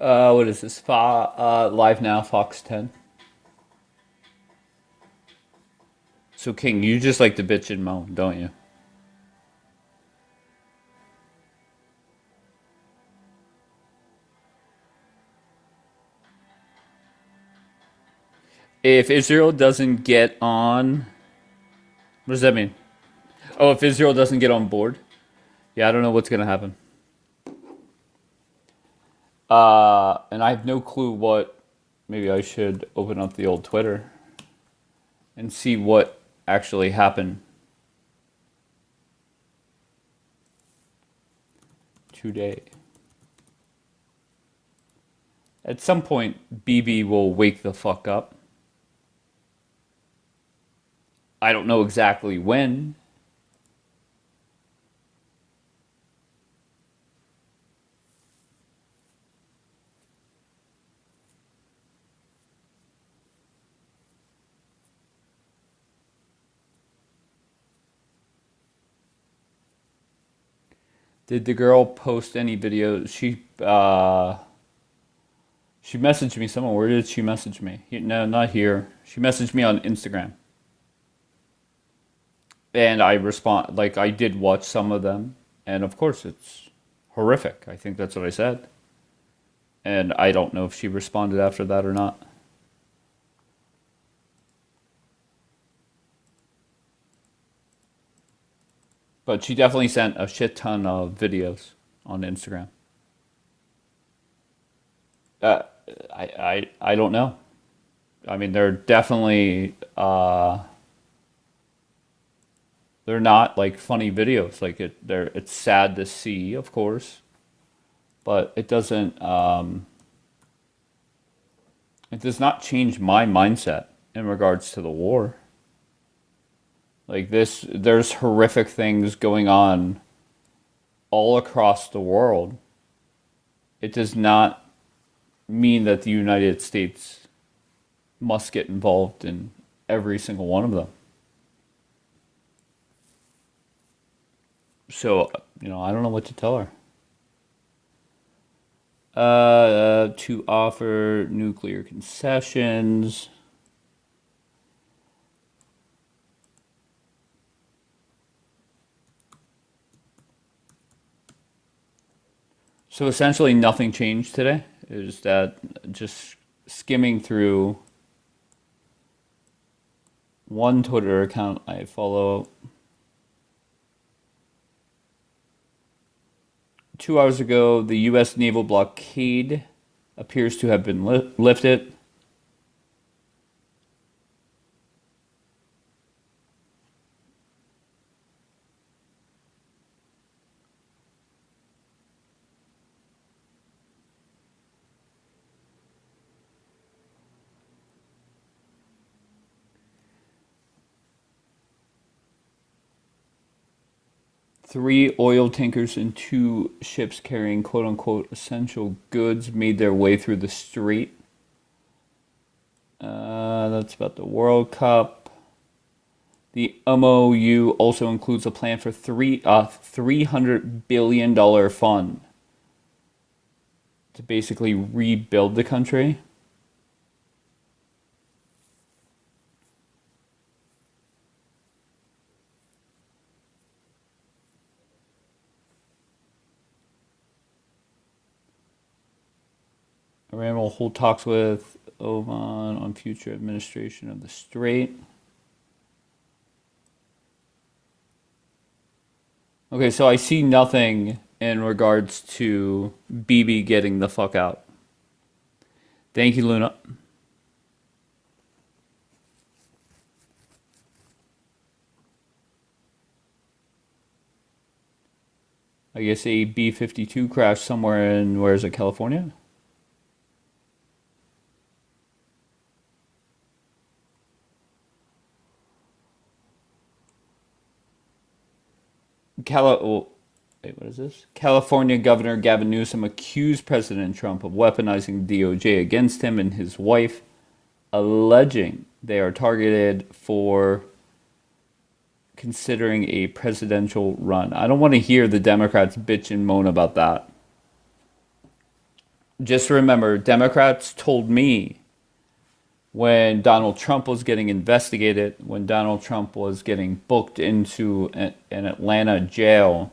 What is this? Live now, Fox 10. So King, you just like to bitch and moan, don't you? If Israel doesn't get on, what does that mean? Oh, if Israel doesn't get on board, yeah, I don't know what's gonna happen. And I have no clue what. Maybe I should open up the old Twitter and see what actually happened today. At some point, BB will wake the fuck up. I don't know exactly when. Did the girl post any videos? She messaged me somewhere. Where did she message me? No, not here. She messaged me on Instagram. And I respond, like, I did watch some of them. And of course, it's horrific. I think that's what I said. And I don't know if she responded after that or not. But she definitely sent a shit ton of videos on Instagram. Uh, I don't know. I mean, they're definitely they're not like funny videos. Like it's sad to see, of course, but it does not change my mindset in regards to the war. Like this, there's horrific things going on all across the world. It does not mean that the United States must get involved in every single one of them. So, I don't know what to tell her. To offer nuclear concessions. So essentially nothing changed today. Is that just skimming through one Twitter account I follow. 2 hours ago, the U.S. naval blockade appears to have been lifted. Three oil tankers and two ships carrying quote-unquote essential goods made their way through the strait. That's about the World Cup. The MOU also includes a plan for $300 billion fund to basically rebuild the country. Iran will hold talks with Oman on future administration of the strait. Okay, so I see nothing in regards to BB getting the fuck out. Thank you, Luna. I guess a B-52 crashed somewhere in, where is it, California? Wait, what is this? California Governor Gavin Newsom accused President Trump of weaponizing DOJ against him and his wife, alleging they are targeted for considering a presidential run. I don't want to hear the Democrats bitch and moan about that. Just remember, Democrats told me when Donald Trump was getting investigated, when Donald Trump was getting booked into an Atlanta jail,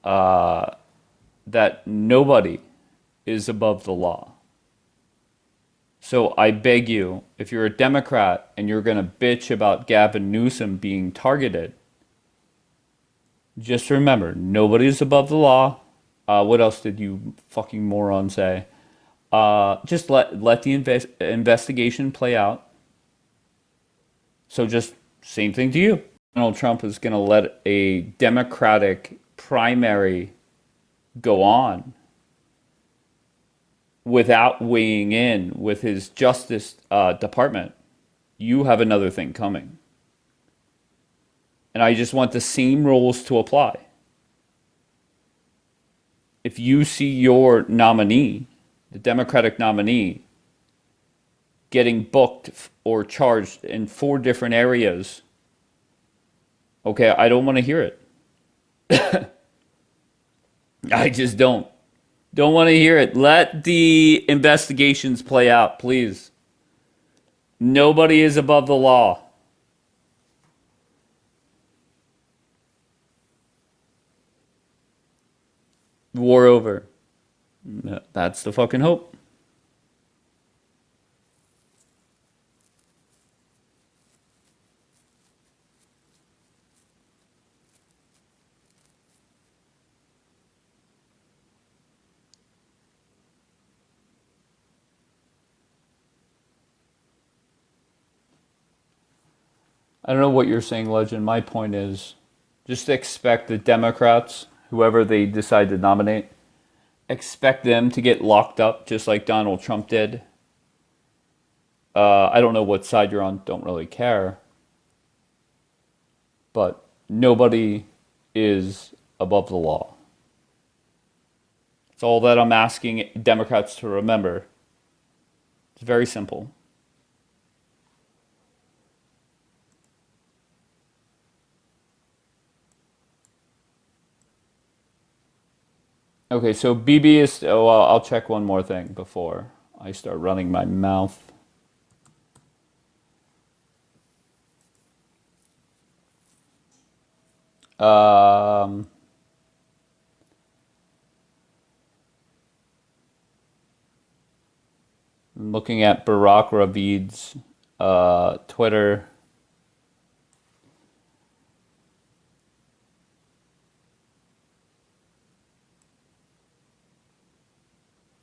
that nobody is above the law. So I beg you, if you're a Democrat and you're going to bitch about Gavin Newsom being targeted, just remember, nobody's above the law. What else did you fucking moron say? Just let the investigation play out. So just same thing to you. Donald Trump is going to let a Democratic primary go on without weighing in with his Justice Department. You have another thing coming. And I just want the same rules to apply. If you see your nominee, the Democratic nominee, getting booked or charged in 4 different areas, okay, I don't want to hear it. I just don't. Don't want to hear it. Let the investigations play out, please. Nobody is above the law. War over. That's the fucking hope. I don't know what you're saying, Legend. My point is just expect the Democrats, whoever they decide to nominate, expect them to get locked up just like Donald Trump did. I don't know what side you're on, don't really care. But nobody is above the law. It's all that I'm asking Democrats to remember. It's very simple. Okay, so BB is. Oh, I'll check one more thing before I start running my mouth. Um, I'm looking at Barack Ravid's Twitter.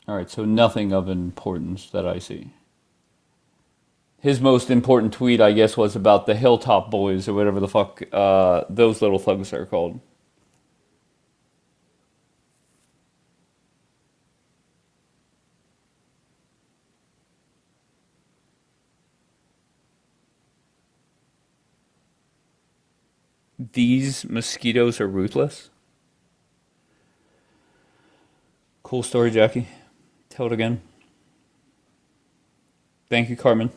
All right, so nothing of importance that I see. His most important tweet, I guess, was about the Hilltop Boys or whatever the fuck those little thugs are called. These mosquitoes are ruthless. Cool story, Jackie. Tell it again. Thank you, Carmen.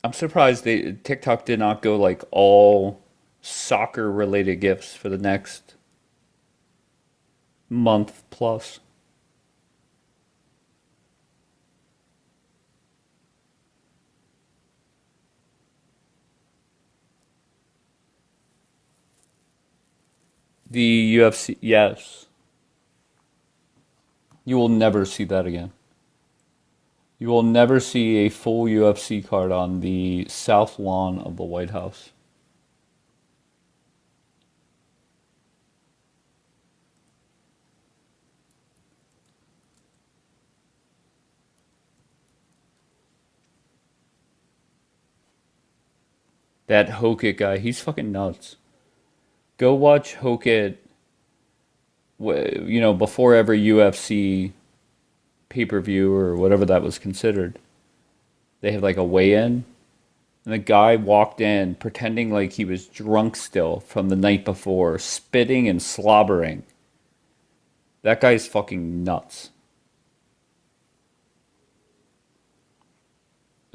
I'm surprised TikTok did not go like all soccer related gifts for the next month plus. The UFC, yes. You will never see that again. You will never see a full UFC card on the south lawn of the White House. That Hokit guy, he's fucking nuts. Go watch Hokit, before every UFC pay-per-view or whatever that was considered. They have like a weigh-in, and the guy walked in pretending like he was drunk still from the night before, spitting and slobbering. That guy's fucking nuts.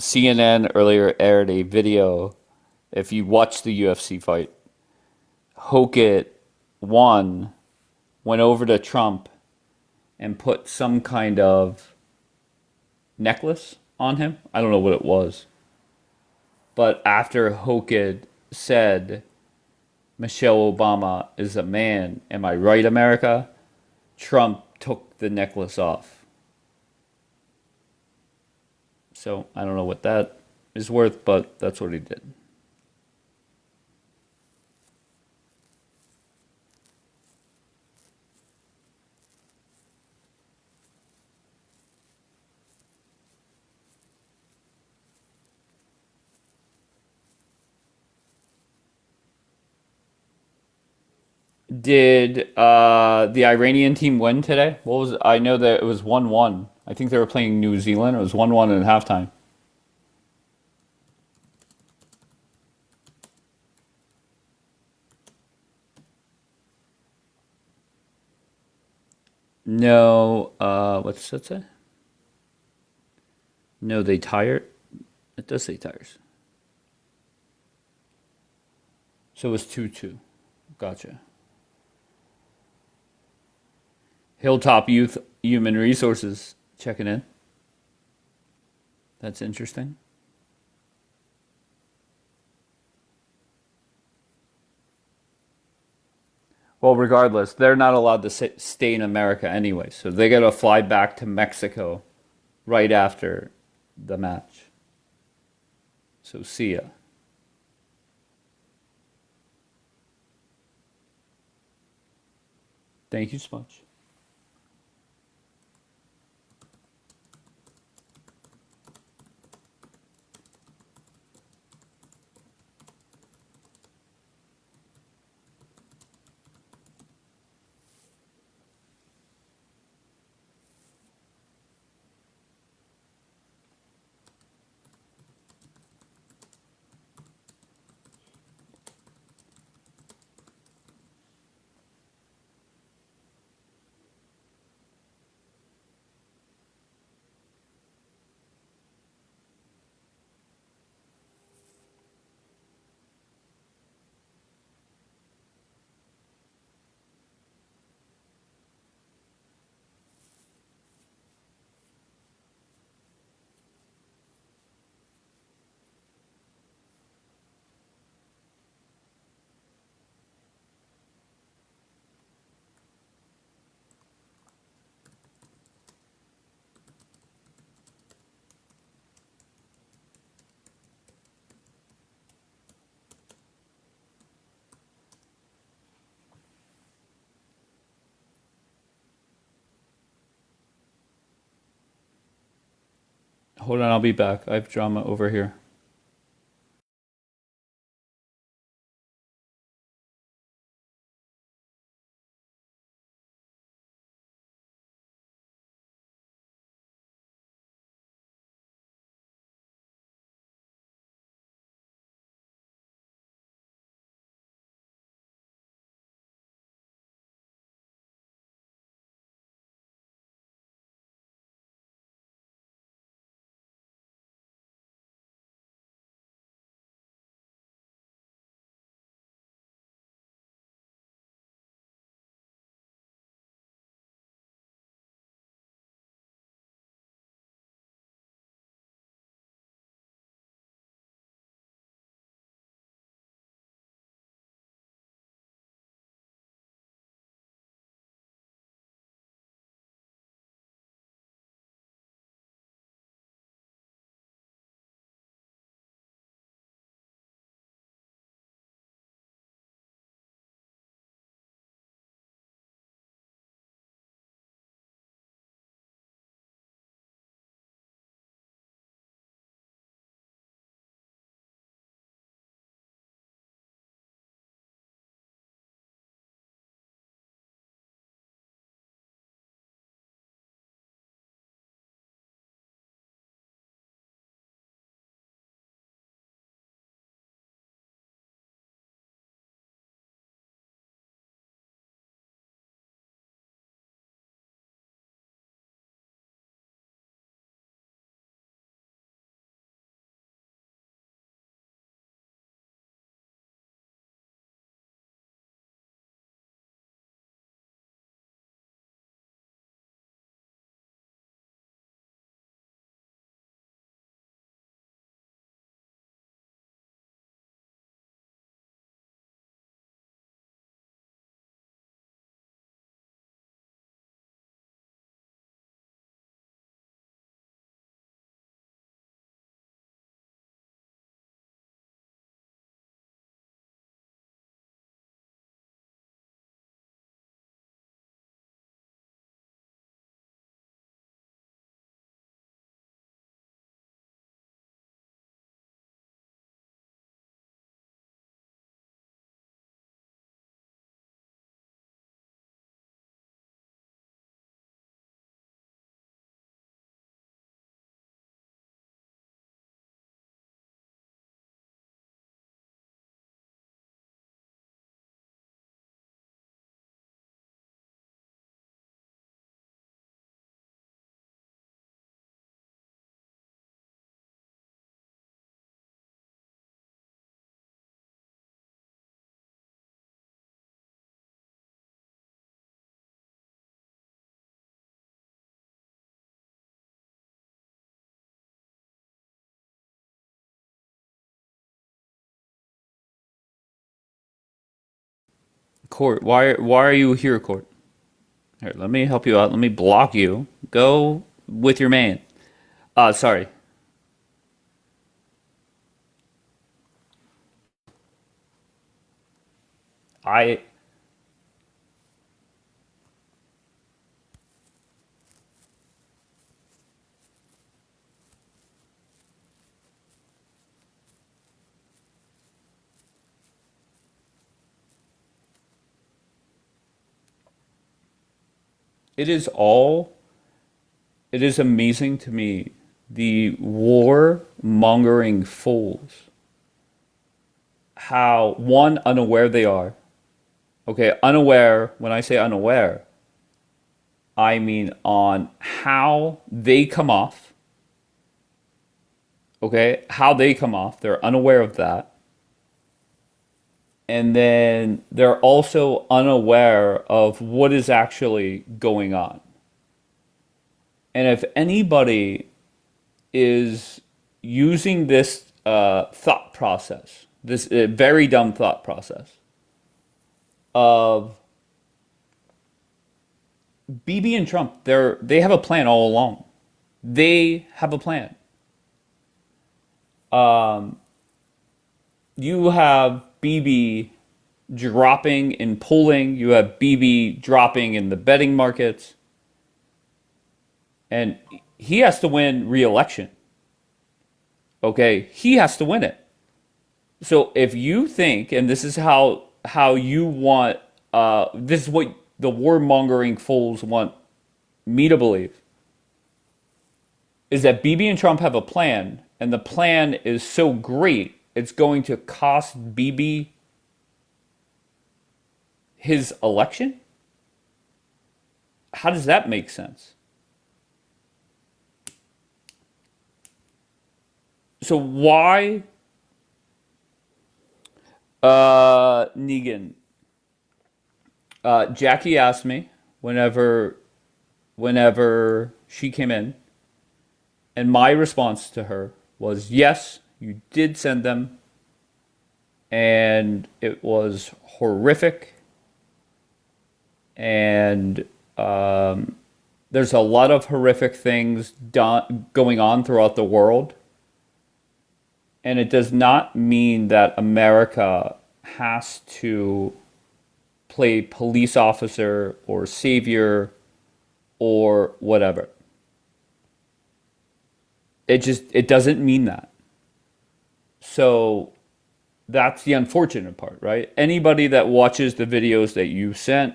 CNN earlier aired a video. If you watch the UFC fight, Hokit won, went over to Trump and put some kind of necklace on him. I don't know what it was. But after Hokit said Michelle Obama is a man, am I right, America? Trump took the necklace off. So I don't know what that is worth, but that's what he did. Did the Iranian team win today? What was I know that it was 1-1. I think they were playing New Zealand. It was 1-1 at halftime. No, what's that say? No, they tired. It does say tires. So it was 2-2. Gotcha. Hilltop Youth Human Resources checking in. That's interesting. Well, regardless, they're not allowed to stay in America anyway, so they got to fly back to Mexico right after the match. So see ya. Thank you so much. Hold on, I'll be back. I have drama over here. Court, why are you here, Court? Here, let me help you out. Let me block you. Go with your man. Sorry. I it is all it is amazing to me the war mongering fools how one unaware they are. Okay, unaware, when I say unaware, I mean on how they come off. Okay, how they come off. They're unaware of that. And then they're also unaware of what is actually going on. And if anybody is using this thought process, this very dumb thought process of BB and Trump, they have a plan all along. They have a plan. You have BB dropping in polling. You have BB dropping in the betting markets. And he has to win re-election. Okay? He has to win it. So if you think, and this is how you want, this is what the warmongering fools want me to believe, is that BB and Trump have a plan, and the plan is so great, it's going to cost BB his election? How does that make sense? So why, Negan? Jackie asked me whenever she came in, and my response to her was, yes, you did send them, and it was horrific, and there's a lot of horrific things going on throughout the world, and it does not mean that America has to play police officer or savior or whatever. It doesn't mean that. So that's the unfortunate part, right? Anybody that watches the videos that you sent,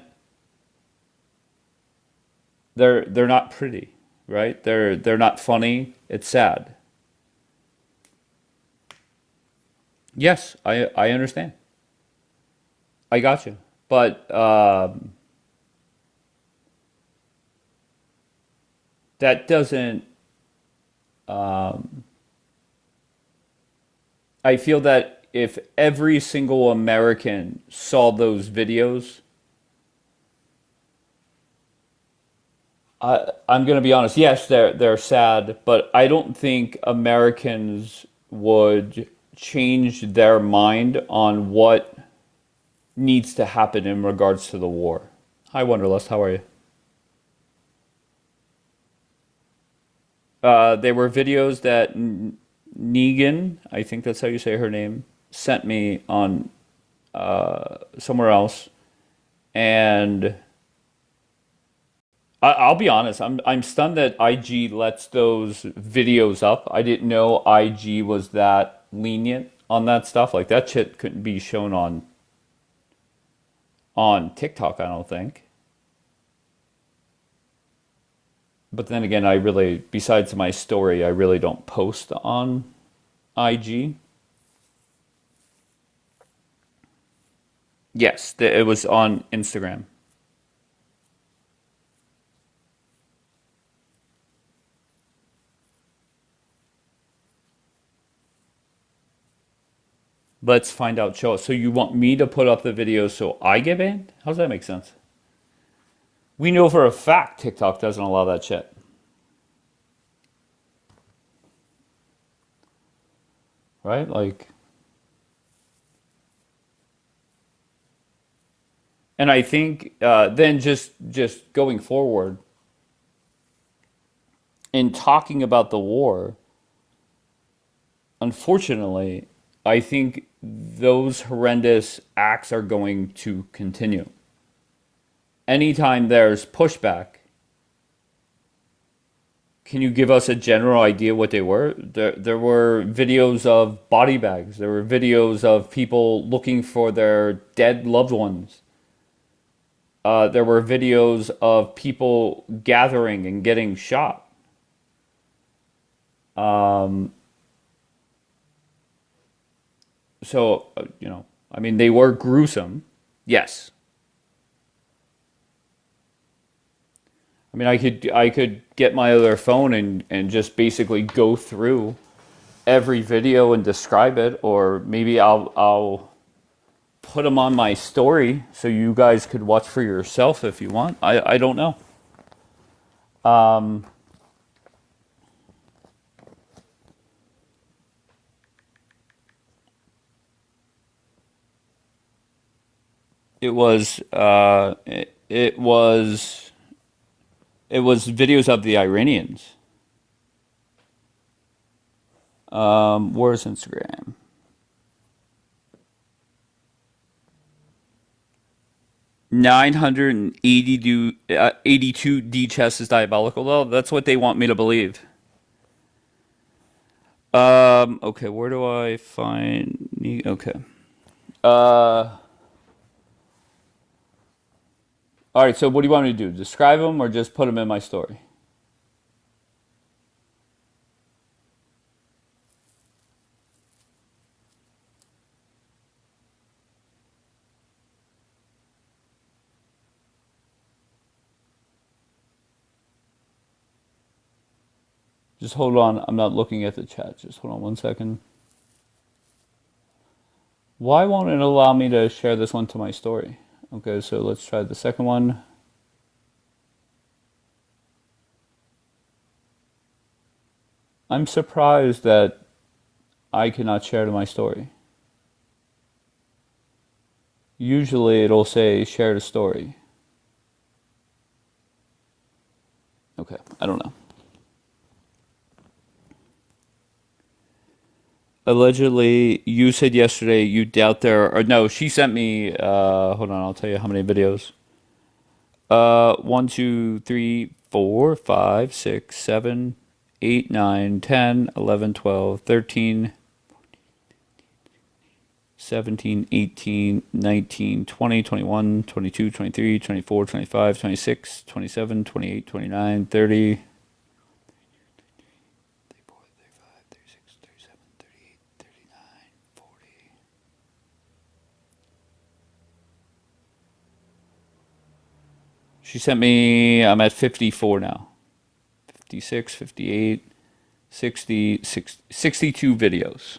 they're not pretty, right? They're not funny. It's sad. Yes, I understand. I got you. But that doesn't. I feel that if every single American saw those videos, I'm going to be honest. Yes, they're sad, but I don't think Americans would change their mind on what needs to happen in regards to the war. Hi, Wonderlust. How are you? They were videos that Negan, I think that's how you say her name, sent me on somewhere else, and I'll be honest. I'm stunned that IG lets those videos up. I didn't know IG was that lenient on that stuff. Like that shit couldn't be shown on TikTok. I don't think. But then again, I really, besides my story, I really don't post on IG. Yes, it was on Instagram. Let's find out. Show us. So you want me to put up the video so I get banned? How does that make sense? We know for a fact TikTok doesn't allow that shit. Right? Like, And I think then just going forward in talking about the war, unfortunately, I think those horrendous acts are going to continue. Anytime there's pushback, can you give us a general idea what they were? There were videos of body bags. There were videos of people looking for their dead loved ones. There were videos of people gathering and getting shot. Um, I mean, they were gruesome. Yes. I mean, I could get my other phone and just basically go through every video and describe it, or maybe I'll put them on my story so you guys could watch for yourself if you want. I don't know. Um, it was videos of the Iranians. Where's Instagram? 982 D chess is diabolical. Well, that's what they want me to believe. Okay, where do I find? Okay. Uh, all right. So, what do you want me to do? Describe them or just put them in my story? Just hold on. I'm not looking at the chat. Just hold on 1 second. Why won't it allow me to share this one to my story? Okay, so let's try the second one. I'm surprised that I cannot share to my story. Usually it'll say share the story. Okay, I don't know. Allegedly, you said yesterday you doubt there, or no, she sent me, hold on, I'll tell you how many videos. 1, 2, 3, 4, 5, 6, 7, 8, 9, 10, 11, 12, 13, 17, 18, 19, 20, 21, 22, 23, 24, 25, 26, 27, 28, 29, 30. 34, 35, 36, 37, 38, 39, 40. She sent me, I'm at 54 now. 56, 58, 60, 62 videos.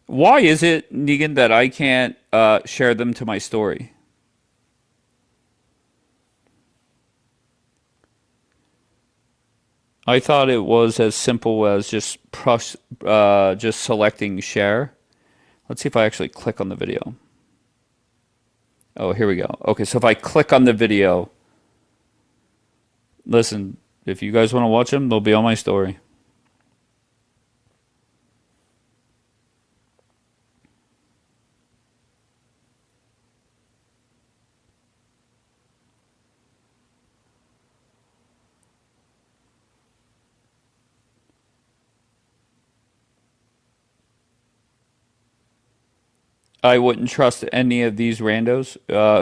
Why is it, Negan, that I can't share them to my story? I thought it was as simple as just selecting share. Let's see if I actually click on the video. Oh, here we go. Okay, so if I click on the video, listen, if you guys want to watch them, they'll be on my story. I wouldn't trust any of these randos.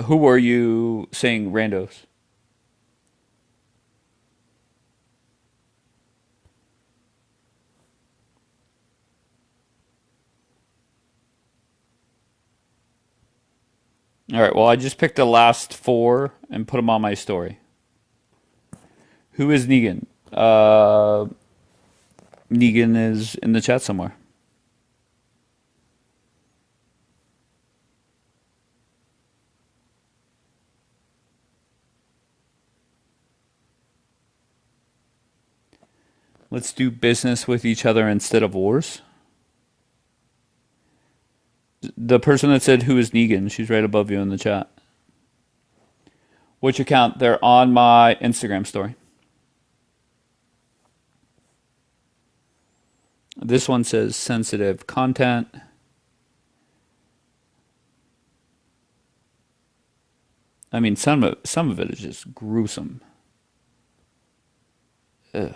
Who were you saying randos? All right, well, I just picked the last four and put them on my story. Who is Negan? Negan is in the chat somewhere. Let's do business with each other instead of wars. the person that said who is Negan, she's right above you in the chat. Which account? They're on my Instagram story. This one says sensitive content. I mean, some of it is just gruesome. Ugh.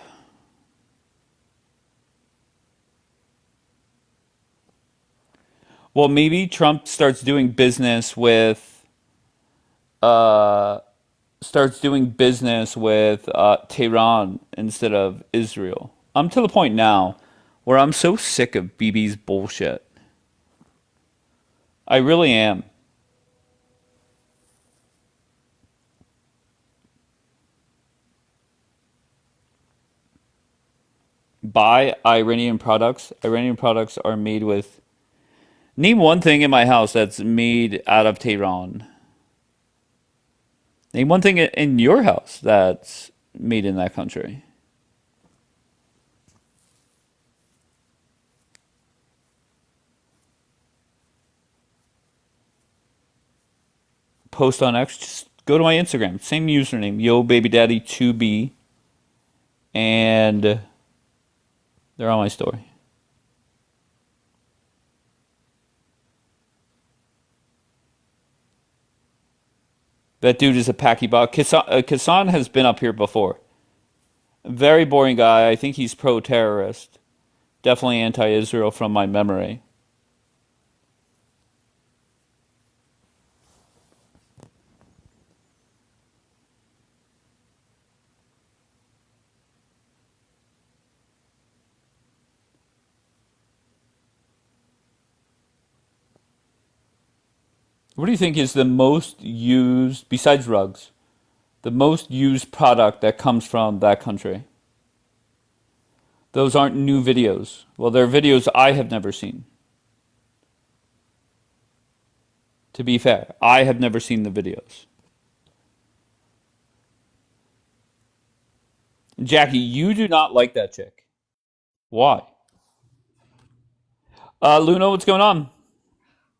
Well, maybe Trump starts doing business with uh Tehran instead of Israel. I'm to the point now where I'm so sick of BB's bullshit. I really am. Buy Iranian products. Iranian products are made with. Name one thing in my house that's made out of Tehran. Name one thing in your house that's made in that country. Post on X. Just go to my Instagram. Same username. Yo baby daddy 2B. And they're on my story. That dude is a packy bot. Kassan has been up here before. Very boring guy. I think he's pro-terrorist. Definitely anti-Israel from my memory. What do you think is the most used, besides rugs, the most used product that comes from that country? Those aren't new videos. Well, they're videos I have never seen. To be fair, I have never seen the videos. Jackie, you do not like that chick. Why? Luna, what's going on?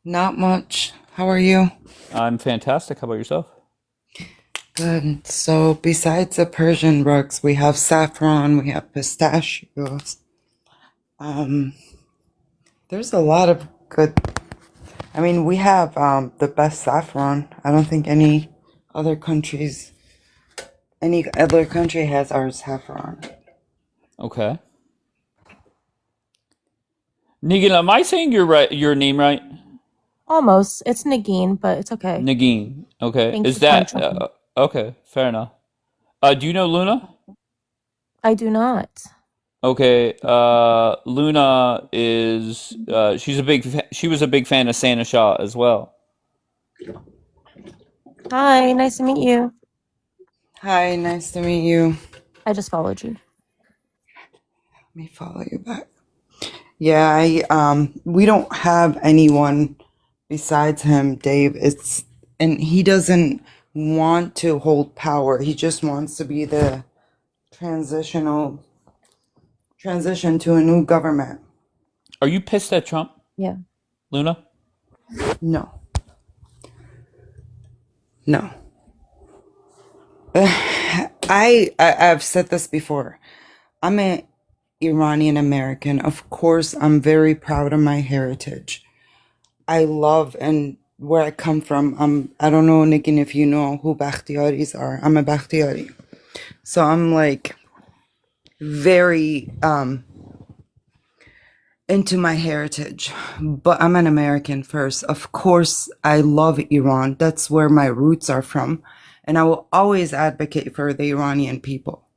Not much. How are you? I'm fantastic. How about yourself? Good. So, besides the Persian rugs, we have saffron, we have pistachios. Um, there's a lot of good. I mean, we have the best saffron. I don't think other countries, any other country has our saffron. Okay. Negan, am I saying your name right? Almost. It's Nagin, but it's okay. Nagin. Okay. Thanks Is for calling that Trump. okay? Fair enough. Do you know Luna? I do not. Okay. Luna is she was a big fan of Santa Shaw as well. Hi, nice to meet you. Hi, nice to meet you. I just followed you. Let me follow you back. Yeah, we don't have anyone besides him, Dave. And he doesn't want to hold power. He just wants to be the transition to a new government. Are you pissed at Trump, Yeah. Luna? No. No. I've said this before. I'm an Iranian American. Of course, I'm very proud of my heritage. I love and where I come from. I don't know, Nikin, if you know who Bakhtiaris are. I'm a Bakhtiari. So I'm like very into my heritage. But I'm an American first. Of course, I love Iran. That's where my roots are from. And I will always advocate for the Iranian people.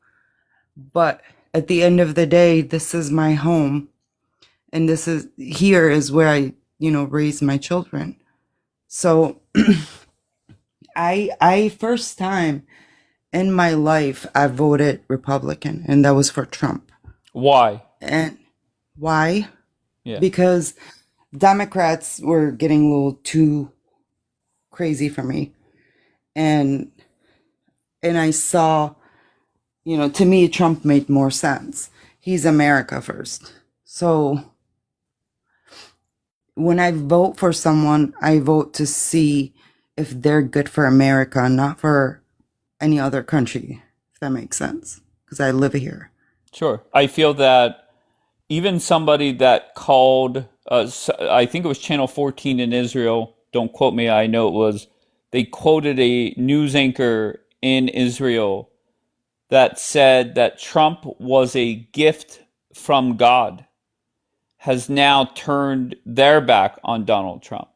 But at the end of the day, this is my home. And here is where I, raise my children. So I first time in my life, I voted Republican, and that was for Trump. Why? And why? Yeah. Because Democrats were getting a little too crazy for me. And I saw, to me, Trump made more sense. He's America first. So when I vote for someone, I vote to see if they're good for America, not for any other country, if that makes sense, because I live here. Sure. I feel that even somebody that called, I think it was Channel 14 in Israel, don't quote me, I know it was, they quoted a news anchor in Israel that said that Trump was a gift from God, has now turned their back on Donald Trump.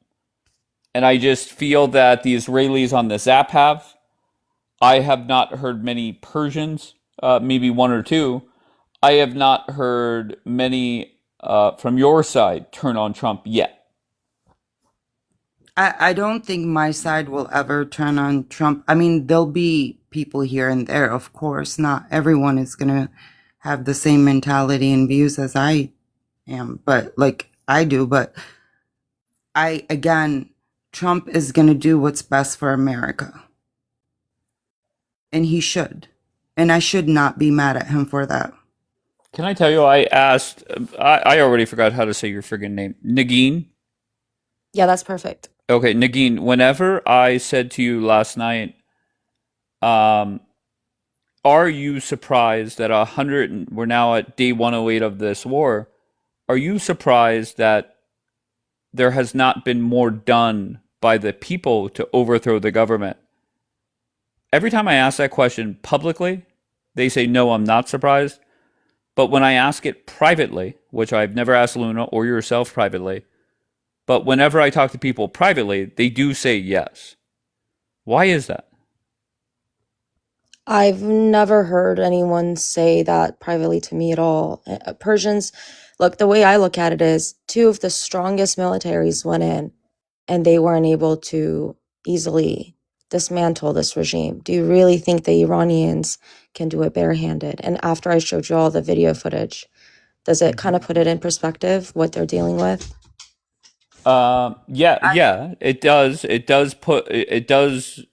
And I just feel that the Israelis on this app have. I have not heard many Persians, maybe one or two. I have not heard many from your side turn on Trump yet. I don't think my side will ever turn on Trump. I mean, there'll be people here and there, of course. Not everyone is going to have the same mentality and views as I am, but like I do. But again, Trump is going to do what's best for America. And he should. And I should not be mad at him for that. Can I tell you, I asked, I already forgot how to say your friggin' name. Nagin? Yeah, that's perfect. Okay, Nagin, whenever I said to you last night, um, are you surprised that 100, we're now at day 108 of this war, are you surprised that there has not been more done by the people to overthrow the government? Every time I ask that question publicly, they say, no, I'm not surprised. But when I ask it privately, which I've never asked Luna or yourself privately, but whenever I talk to people privately, they do say yes. Why is that? I've never heard anyone say that privately to me at all. Persians, look, the way I look at it is two of the strongest militaries went in and they weren't able to easily dismantle this regime. Do you really think the Iranians can do it barehanded? And after I showed you all the video footage, does it kind of put it in perspective what they're dealing with? Yeah, it does. It does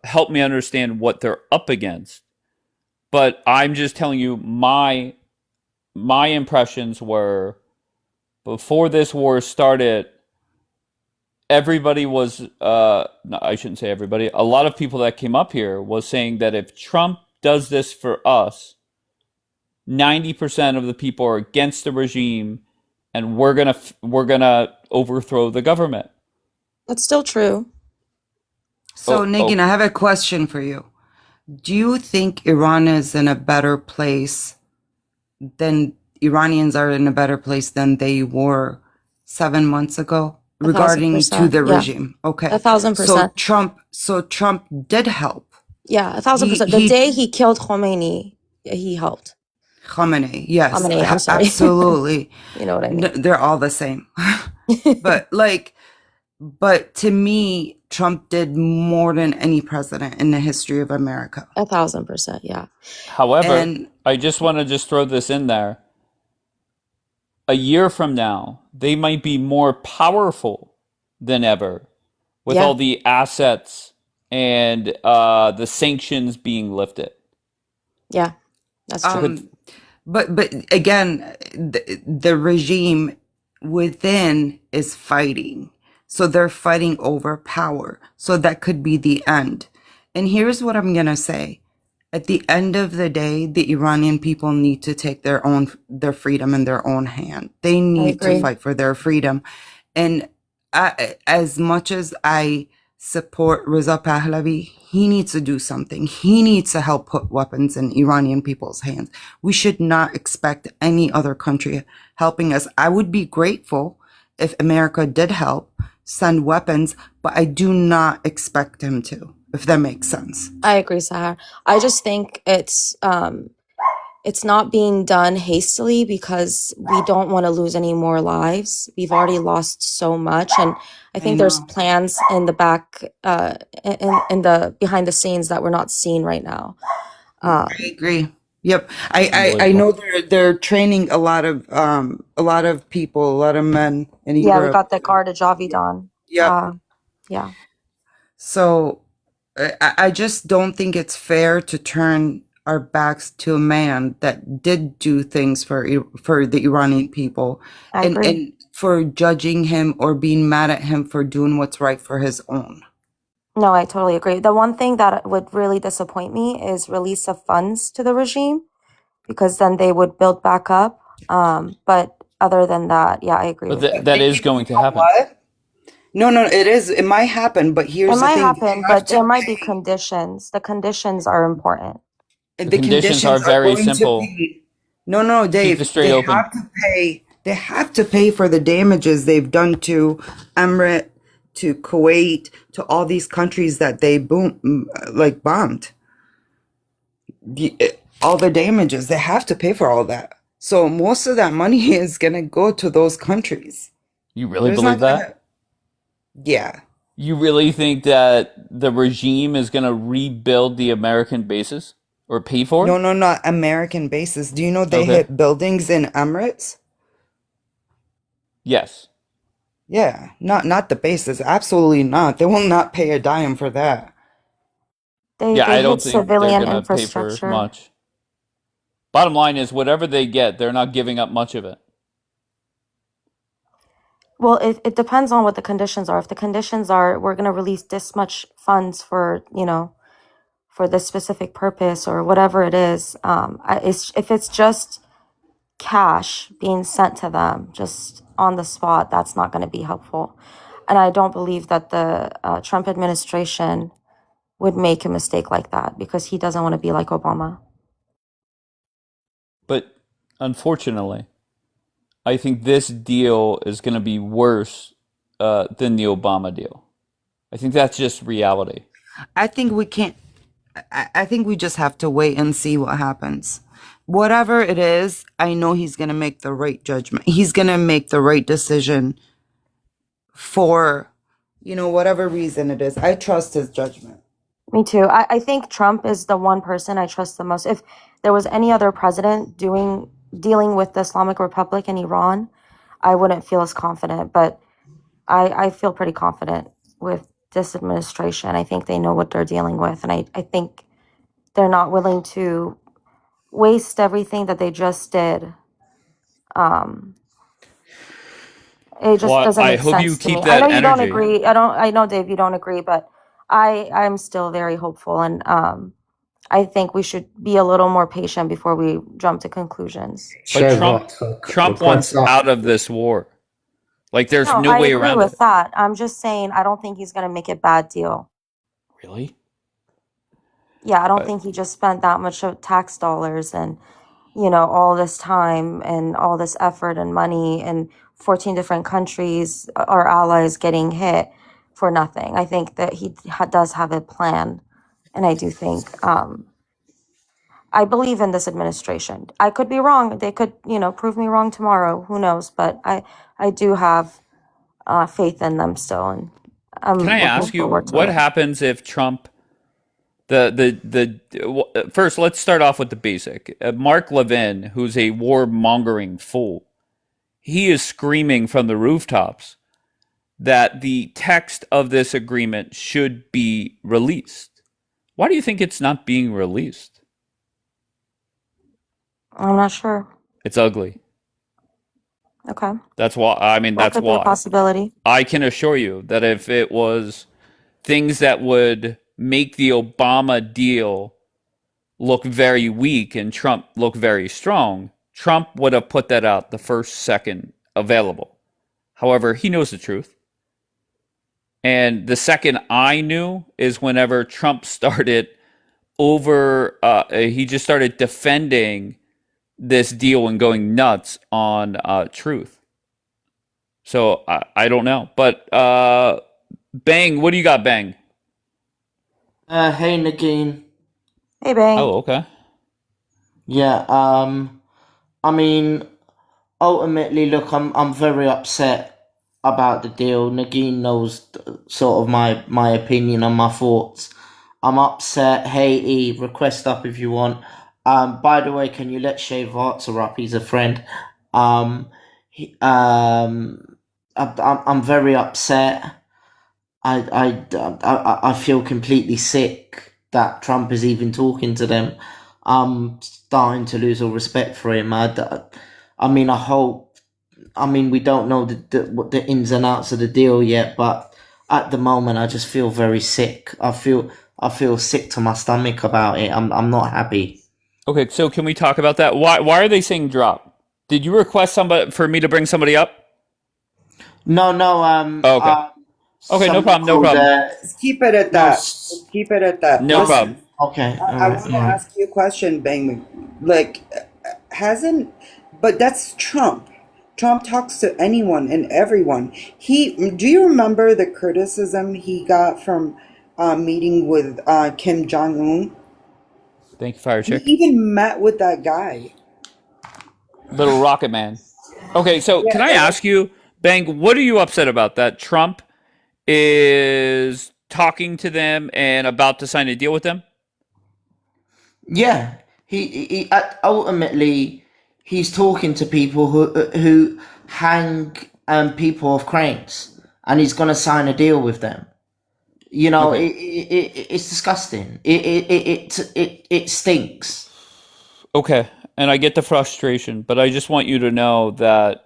help me understand what they're up against. But I'm just telling you my impressions were before this war started, everybody was no, I shouldn't say everybody. A lot of people that came up here was saying that if Trump does this for us, 90% of the people are against the regime and we're going to overthrow the government. That's still true. So, Oh, Nagin, oh. I have a question for you. Do you think Iran is in a better place than Iranians are in a better place than they were 7 months ago regarding to 1,000%. the Yeah, regime? Okay. 1,000%. So Trump did help. Yeah, 1,000%. The He day he killed Khomeini, he helped. Khamenei, yes, Khamenei, I'm sorry. absolutely. You know what I mean? They're all the same. But to me, Trump did more than any president in the history of America. 1,000%. Yeah. However, And I just want to just throw this in there. A year from now, they might be more powerful than ever with Yeah. all the assets and the sanctions being lifted. Yeah. That's true. but again, the regime within is fighting. So they're fighting over power. So that could be the end. And here's what I'm going to say. At the end of the day, the Iranian people need to take their freedom in their own hand. They need to agree. fight for their freedom. And as much as I support Reza Pahlavi, he needs to do something. He needs to help put weapons in Iranian people's hands. We should not expect any other country helping us. I would be grateful if America did help send weapons, but I do not expect him to, if that makes sense. I agree, Sahar. I just think it's not being done hastily because we don't want to lose any more lives. We've already lost so much, and I think there's know. plans in the back, in the behind the scenes that we're not seeing right now. I agree. Yep. I Unbelievable. know they're training a lot of people, a lot of men in Yeah, we Europe. got the guard of Javidan. Yep. Yeah. So I just don't think it's fair to turn our backs to a man that did do things for the Iranian people. I agree. And for judging him or being mad at him for doing what's right for his own. No, I totally agree. The one thing that would really disappoint me is release of funds to the regime, because then they would build back up. But other than that, yeah, I agree But with you. that is You going to know happen. what? No, it is. It might happen, but It here's the might thing. happen, They have but there to might be pay. conditions. The conditions are important. The The conditions are conditions are very going to simple. be. No, Keep the Dave. strait They open. have to pay. They have to pay for the damages they've done to Emirates, to Kuwait, to all these countries that they bombed. All the damages, they have to pay for all that. So most of that money is gonna go to those countries. You really There's believe not gonna. that? Yeah. You really think that the regime is going to rebuild the American bases or pay for it? No, not American bases. Do you know they Okay. hit buildings in Emirates? Yes. Yeah, not the bases. Absolutely not. They will not pay a dime for that. Yeah, They I hit don't think they're civilian going to pay for infrastructure. much. Bottom line is, whatever they get, they're not giving up much of it. Well, it depends on what the conditions are. If the conditions are we're going to release this much funds for, for this specific purpose or whatever it is, if it's just cash being sent to them just on the spot, that's not going to be helpful. And I don't believe that the Trump administration would make a mistake like that, because he doesn't want to be like Obama. But unfortunately, I think this deal is going to be worse than the Obama deal. I think that's just reality. I think we can't. I think we just have to wait and see what happens. Whatever it is, I know he's gonna make the right judgment. He's gonna make the right decision for, whatever reason it is. I trust his judgment. Me too. I think Trump is the one person I trust the most. If there was any other president dealing with the Islamic Republic and Iran, I wouldn't feel as confident. But I feel pretty confident with this administration. I think they know what they're dealing with, and I think they're not willing to waste everything that they just did. It just Well, doesn't I make hope you sense to keep me. I that know you don't energy. agree. I know, Dave, you don't agree, but I'm still very hopeful, and I think we should be a little more patient before we jump to conclusions. But So what? Trump Request wants that. out of this war. Like, there's No, no I way agree around it. with that. I'm just saying I don't think he's going to make a bad deal. Really? Yeah, I don't think he just spent that much of tax dollars and, all this time and all this effort and money and 14 different countries, our allies, getting hit for nothing. I think that he does have a plan. And I do think, I believe in this administration. I could be wrong. They could, prove me wrong tomorrow. Who knows? But I do have faith in them still. And I'm Can I looking ask you, forward to what it. happens if Trump first, let's start off with the basic. Mark Levin, who's a warmongering fool, he is screaming from the rooftops that the text of this agreement should be released. Why do you think it's not being released? I'm not sure. It's ugly. Okay. That's why. I mean, That that's could be a why. possibility. I can assure you that if it was things that would make the Obama deal look very weak and Trump look very strong, Trump would have put that out the first second available. However, he knows the truth. And the second I knew is whenever Trump started he just started defending this deal and going nuts on truth. So I don't know. But Bang, what do you got, Bang? Hey Nagin. Hey, Bang. Oh, okay. Yeah, I mean, ultimately, look, I'm very upset about the deal. Nagin knows sort of my opinion and my thoughts. I'm upset. Haiti, request up if you want. By the way, can you let Shay Vartzer up? He's a friend. He, I'm very upset. I feel completely sick that Trump is even talking to them. I'm starting to lose all respect for him. I mean, I hope I mean, we don't know what the ins and outs of the deal yet, but at the moment, I just feel very sick. I feel sick to my stomach about it. I'm not happy. Okay, so can we talk about that? Why are they saying drop? Did you request somebody for me to bring somebody up? No, no. Oh, okay. Okay, no Somebody problem, no called. problem. Let's keep it at No. that. Let's keep it at that. No Listen, problem. Okay. All I right. want All to right. ask you a question, Bang. Like, hasn't, but that's Trump. Trump talks to anyone and everyone. Do you remember the criticism he got from meeting with Kim Jong Un? Thank you, Fire He Chick. even met with that guy. Little Rocket Man. Okay, so Yeah, can I ask you, Bang, what are you upset about? That Trump is talking to them and about to sign a deal with them? Yeah. Ultimately he's talking to people who hang people off cranes, and he's gonna sign a deal with them. You know, Okay. it's disgusting. It stinks. Okay, and I get the frustration, but I just want you to know that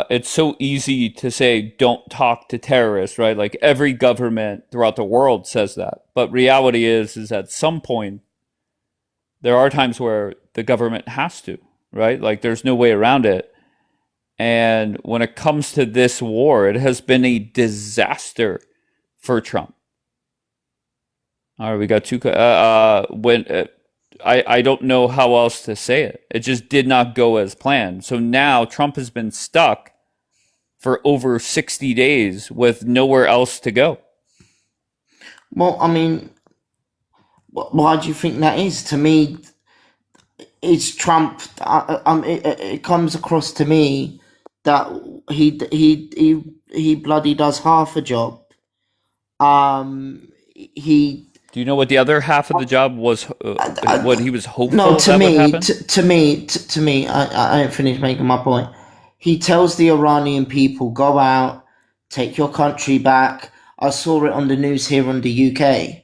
it's so easy to say don't talk to terrorists, right? Like every government throughout the world says that, but reality is at some point there are times where the government has to, right? Like there's no way around it. And when it comes to this war, it has been a disaster for Trump. All right, we got two. When I don't know how else to say it. It just did not go as planned. So now Trump has been stuck for over 60 days with nowhere else to go. Well, I mean, why do you think that is? To me, it's Trump. It comes across to me that he bloody does half a job. He Do you know what the other half of the job was? What he was No, hopeful to that would me, happen? to me, I ain't finished making my point. He tells the Iranian people, go out, take your country back. I saw it on the news here in the UK.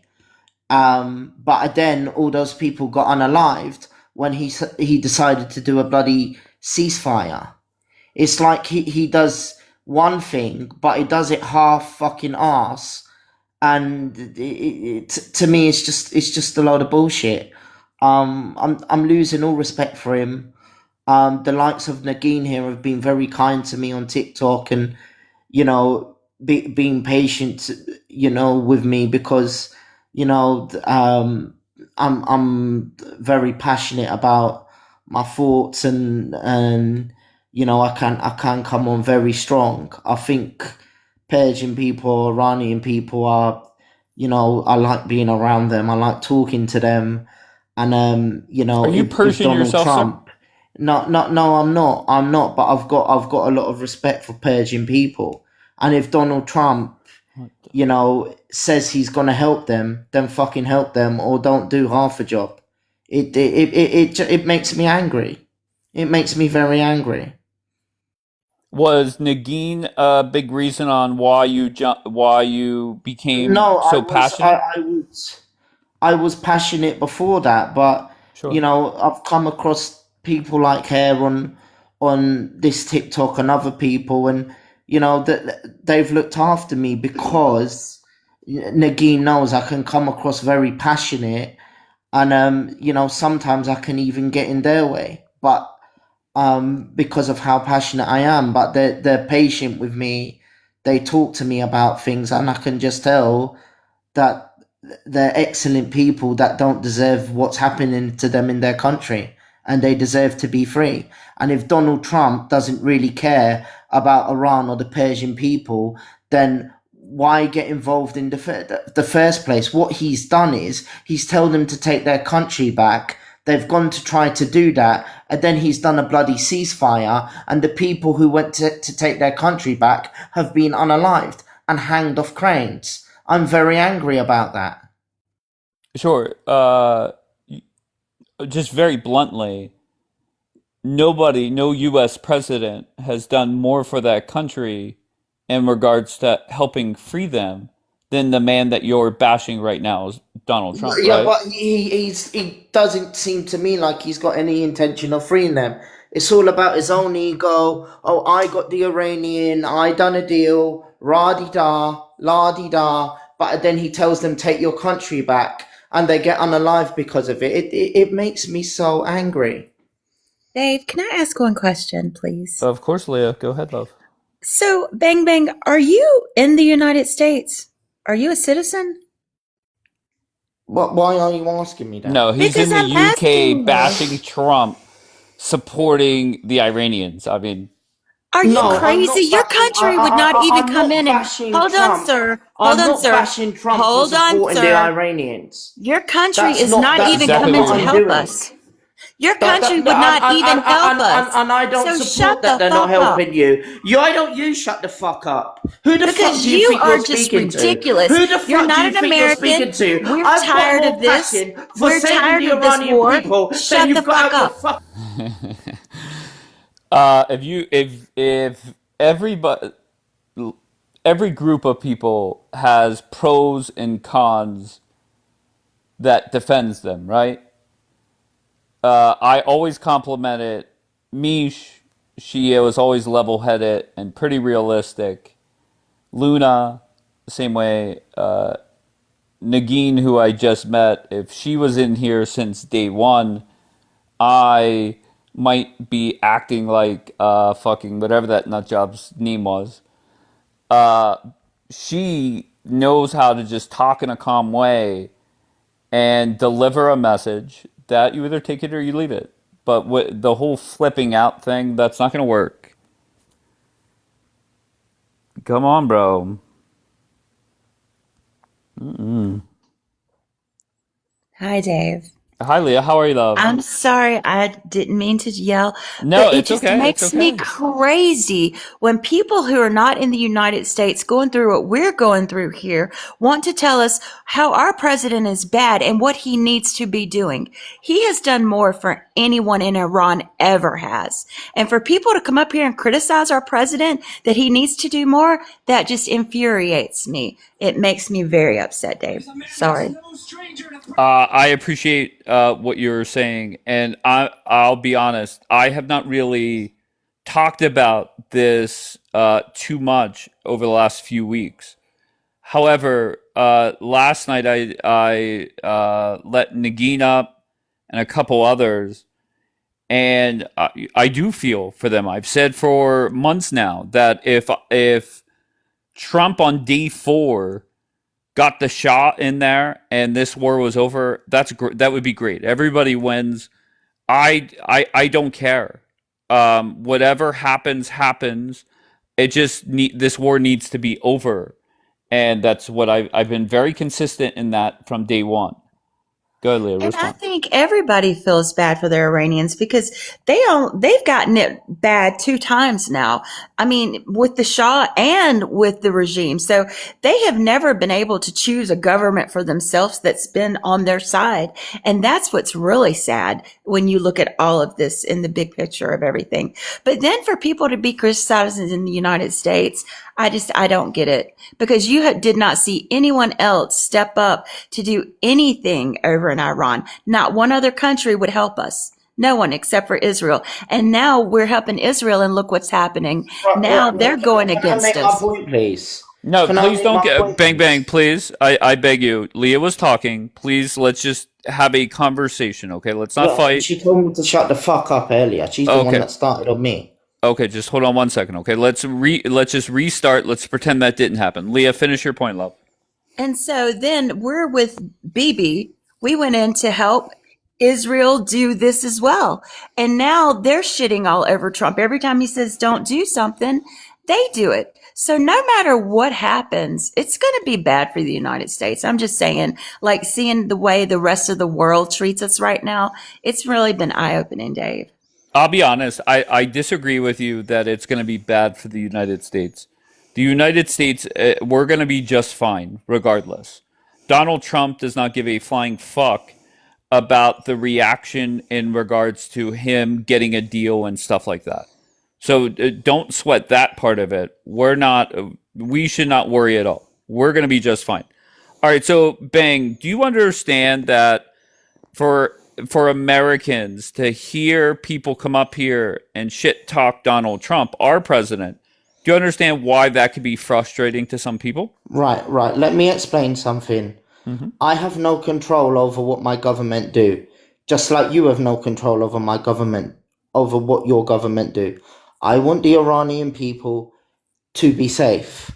But then all those people got unalived when he decided to do a bloody ceasefire. It's like he does one thing, but he does it half fucking arse, and to me, it's just a load of bullshit. I'm losing all respect for him. The likes of Nagin here have been very kind to me on TikTok, and being patient, with me, because I'm very passionate about my thoughts, and I can come on very strong. I think Persian people, Iranian people are, I like being around them. I like talking to them. And Are you if Persian Donald yourself, sir? Trump, no, I'm not, but I've got a lot of respect for Persian people. And if Donald Trump, says he's gonna help them, then fucking help them, or don't do half a job. It makes me angry. It makes me very angry. Was Nagin a big reason on why you became No, so passionate? I was passionate before that, but Sure. I've come across people like her on this TikTok and other people, and that they've looked after me, because Nagin knows I can come across very passionate, and sometimes I can even get in their way, but because of how passionate I am. But they're patient with me. They talk to me about things, and I can just tell that they're excellent people that don't deserve what's happening to them in their country, and they deserve to be free. And if Donald Trump doesn't really care about Iran or the Persian people, then why get involved in the first place? What he's done is he's told them to take their country back. They've gone to try to do that, and then he's done a bloody ceasefire, and the people who went to take their country back have been unalived and hanged off cranes. I'm very angry about that. Sure. Just very bluntly, no U.S. president has done more for that country in regards to helping free them than the man that you're bashing right now is Donald Trump, Yeah, right? but he doesn't seem to me like he's got any intention of freeing them. It's all about his own ego. Oh, I got the Iranian. I done a deal. Rah-di-da, la-di-da. But then he tells them, take your country back. And they get unalive because of it. It makes me so angry. Dave, can I ask one question, please? Of course, Leah. Go ahead, love. So, Bang Bang, are you in the United States? Are you a citizen? Why are you asking me that? No, he's Because in I'm the asking UK you. bashing Trump, supporting the Iranians. I mean, Are you No, I'm not crazy? Your bashing. country would not even I'm come not in and bashing hold on, Trump. sir. I'm Hold on, not sir. bashing Trump for Hold on, supporting the sir. Iranians. Your country That's is not. not That's even not exactly coming what what to you're I'm help doing. us. Your country would And, not even help us. and I don't So support shut that the they're not fuck up. helping you. Why don't you shut the fuck up? Who the fuck Because do you you think you're are just speaking to? ridiculous. Who the You're fuck do not you an think you're speaking American. to? We're I've got tired more of this. passion for We're saving tired the of this Iranian war. people than Shut the you've got fuck out your up. fuck. if every group of people has pros and cons that defends them, right? I always complimented Mish. She was always level-headed and pretty realistic. Luna, same way. Nagin, who I just met, if she was in here since day one, I might be acting like fucking whatever that nutjob's name was. She knows how to just talk in a calm way and deliver a message that you either take it or you leave it. But with the whole flipping out thing, that's not going to work. Come on, bro. Hi, Dave. Hi, Leah. How are you, love? I'm sorry, I didn't mean to yell, No, but it it's just okay. It's makes me okay. crazy when people who are not in the United States going through what we're going through here want to tell us how our president is bad and what he needs to be doing. He has done more for anyone in Iran ever has. And for people to come up here and criticize our president that he needs to do more, that just infuriates me. It makes me very upset, Dave. Sorry. I appreciate what you're saying, and I'll be honest. I have not really talked about this too much over the last few weeks. However, last night I let Nagin up and a couple others, and I do feel for them. I've said for months now that if Trump on day 4 got the shot in there and this war was over, that would be great. Everybody wins. I don't care. Whatever happens. It just this war needs to be over, and that's what I've been very consistent in that from day one. Go ahead, Leah. And I Respond. think everybody feels bad for the Iranians because they've gotten it bad 2 times now. I mean, with the Shah and with the regime. So they have never been able to choose a government for themselves that's been on their side. And that's what's really sad when you look at all of this in the big picture of everything. But then for people to be criticized in the United States, I don't get it because you did not see anyone else step up to do anything over in Iran. Not one other country would help us. No one except for Israel. And now we're helping Israel and look what's happening. Now they're going Can I against make my us. point, please? No, Can I please make don't my get point, bang bang. please? Please, I beg you. Leah was talking. Please, let's just have a conversation. Okay, let's not Look, fight. she told me to shut the fuck up earlier. She's the one Okay. that started on me. Okay, just hold on 1 second. Okay, let's just restart. Let's pretend that didn't happen. Leah, finish your point, love. And so then we're with Bibi. We went in to help Israel do this as well. And now they're shitting all over Trump. Every time he says don't do something, they do it. So no matter what happens, it's going to be bad for the United States. I'm just saying, like seeing the way the rest of the world treats us right now, it's really been eye-opening, Dave. I'll be honest. I disagree with you that it's going to be bad for the United States. The United States, we're going to be just fine regardless. Donald Trump does not give a flying fuck about the reaction in regards to him getting a deal and stuff like that. So don't sweat that part of it. We should not worry at all. We're going to be just fine. All right. So, Bang, do you understand that for for Americans to hear people come up here and shit talk Donald Trump, our president. Do you understand why that could be frustrating to some people? Right, right. Let me explain something. I have no control over what my government do, just like you have no control over my government, over what your government do. I want the Iranian people to be safe.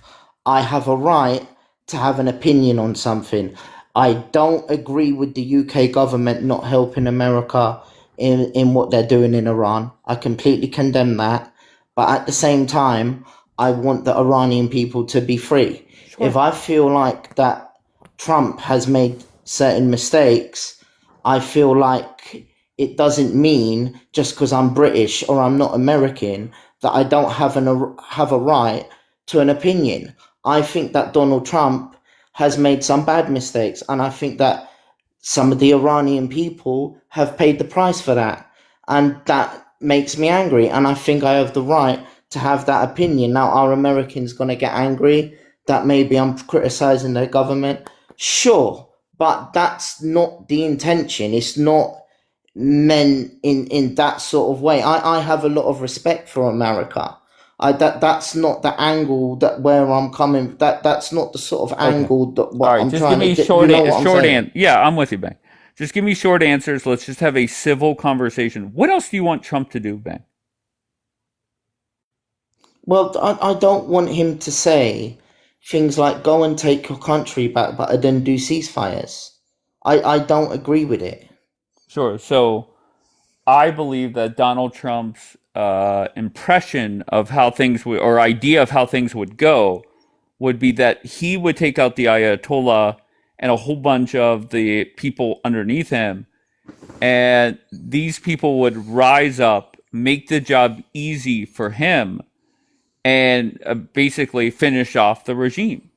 I have a right to have an opinion on something. I don't agree with the UK government not helping America in what they're doing in Iran. I completely condemn that. But at the same time, I want the Iranian people to be free. Sure. If I feel like that Trump has made certain mistakes, I feel like it doesn't mean just because I'm British or I'm not American that I don't have a right to an opinion. I think that Donald Trump has made some bad mistakes, and I think that some of the Iranian people have paid the price for that, and that makes me angry. And I think I have the right to have that opinion. Now, are Americans going to get angry that maybe I'm criticizing their government? Sure, but that's not the intention. It's not meant in that sort of way. I have a lot of respect for America. That's not the angle that where I'm coming. That's not the sort of angle that what All right, I'm just trying give me to get. short, You know what I'm short saying? Yeah, I'm with you, Bang. Just give me short answers. Let's just have a civil conversation. What else do you want Trump to do, Bang? Well, I don't want him to say things like "go and take your country back," but then do ceasefires. I don't agree with it. Sure. So I believe that Donald Trump's impression of how things would, or idea of how things would go, would be that he would take out the Ayatollah and a whole bunch of the people underneath him, and these people would rise up, make the job easy for him, and basically finish off the regime.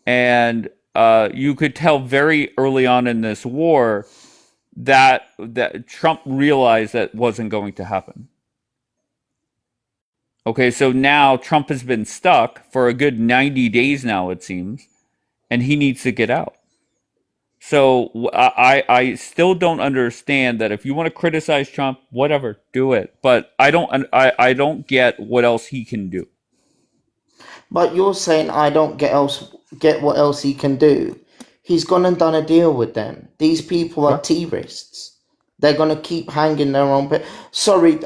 And you could tell very early on in this war that Trump realized that wasn't going to happen. Okay, so now Trump has been stuck for a good 90 days now, it seems, and he needs to get out. So I still don't understand that if you want to criticize Trump, whatever, do it. But I don't get what else he can do. But you're saying I don't get what else he can do. He's gone and done a deal with them. These people are What? terrorists. They're gonna keep hanging their own. Sorry.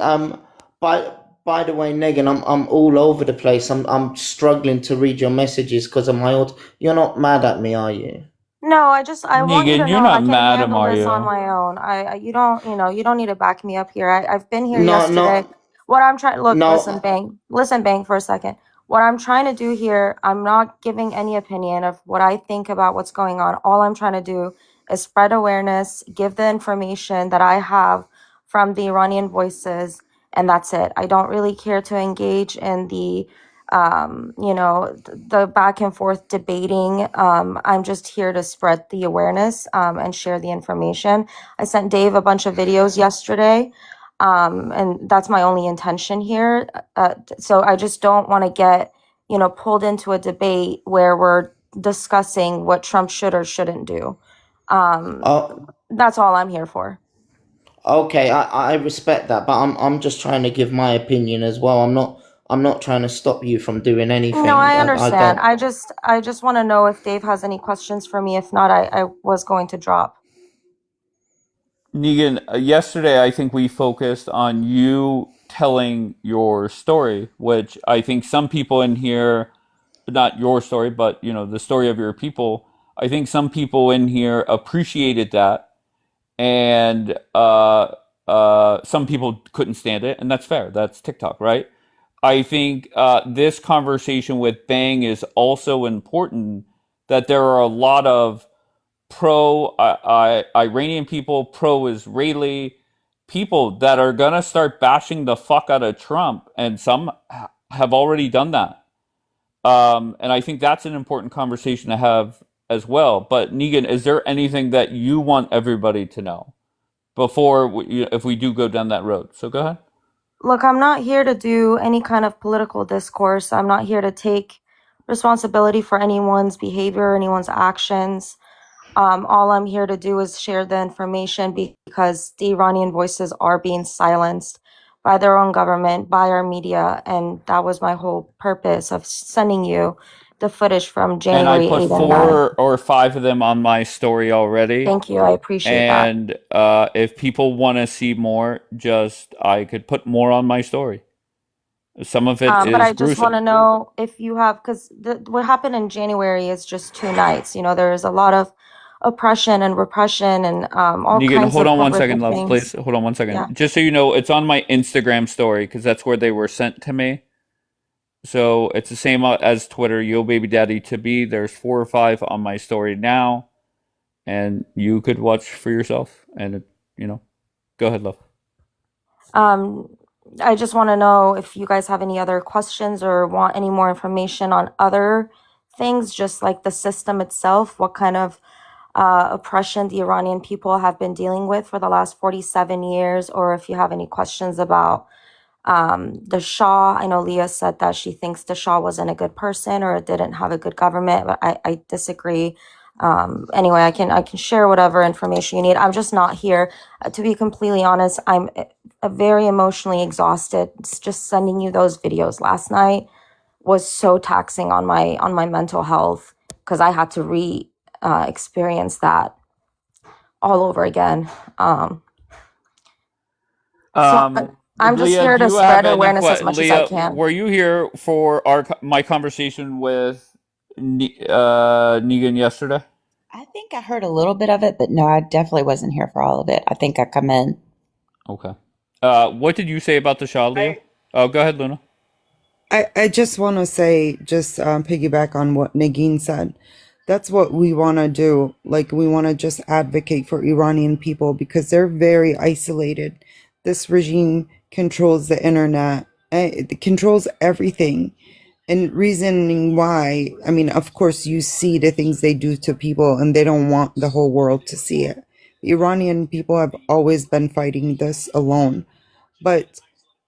By the way, Negan, I'm all over the place. I'm struggling to read your messages because of my old. You're not mad at me, are you? No, I want you to Negan, you're know I not can mad, handle are this on you? my own. You don't need to back me up here. I've been here No, yesterday. no, What I'm trying, look, no. listen, Bang, for a second. What I'm trying to do here, I'm not giving any opinion of what I think about what's going on. All I'm trying to do is spread awareness, give the information that I have from the Iranian voices, and that's it. I don't really care to engage in the the back and forth debating. I'm just here to spread the awareness and share the information. I sent Dave a bunch of videos yesterday, and that's my only intention here. So I just don't want to get, pulled into a debate where we're discussing what Trump should or shouldn't do. Oh, That's all I'm here for. okay. I respect that, but I'm just trying to give my opinion as well. I'm not trying to stop you from doing No, anything. I I understand. don't. I just want to know if Dave has any questions for me. If not, I was going to drop. Negan, yesterday I think we focused on you telling your story, which I think some people in here, not your story, but the story of your people. I think some people in here appreciated that, and some people couldn't stand it, and that's fair. That's TikTok, right? I think this conversation with Bang is also important. That there are a lot of pro Iranian people, pro Israeli people that are gonna start bashing the fuck out of Trump, and some have already done that. And I think that's an important conversation to have as well. But Negan, is there anything that you want everybody to know before if we do go down that road? So go ahead. Look, I'm not here to do any kind of political discourse. I'm not here to take responsibility for anyone's behavior, anyone's actions. All I'm here to do is share the information because the Iranian voices are being silenced by their own government, by our media, and that was my whole purpose of sending you the footage from And I January put 8 and 9. 4 or 5 of them on my story already. Thank you. I appreciate that. And if people want to see more, I could put more on my story. Some of it But I is just want to gruesome. know if you have, because what happened in January is just 2 nights. You know, there's a lot of oppression and repression and all Negan, kinds hold of on one horrific second, love, things. please. Hold on one second. Yeah. Just so you know, it's on my Instagram story because that's where they were sent to me. So it's the same as Twitter, Yo Baby Daddy to be. There's 4 or 5 on my story now, and you could watch for yourself. And go ahead, love. I just want to know if you guys have any other questions or want any more information on other things, just like the system itself, what kind of oppression the Iranian people have been dealing with for the last 47 years, or if you have any questions about the Shah. I know Leah said that she thinks the Shah wasn't a good person or didn't have a good government, but I disagree. Anyway, I can share whatever information you need. I'm just not here. To be completely honest, I'm very emotionally exhausted. Just sending you those videos last night was so taxing on my mental health because I had to experience that all over again. I'm just Leah, here do to you have spread any awareness as much as I Leah, can. were you here for my conversation with Negan yesterday? I think I heard a little bit of it, but no, I definitely wasn't here for all of it. I think I come in. Okay. What did you say about the Shah, Leah? Oh, go ahead, Luna. I just want to say, just piggyback on what Nagin said. That's what we want to do. Like, we want to just advocate for Iranian people because they're very isolated. This regime controls the internet, it controls everything. And reasoning why, I mean, of course, you see the things they do to people and they don't want the whole world to see it. The Iranian people have always been fighting this alone. But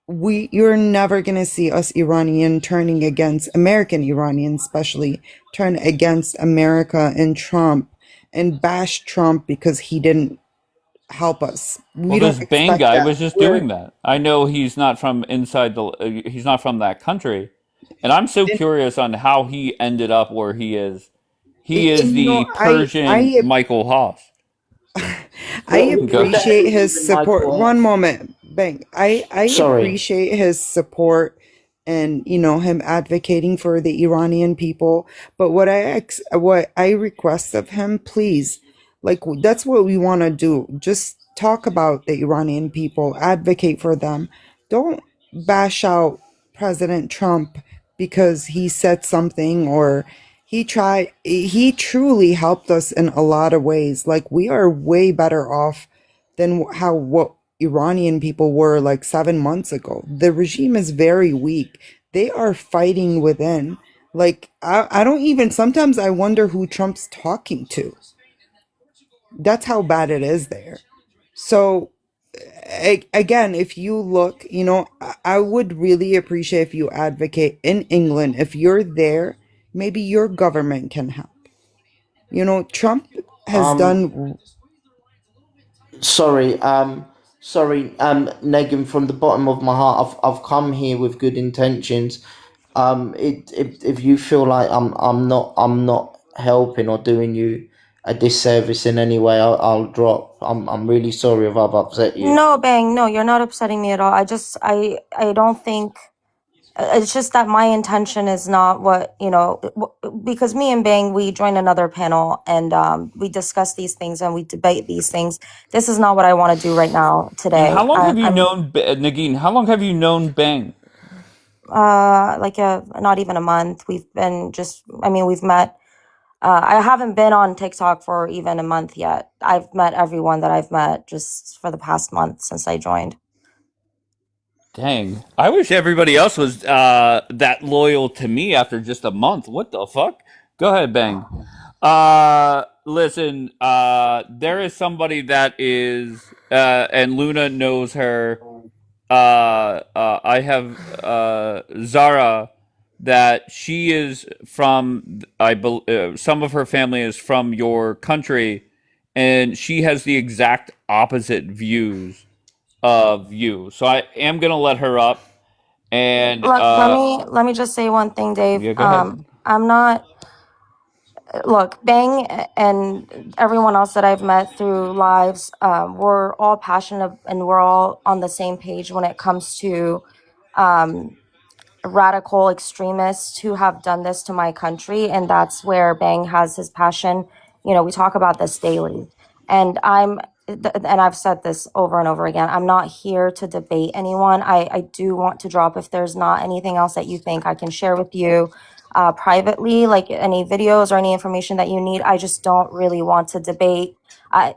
you're never going to see us Iranian turning against American Iranians, especially turn against America and Trump and bash Trump because he didn't help us. Well, We this don't Bang expect guy that. was just doing that. I know he's not from he's not from that country, and I'm so curious on how he ended up where he is. He is And the Persian Michael Haas. I Go ahead. appreciate his Even support. Michael. One moment, Bang. I Sorry. appreciate his support and him advocating for the Iranian people. But what I request of him, please, like that's what we want to do. Just talk about the Iranian people, advocate for them. Don't bash out President Trump because he said something or he truly helped us in a lot of ways. Like, we are way better off than what Iranian people were like 7 months ago. The regime is very weak. They are fighting within. Like, I don't even, sometimes I wonder who Trump's talking to. That's how bad it is there. So again, if you look, I would really appreciate if you advocate in England. If you're there, maybe your government can help. Trump has Um, done. sorry. Negan, from the bottom of my heart, I've come here with good intentions. If you feel like I'm not helping or doing you a disservice in any way, I'll drop. I'm really sorry if I've upset you. No, Bang, no, you're not upsetting me at all. I don't think it's just that my intention is not what, because me and Bang, we joined another panel and we discuss these things and we debate these things. This is not what I want to do right now And today. how long have you I'm known Nagin? How long have you known Bang? not even a month. We've met. I haven't been on TikTok for even a month yet. I've met everyone that I've met just for the past month since I joined. Dang, I wish everybody else was that loyal to me after just a month. What the fuck? Go ahead, Bang. Listen, there is somebody that is, and Luna knows her. I have Zara that she is from, some of her family is from your country, and she has the exact opposite views of you. So I am gonna let her up, and Let me just say one thing, Dave. yeah, go ahead. I'm not. Look, Bang and everyone else that I've met through lives, we're all passionate and we're all on the same page when it comes to um, radical extremists who have done this to my country, and that's where Bang has his passion. You know, we talk about this daily, and and I've said this over and over again. I'm not here to debate anyone. I do want to drop, if there's not anything else that you think I can share with you privately, like any videos or any information that you need. I just don't really want to debate. I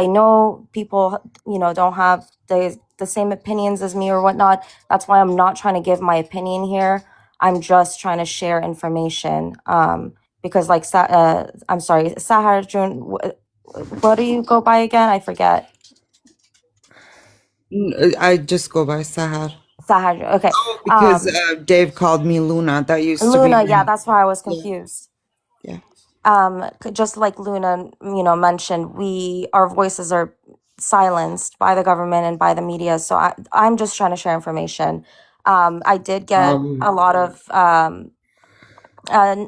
know people, you know, don't have the same opinions as me or whatnot. That's why I'm not trying to give my opinion here. I'm just trying to share information. Because like, I'm sorry, Sahar June, what do you go by again? I forget. I just go by Sahar. Sahar, okay. Because Dave called me Luna. That used to be Luna, yeah, me. that's why I was Yeah. confused. Yeah. Just like Luna, you know, mentioned, our voices are silenced by the government and by the media. So I'm just trying to share information. I did get a lot of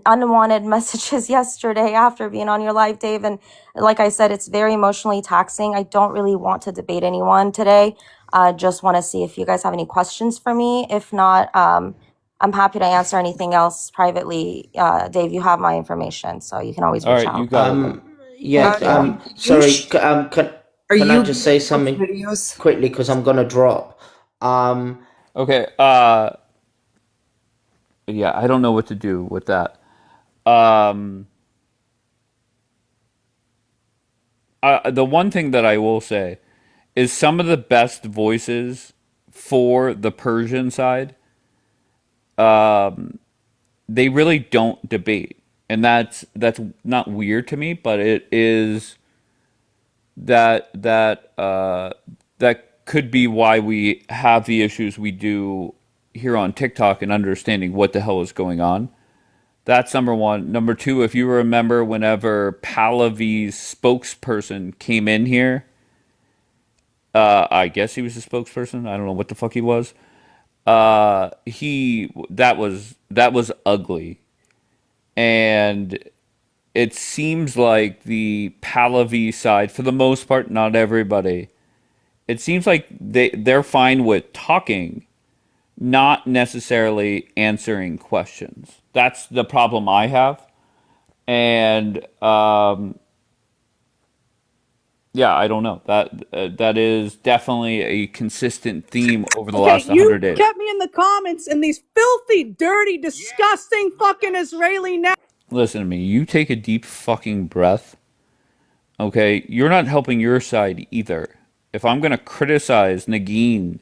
unwanted messages yesterday after being on your live, Dave. And like I said, it's very emotionally taxing. I don't really want to debate anyone today. Just want to see if you guys have any questions for me. If not, I'm happy to answer anything else privately. Dave, you have my information, so you can always All reach right, out. you got it. Yeah. Sorry. Can Are I you just say those something videos? quickly because I'm gonna drop. Okay. Yeah, I don't know what to do with that. The one thing that I will say is some of the best voices for the Persian side, they really don't debate, and that's not weird to me, but it is that could be why we have the issues we do here on TikTok and understanding what the hell is going on. That's number one. Number two, if you remember, whenever Pahlavi's spokesperson came in here, I guess he was a spokesperson. I don't know what the fuck he was. He that was ugly, and it seems like the Pahlavi side, for the most part, not everybody. It seems like they're fine with talking, not necessarily answering questions. That's the problem I have, and yeah, I don't know. That is definitely a consistent theme over the Okay, last you 100 days. kept me in the comments and these filthy, dirty, disgusting fucking Israeli now. Listen to me. You take a deep fucking breath. Okay, you're not helping your side either. If I'm gonna criticize Nagin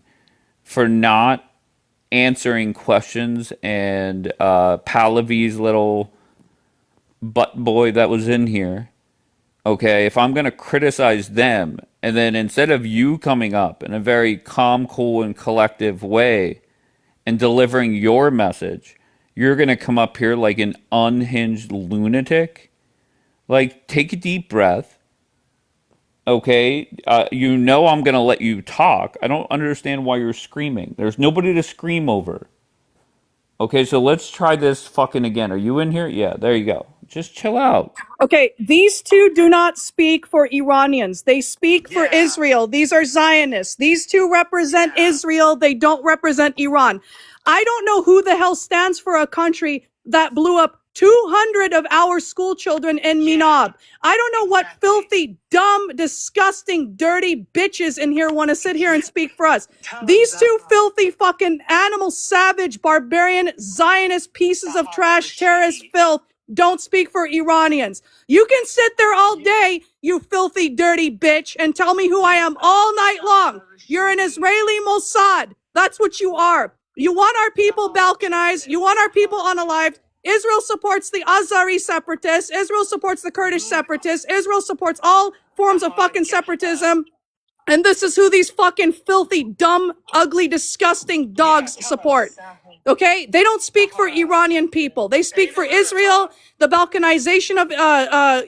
for not answering questions and Pahlavi's little butt boy that was in here, okay, if I'm going to criticize them, and then instead of you coming up in a very calm, cool, and collective way and delivering your message, you're going to come up here like an unhinged lunatic. Like, take a deep breath. Okay, you know I'm going to let you talk. I don't understand why you're screaming. There's nobody to scream over. Okay, so let's try this fucking again. Are you in here? Yeah, there you go. Just chill out. Okay, these two do not speak for Iranians. They speak for Israel. These are Zionists. These two represent Israel. They don't represent Iran. I don't know who the hell stands for a country that blew up 200 of our school children in Minab. I don't know what filthy, dumb, disgusting, dirty bitches in here want to sit here and speak for us. These two filthy fucking animal, savage, barbarian, Zionist pieces of trash, terrorist filth don't speak for Iranians. You can sit there all day, you filthy, dirty bitch, and tell me who I am all night long. You're an Israeli Mossad. That's what you are. You want our people balkanized. You want our people unalived. Israel supports the Azari separatists. Israel supports the Kurdish separatists. Israel supports all forms of fucking separatism. And this is who these fucking filthy, dumb, ugly, disgusting dogs support. Okay? They don't speak for Iranian people. They speak for Israel, the balkanization of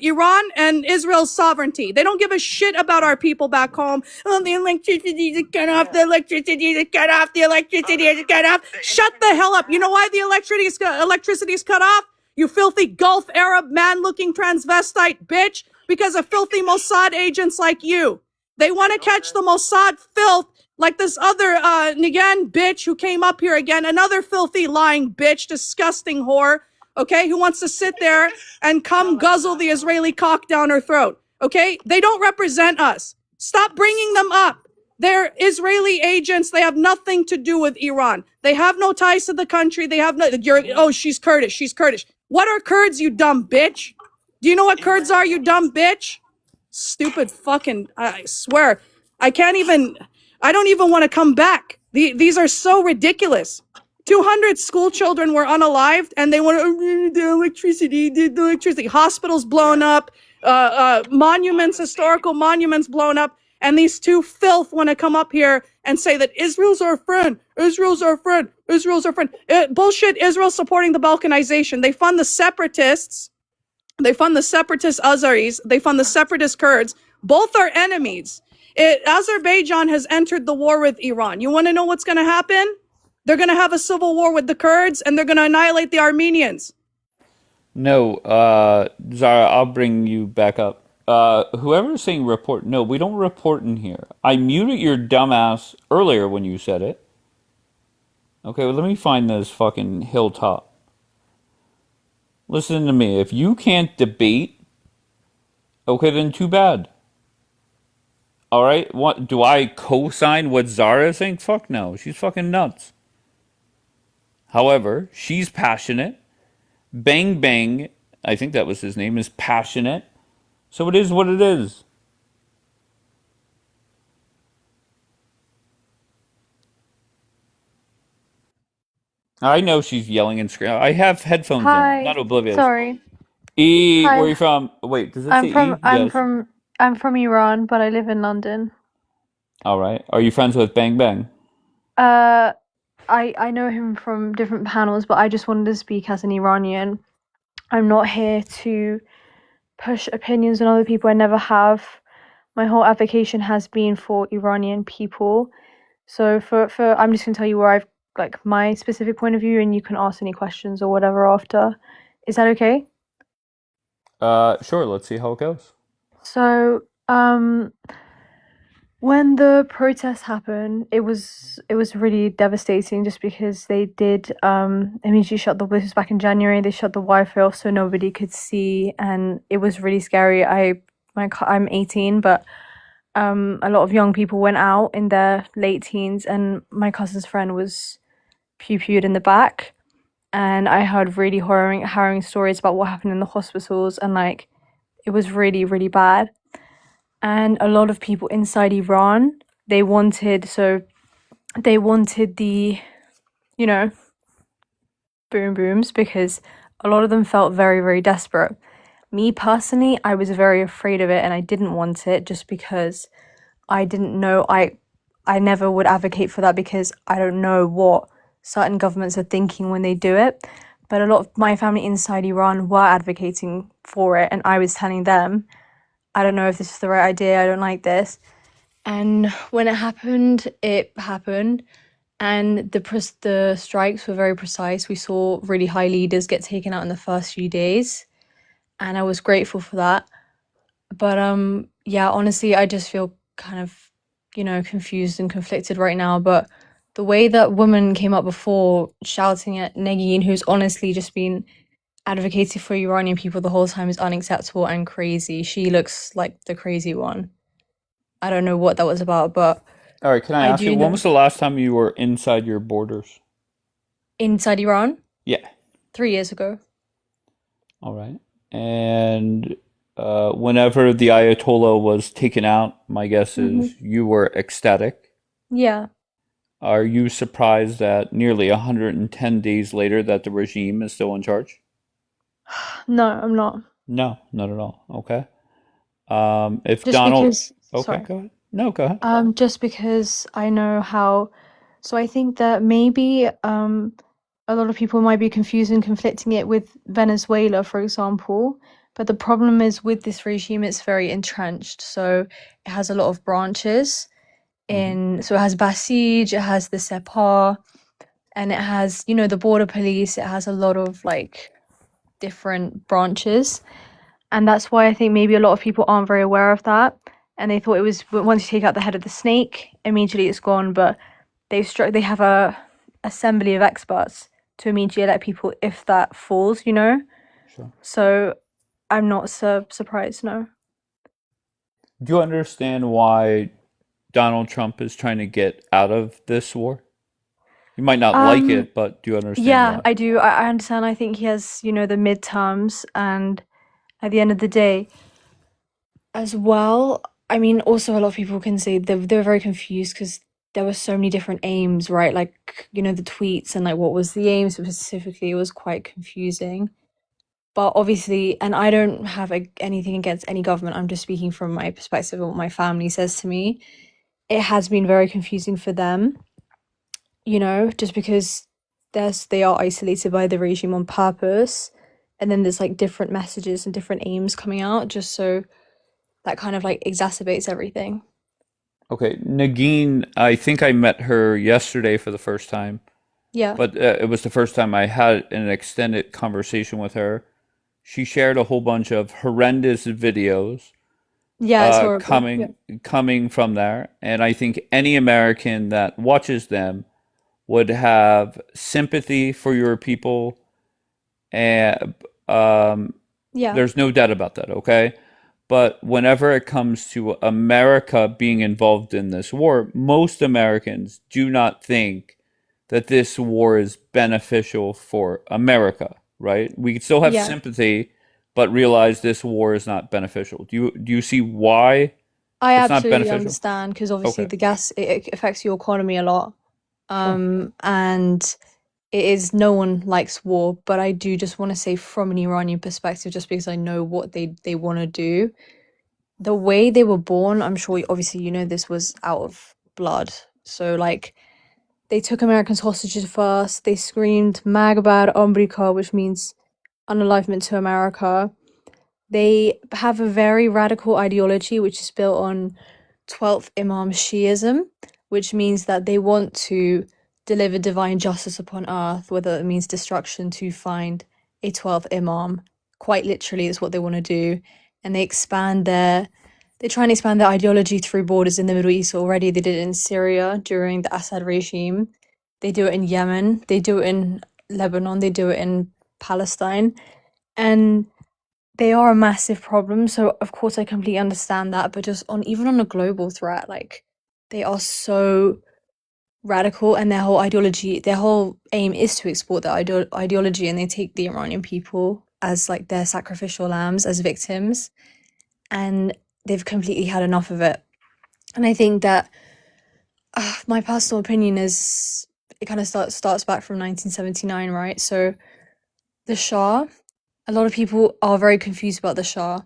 Iran, and Israel's sovereignty. They don't give a shit about our people back home. Oh, the electricity is cut off, the electricity is cut off, the electricity is cut off. Shut the hell up. You know why the electricity is cut off? You filthy Gulf Arab man-looking transvestite bitch. Because of filthy Mossad agents like you. They want to catch the Mossad filth like this other Nigan bitch who came up here again, another filthy lying bitch, disgusting whore, okay, who wants to sit there and come guzzle the Israeli cock down her throat, okay? They don't represent us. Stop bringing them up. They're Israeli agents. They have nothing to do with Iran. They have no ties to the country. They have no, she's Kurdish. She's Kurdish. What are Kurds, you dumb bitch? Do you know what Kurds are, you dumb bitch? Stupid fucking, I swear, I don't even want to come back. These are so ridiculous. 200 school children were unalived and they want the electricity, hospitals blown up, monuments, historical monuments blown up. And these two filth want to come up here and say that Israel's our friend, Israel's our friend, Israel's our friend. Bullshit, Israel's supporting the balkanization. They fund the separatists. They fund the separatist Azeris. They fund the separatist Kurds. Both are enemies. Azerbaijan has entered the war with Iran. You want to know what's going to happen? They're going to have a civil war with the Kurds, and they're going to annihilate the Armenians. No, Zara, I'll bring you back up. Whoever's saying report, no, we don't report in here. I muted your dumbass earlier when you said it. Okay, well, let me find this fucking hilltop. Listen to me. If you can't debate, okay, then too bad. All right? What do I co-sign what Zara is saying? Fuck no. She's fucking nuts. However, she's passionate. Bang Bang, I think that was his name, is passionate. So it is what it is. I know she's yelling and screaming. I have headphones in. I'm not Hi. oblivious. Sorry. E, where are Hi. you from? Wait, does it I'm say from E? I'm Yes. from I'm from Iran, but I live in London. All right. Are you friends with Bang Bang? Uh I know him from different panels, but I just wanted to speak as an Iranian. I'm not here to push opinions on other people. I never have. My whole advocation has been for Iranian people. So for I'm just gonna tell you where I've like my specific point of view, and you can ask any questions or whatever after. Is that okay? Sure. Let's see how it goes. So, when the protests happened, it was really devastating just because they did immediately shut this was back in January, they shut the Wi-Fi off so nobody could see, and it was really scary. I'm 18, but a lot of young people went out in their late teens, and my cousin's friend was pew-pewed in the back, and I heard really harrowing stories about what happened in the hospitals, and like it was really, really bad. And a lot of people inside Iran, they wanted the, you know, boom booms because a lot of them felt very, very desperate. Me personally, I was very afraid of it and I didn't want it just because I didn't know. I never would advocate for that because I don't know what certain governments are thinking when they do it. But a lot of my family inside Iran were advocating for it, and I was telling them, I don't know if this is the right idea, I don't like this. And when it happened, and the strikes were very precise. We saw really high leaders get taken out in the first few days, and I was grateful for that. But yeah, honestly, I just feel kind of, confused and conflicted right now. But the way that woman came up before shouting at Negin, who's honestly just been advocating for Iranian people the whole time, is unacceptable and crazy. She looks like the crazy one. I don't know what that was about, but All right. Can I I ask you, do when know was the last time you were inside your borders? inside Iran Yeah. 3 years ago. All right. And whenever the Ayatollah was taken out, my guess is you were ecstatic. Yeah. Are you surprised that nearly 110 days later that the regime is still in charge? No, I'm not. No, not at all. Okay. If Just Donald, because, okay, sorry. go ahead. No, go ahead. Just because I know how, so I think that maybe a lot of people might be confusing, conflicting it with Venezuela, for example. But the problem is with this regime, it's very entrenched. So it has a lot of branches so it has Basij, it has the Sepah, and it has, the border police. It has a lot of like different branches. And that's why I think maybe a lot of people aren't very aware of that. And they thought it was once you take out the head of the snake, immediately it's gone. But they have a assembly of experts to immediately let people if that falls. Sure. So I'm not surprised, no. Do you understand why Donald Trump is trying to get out of this war? You might not like it, but do you understand Yeah, why? I do. I understand. I think he has, the midterms, and at the end of the day, as well, I mean, also a lot of people can say they're very confused because there were so many different aims, right? Like, the tweets and like what was the aim specifically, it was quite confusing. But obviously, and I don't have anything against any government, I'm just speaking from my perspective and what my family says to me. It has been very confusing for them, just because they are isolated by the regime on purpose. And then there's like different messages and different aims coming out just so that kind of like exacerbates everything. Okay, Nagin, I think I met her yesterday for the first time, Yeah. but it was the first time I had an extended conversation with her. She shared a whole bunch of horrendous videos Yeah, it's horrible. Yeah. coming from there, and I think any American that watches them would have sympathy for your people, and Yeah. there's no doubt about that, okay? But whenever it comes to America being involved in this war, most Americans do not think that this war is beneficial for America, right? We still have Yeah. sympathy, but realize this war is not beneficial. Do you see why I it's not absolutely beneficial? understand because obviously Okay, the gas it affects your economy a lot. sure. And it is no one likes war, but I do just want to say from an Iranian perspective, just because I know what they want to do. The way they were born, I'm sure obviously this was out of blood. So like they took Americans hostages first. They screamed Magbar Umbrika, which means unalivement to America. They have a very radical ideology which is built on 12th Imam Shiism, which means that they want to deliver divine justice upon earth, whether it means destruction, to find a 12th Imam. Quite literally, is what they want to do. And they try and expand their ideology through borders in the Middle East already. They did it in Syria during the Assad regime. They do it in Yemen. They do it in Lebanon. They do it in Palestine. And they are a massive problem. So of course I completely understand that. But just even on a global threat, like they are so radical, and their whole ideology, their whole aim is to export their ideology, and they take the Iranian people as like their sacrificial lambs, as victims, and they've completely had enough of it. And I think that my personal opinion is it kind of starts back from 1979, right? So the Shah, a lot of people are very confused about the Shah.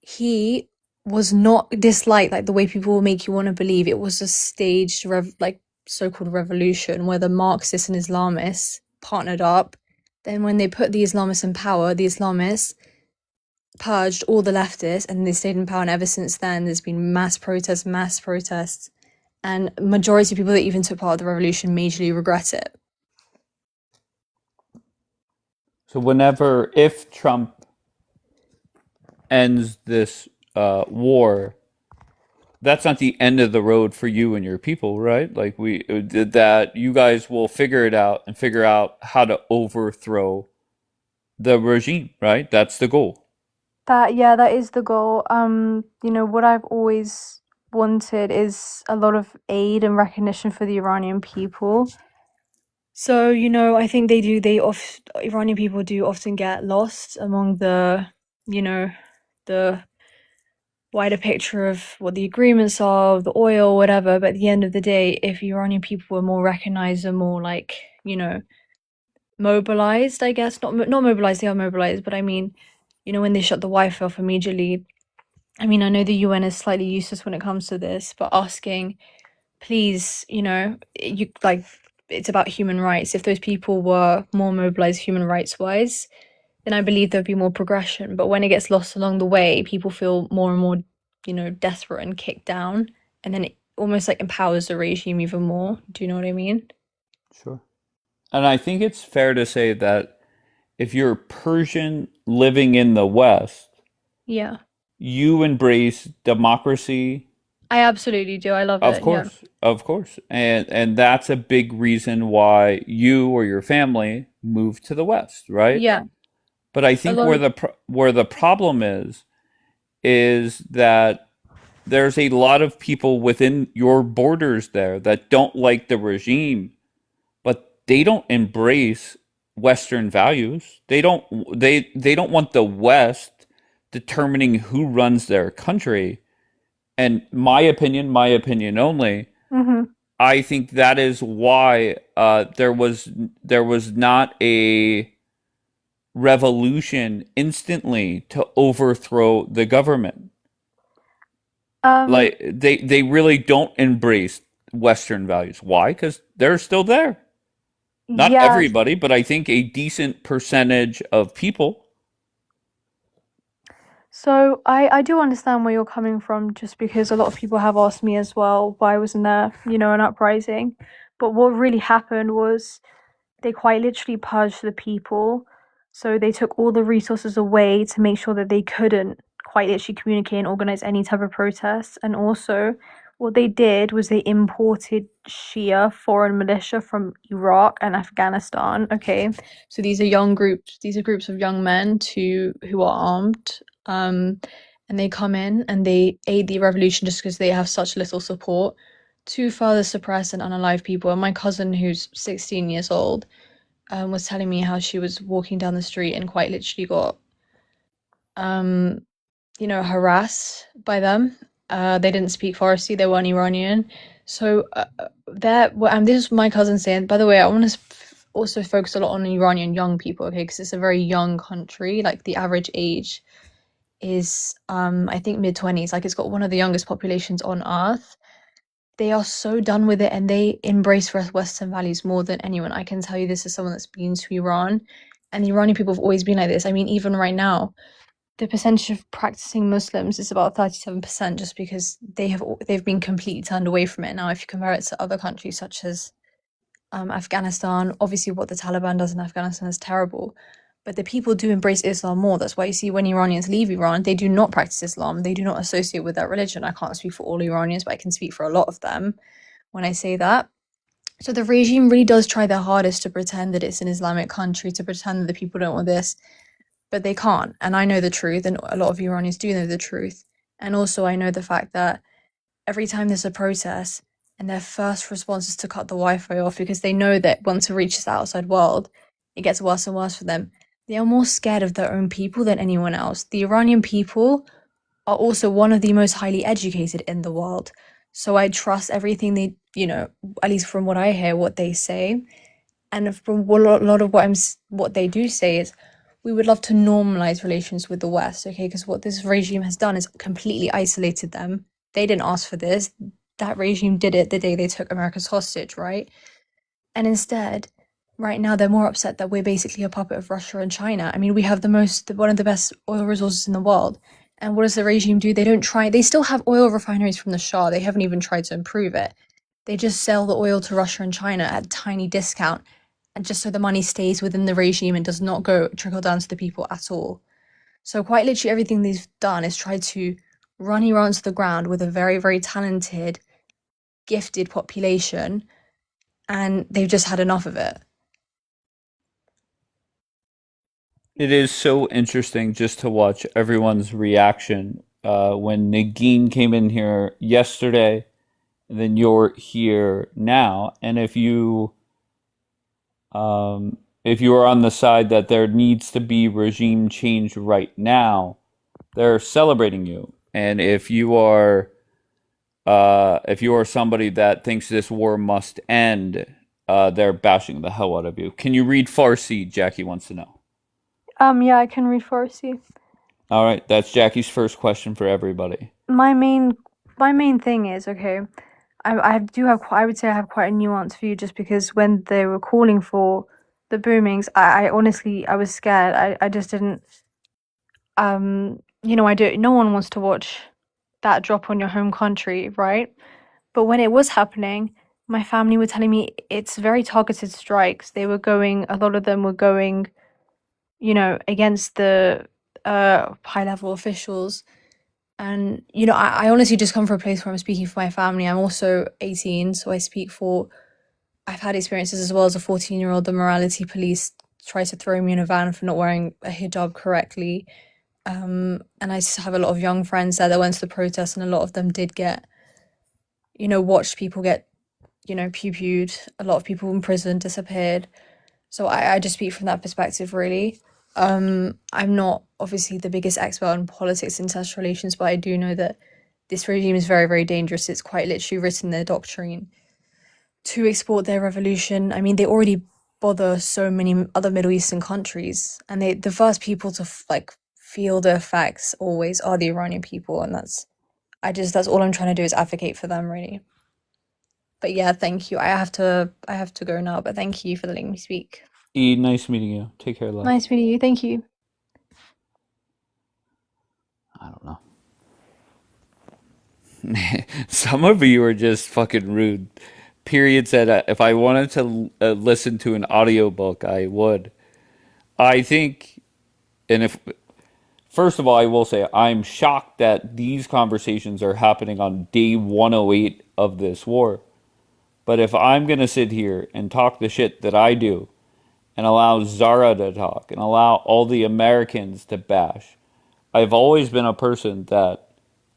He was not disliked like the way people will make you want to believe. It was a staged so-called revolution where the Marxists and Islamists partnered up. Then when they put the Islamists in power, the Islamists purged all the leftists, and they stayed in power. And ever since then, there's been mass protests, and majority of people that even took part of the revolution majorly regret it. So if Trump ends this war, that's not the end of the road for you and your people, right? Like we did that, you guys will figure it out and figure out how to overthrow the regime, right? That's the goal. That is the goal. What I've always wanted is a lot of aid and recognition for the Iranian people. So, I think Iranian people do often get lost among the wider picture of what the agreements are, the oil, whatever. But at the end of the day, if Iranian people were more recognized and more like, mobilized, I guess, not mobilized, they are mobilized, but I mean, when they shut the Wi-Fi off immediately, I mean, I know the UN is slightly useless when it comes to this, but asking, please, you like, it's about human rights. If those people were more mobilized human rights wise, then I believe there'd be more progression. But when it gets lost along the way, people feel more and more, desperate and kicked down, and then it almost like empowers the regime even more. Do you know what I mean? Sure. And I think it's fair to say that if you're Persian living in the West, Yeah, you embrace democracy. I absolutely do. I love it. Yeah, Of course. And that's a big reason why you or your family moved to the West, right? yeah. But I A think lot of where the problem is that there's a lot of people within your borders there that don't like the regime, but they don't embrace Western values. They don't want the West determining who runs their country. And my opinion only, Mhm. I think that is why there was not a revolution instantly to overthrow the government. Um, Like they really don't embrace Western values. Why? Because they're still there. Not yeah. everybody, but I think a decent percentage of people. So I do understand where you're coming from, just because a lot of people have asked me as well, why wasn't there, an uprising? But what really happened was they quite literally purged the people. So they took all the resources away to make sure that they couldn't quite literally communicate and organize any type of protests. And also, what they did was they imported Shia foreign militia from Iraq and Afghanistan. Okay, so these are young groups. These are groups of young men who are armed. And they come in and they aid the revolution just because they have such little support to further suppress and unalive people. And my cousin, who's 16 years old, was telling me how she was walking down the street and quite literally got, um, harassed by them. They didn't speak Farsi, they weren't Iranian. So and this is my cousin saying, by the way, I want to also focus a lot on Iranian young people, okay, because it's a very young country. Like the average age is, I think mid-20s. Like it's got one of the youngest populations on earth. They are so done with it and they embrace Western values more than anyone. I can tell you this as someone that's been to Iran, and the Iranian people have always been like this. I mean, even right now, the percentage of practicing Muslims is about 37%, just because they've been completely turned away from it. Now, if you compare it to other countries such as Afghanistan, obviously what the Taliban does in Afghanistan is terrible, but the people do embrace Islam more. That's why you see when Iranians leave Iran, they do not practice Islam. They do not associate with that religion. I can't speak for all Iranians, but I can speak for a lot of them when I say that. So the regime really does try their hardest to pretend that it's an Islamic country, to pretend that the people don't want this, but they can't. And I know the truth, and a lot of Iranians do know the truth. And also I know the fact that every time there's a protest, and their first response is to cut the Wi-Fi off, because they know that once it reaches the outside world, it gets worse and worse for them. They are more scared of their own people than anyone else. The Iranian people are also one of the most highly educated in the world. So I trust everything they, at least from what I hear, what they say. And from a lot of what they do say is, we would love to normalize relations with the West, okay? Because what this regime has done is completely isolated them. They didn't ask for this. That regime did it the day they took America's hostage, right? And instead, right now they're more upset that we're basically a puppet of Russia and China. I mean, we have one of the best oil resources in the world. And what does the regime do? They still have oil refineries from the Shah. They haven't even tried to improve it. They just sell the oil to Russia and China at a tiny discount, and just so the money stays within the regime and does not go trickle down to the people at all. So quite literally everything they've done is try to run Iran to the ground with a very, very talented, gifted population, and they've just had enough of it. It is so interesting just to watch everyone's reaction when Nagin came in here yesterday, and then you're here now. And if you are on the side that there needs to be regime change right now, they're celebrating you. And if you are somebody that thinks this war must end, they're bashing the hell out of you. Can you read Farsi? Jackie wants to know. Yeah, I can read Farsi. All right, that's Jackie's first question for everybody. My main thing is, okay, I do have I would say I have quite a nuanced view, just because when they were calling for the boomings, I honestly I was scared. I just didn't I do no one wants to watch that drop on your home country, right? But when it was happening, my family were telling me it's very targeted strikes. They were going, a lot of them were going, against the high level officials. And, I honestly just come from a place where I'm speaking for my family. I'm also 18, so I've had experiences as well as a 14-year-old. The morality police tried to throw me in a van for not wearing a hijab correctly. And I just have a lot of young friends there that went to the protest, and a lot of them did get, watched people get, pew-pewed. A lot of people in prison disappeared. So I just speak from that perspective, really. I'm not obviously the biggest expert on politics and international relations, but I do know that this regime is very, very dangerous. It's quite literally written their doctrine to export their revolution. I mean, they already bother so many other Middle Eastern countries, and the first people to feel the effects always are the Iranian people, and that's all I'm trying to do is advocate for them, really. But yeah, thank you. I have to go now, but thank you for letting me speak. E, nice meeting you. Take care, love. Nice meeting you. Thank you. I don't know. Some of you are just fucking rude. Period said if I wanted to listen to an audiobook, I would. I think, and if, first of all, I will say I'm shocked that these conversations are happening on day 108 of this war. But if I'm going to sit here and talk the shit that I do and allow Zara to talk and allow all the Americans to bash, I've always been a person that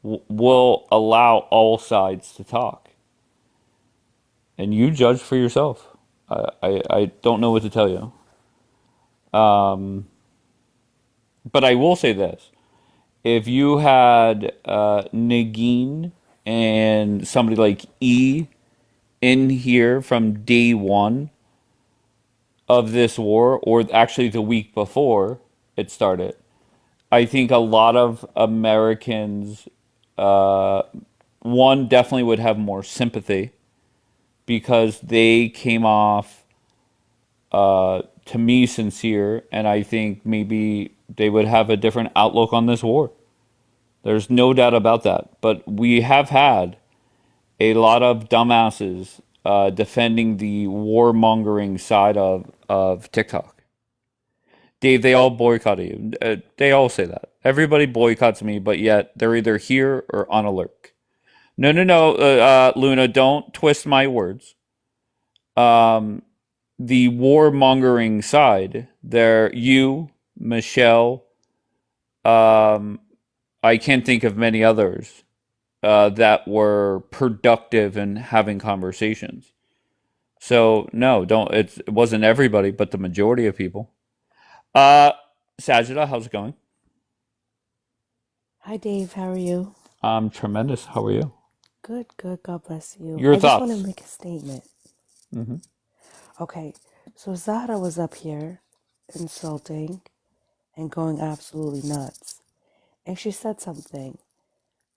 will allow all sides to talk. And you judge for yourself. I don't know what to tell you. But I will say this. If you had Nagin and somebody like E in here from day one of this war, or actually the week before it started, I think a lot of Americans, one, definitely would have more sympathy because they came off, to me, sincere, and I think maybe they would have a different outlook on this war. There's no doubt about that. But we have had a lot of dumbasses defending the warmongering side of TikTok. Dave, they all boycott you. They all say that. Everybody boycotts me, but yet they're either here or on alert. No, no, no, Luna, don't twist my words. The warmongering side, there, you, Michelle, I can't think of many others that were productive in having conversations. So no, don't. It wasn't everybody, but the majority of people. Sajida, how's it going? Hi, Dave. How are you? I'm tremendous. How are you? Good, good. God bless you. Your I just want thoughts? to make a statement. Mm-hmm. Okay, so Zahra was up here insulting and going absolutely nuts. And she said something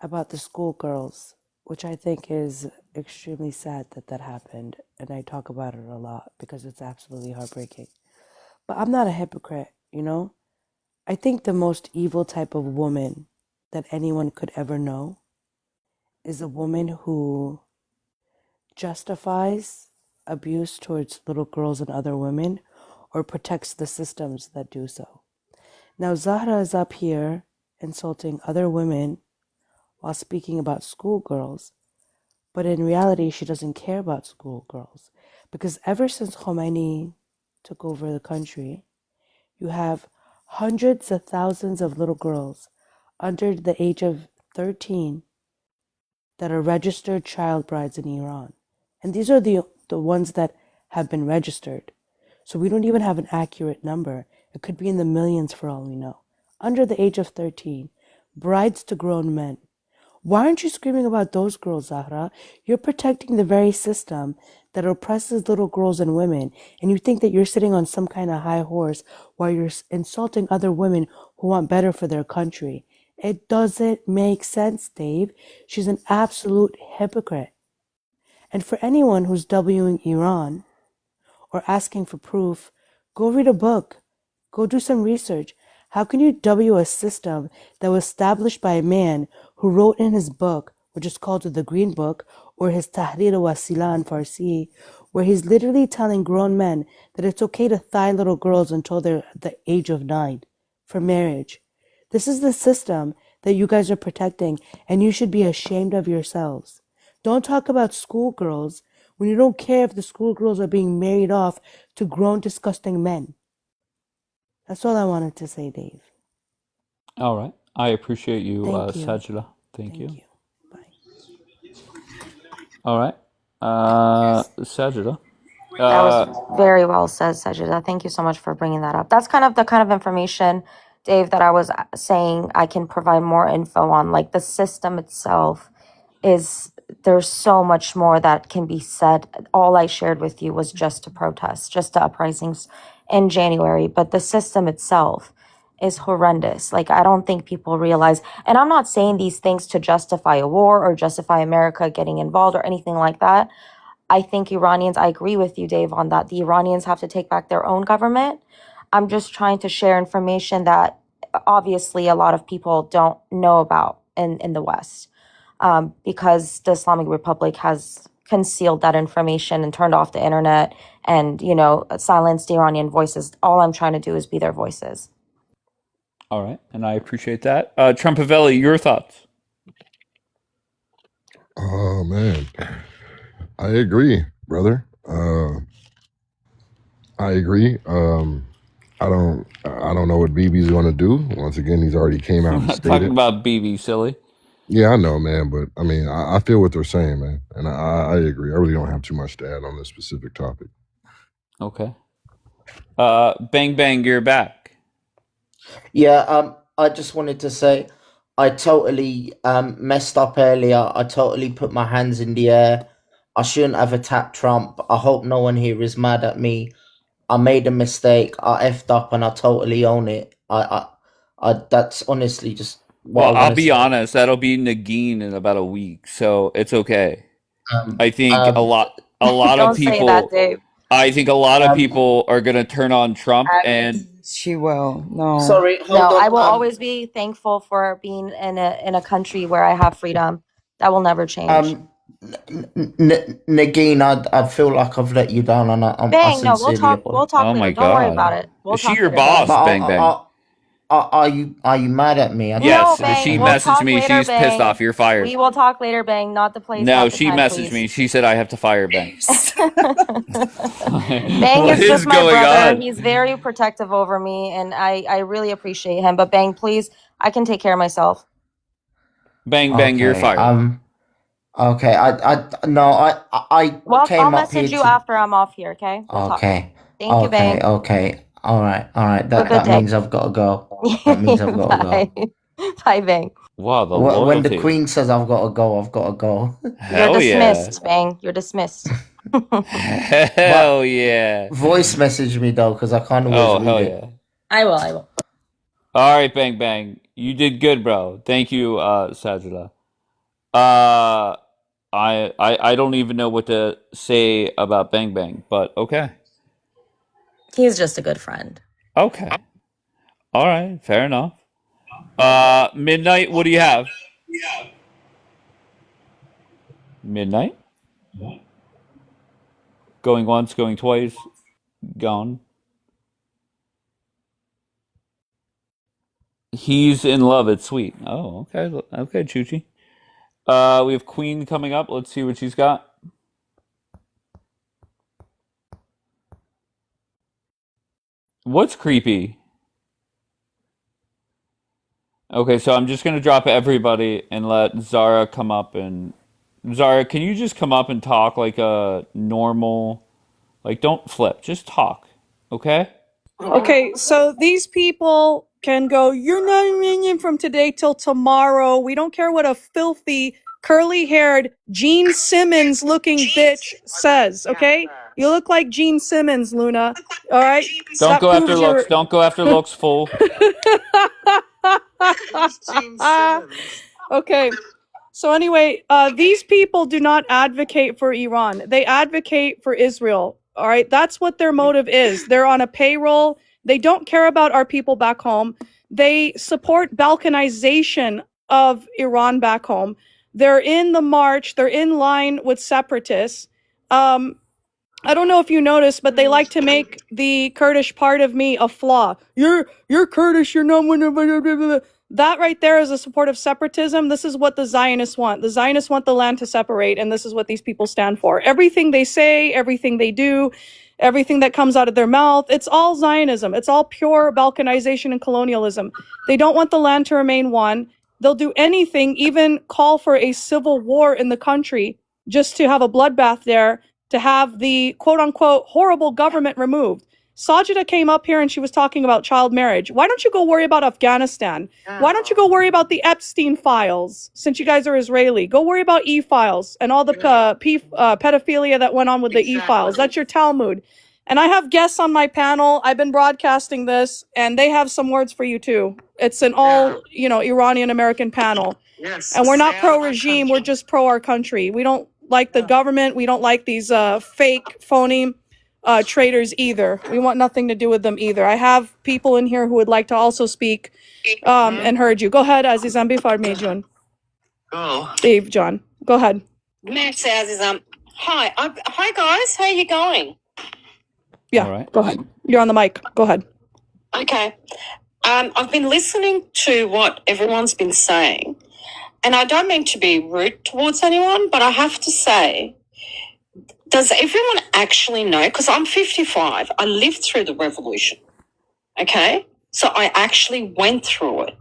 about the schoolgirls, which I think is extremely sad that that happened. And I talk about it a lot because it's absolutely heartbreaking. But I'm not a hypocrite, you know? I think the most evil type of woman that anyone could ever know is a woman who justifies abuse towards little girls and other women or protects the systems that do so. Now, Zahra is up here insulting other women while speaking about schoolgirls, but in reality, she doesn't care about schoolgirls because ever since Khomeini took over the country, you have hundreds of thousands of little girls under the age of 13 that are registered child brides in Iran. And these are the ones that have been registered. So we don't even have an accurate number. It could be in the millions for all we know. Under the age of 13, brides to grown men. Why aren't you screaming about those girls, Zahra? You're protecting the very system that oppresses little girls and women, and you think that you're sitting on some kind of high horse while you're insulting other women who want better for their country. It doesn't make sense, Dave. She's an absolute hypocrite. And for anyone who's Wing Iran or asking for proof, go read a book. Go do some research. How can you W a system that was established by a man who wrote in his book, which is called the Green Book, or his Tahrir Wasila in Farsi, where he's literally telling grown men that it's okay to thigh little girls until they're the age of 9 for marriage. This is the system that you guys are protecting, and you should be ashamed of yourselves. Don't talk about schoolgirls when you don't care if the schoolgirls are being married off to grown, disgusting men. That's all I wanted to say, Dave. All right. I appreciate you, Thank you. Sajida. Thank you. Bye. All right. Sajida. That was very well said, Sajida. Thank you so much for bringing that up. That's kind of the kind of information, Dave, that I was saying I can provide more info on. Like the system itself is, there's so much more that can be said. All I shared with you was just to protest, just to uprisings in January. But the system itself is horrendous. Like, I don't think people realize, and I'm not saying these things to justify a war or justify America getting involved or anything like that. I think Iranians, I agree with you, Dave, on that. The Iranians have to take back their own government. I'm just trying to share information that obviously a lot of people don't know about in the West, because the Islamic Republic has concealed that information and turned off the internet and, you know, silenced Iranian voices. All I'm trying to do is be their voices. All right. And I appreciate that. Trumpavelli, your thoughts? Oh, man. I agree, brother. I agree. I don't know what BB's going to do. Once again, he's already came out I'm and not stated. talking about BB, silly. Yeah, I know, man. But I mean, I feel what they're saying, man. And I agree. I really don't have too much to add on this specific topic. Okay. Bang Bang, you're back. Yeah, I just wanted to say I totally messed up earlier. I totally put my hands in the air. I shouldn't have attacked Trump. I hope no one here is mad at me. I made a mistake. I effed up and I totally own it. I that's honestly just what Well, I I'll want to be say. honest. That'll be Nagin in about a week, so it's okay. Um, I think a um, lot Don't of say that, people. Dave. I think a lot of um, people are gonna turn on Trump, and She will. No. sorry, hold No, I on. will always be thankful for being in a country where I have freedom. That will never change. Nagin, I feel like I've let you down, and I Bang, no, we'll sincerely talk. We'll apologize. talk oh later. my Don't worry about god, it. We'll is she talk your later, Bang. boss, But Bang Bang? are you mad at me? I No, Yes, don't she Bang. We'll understand. messaged talk me. later, She's pissed Bang. off. You're fired. We will talk later, Bang. Not the place, No, not the she time, messaged please. me. She said I have to fire Bang. Bang What is just is my going brother. on? He's very protective over me, and I really appreciate him. But Bang, please, I can take care of myself. Bang Bang, you're Okay. fired. Okay. I Well, I'll came up here message you to. after I'm off here, okay? We'll talk. Okay. Thank you, Bang. Okay. All right. Have a That good day. means I've got to go. That means I've got to Bye. go. Bye, Bang. Wow, the When the loyalty. Queen says I've got to go, I've got to go. You're Hell yeah. dismissed, Bang. You're dismissed. Hell yeah. Voice message me though, because I can't always Oh, read hell it. yeah. I will. All right, Bang Bang. You did good, bro. Thank you, Sajila. I don't even know what to say about Bang Bang, but okay. He's just a good friend. Okay. All right, fair enough. Midnight, what do you have? Midnight? Going once, going twice, gone. He's in love, it's sweet. Oh, okay. Okay, Chuchi. We have Queen coming up. Let's see what she's got. What's creepy? Okay, so I'm just gonna drop everybody and let Zara come up and Zara, can you just come up and talk like a normal, like don't flip, just talk, okay? Okay, so these people can go, you're not a minion from today till tomorrow. We don't care what a filthy, curly haired, Gene Simmons looking bitch says, okay? You look like Gene Simmons, Luna. All right. Don't That go after proves looks. you're- Don't go after looks, fool. Okay. So anyway, these people do not advocate for Iran. They advocate for Israel. All right. That's what their motive is. They're on a payroll. They don't care about our people back home. They support balkanization of Iran back home. They're in the march. They're in line with separatists. I don't know if you noticed, but they like to make the Kurdish part of me a flaw. You're Kurdish. You're not. Blah, blah, blah, blah. That right there is a support of separatism. This is what the Zionists want. The Zionists want the land to separate, and this is what these people stand for. Everything they say, everything they do, everything that comes out of their mouth, it's all Zionism. It's all pure balkanization and colonialism. They don't want the land to remain one. They'll do anything, even call for a civil war in the country just to have a bloodbath there, to have the quote-unquote horrible government removed. Sajida came up here and she was talking about child marriage. Why don't you go worry about Afghanistan? Why don't you go worry about the Epstein files, since you guys are Israeli? Go worry about E-files and all the pedophilia that went on with the E-files. That's your Talmud. And I have guests on my panel. I've been broadcasting this, and they have some words for you too. It's an all, Iranian-American panel. And we're not pro-regime, we're just pro our country. We don't like the government. We don't like these fake, phony traitors either. We want nothing to do with them either. I have people in here who would like to also speak and heard you. Go ahead, Azizam Bifarmejun. Eve, John. Go ahead. Merci, Azizam. Hi. Hi, guys. How are you going? Yeah, All right. go ahead. You're on the mic. Go ahead. Okay. I've been listening to what everyone's been saying, and I don't mean to be rude towards anyone, but I have to say, does everyone actually know? Because I'm 55. I lived through the revolution. Okay? So I actually went through it.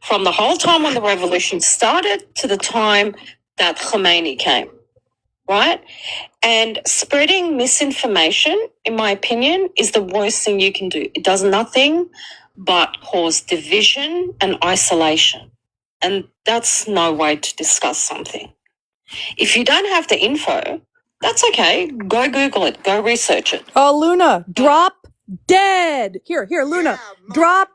From the whole time when the revolution started to the time that Khomeini came. Right? And spreading misinformation, in my opinion, is the worst thing you can do. It does nothing but cause division and isolation. And that's no way to discuss something. If you don't have the info, that's okay. Go Google it. Go research it. Oh, Luna, drop dead. Here, Luna, drop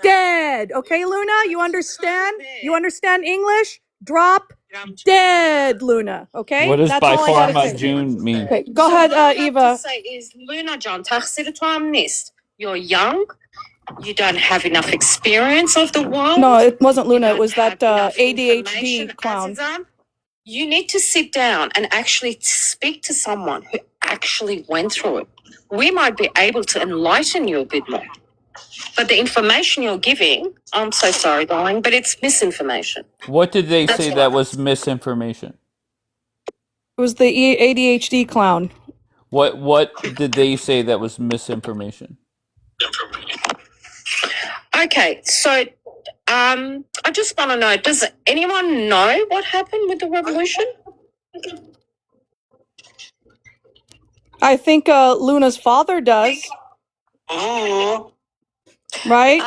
dead. Okay, Luna, you understand? You understand English? Drop dead, Luna. Okay? What does That's by all I gotta say. June mean? Okay, go ahead, What I have Eva. to say is, Luna John, تقصیر تو هم نیست. You're young. You don't have enough experience of the world. No, it wasn't Luna. You It was don't that have enough ADHD information, clown. Azizam. You need to sit down and actually speak to someone who actually went through it. We might be able to enlighten you a bit more. But the information you're giving, I'm so sorry, darling, but it's misinformation. What did they That's say what- that was misinformation? It was the ADHD clown. What did they say that was misinformation? Okay, so I just want to know, does anyone know what happened with the revolution? I think Luna's father does. Right?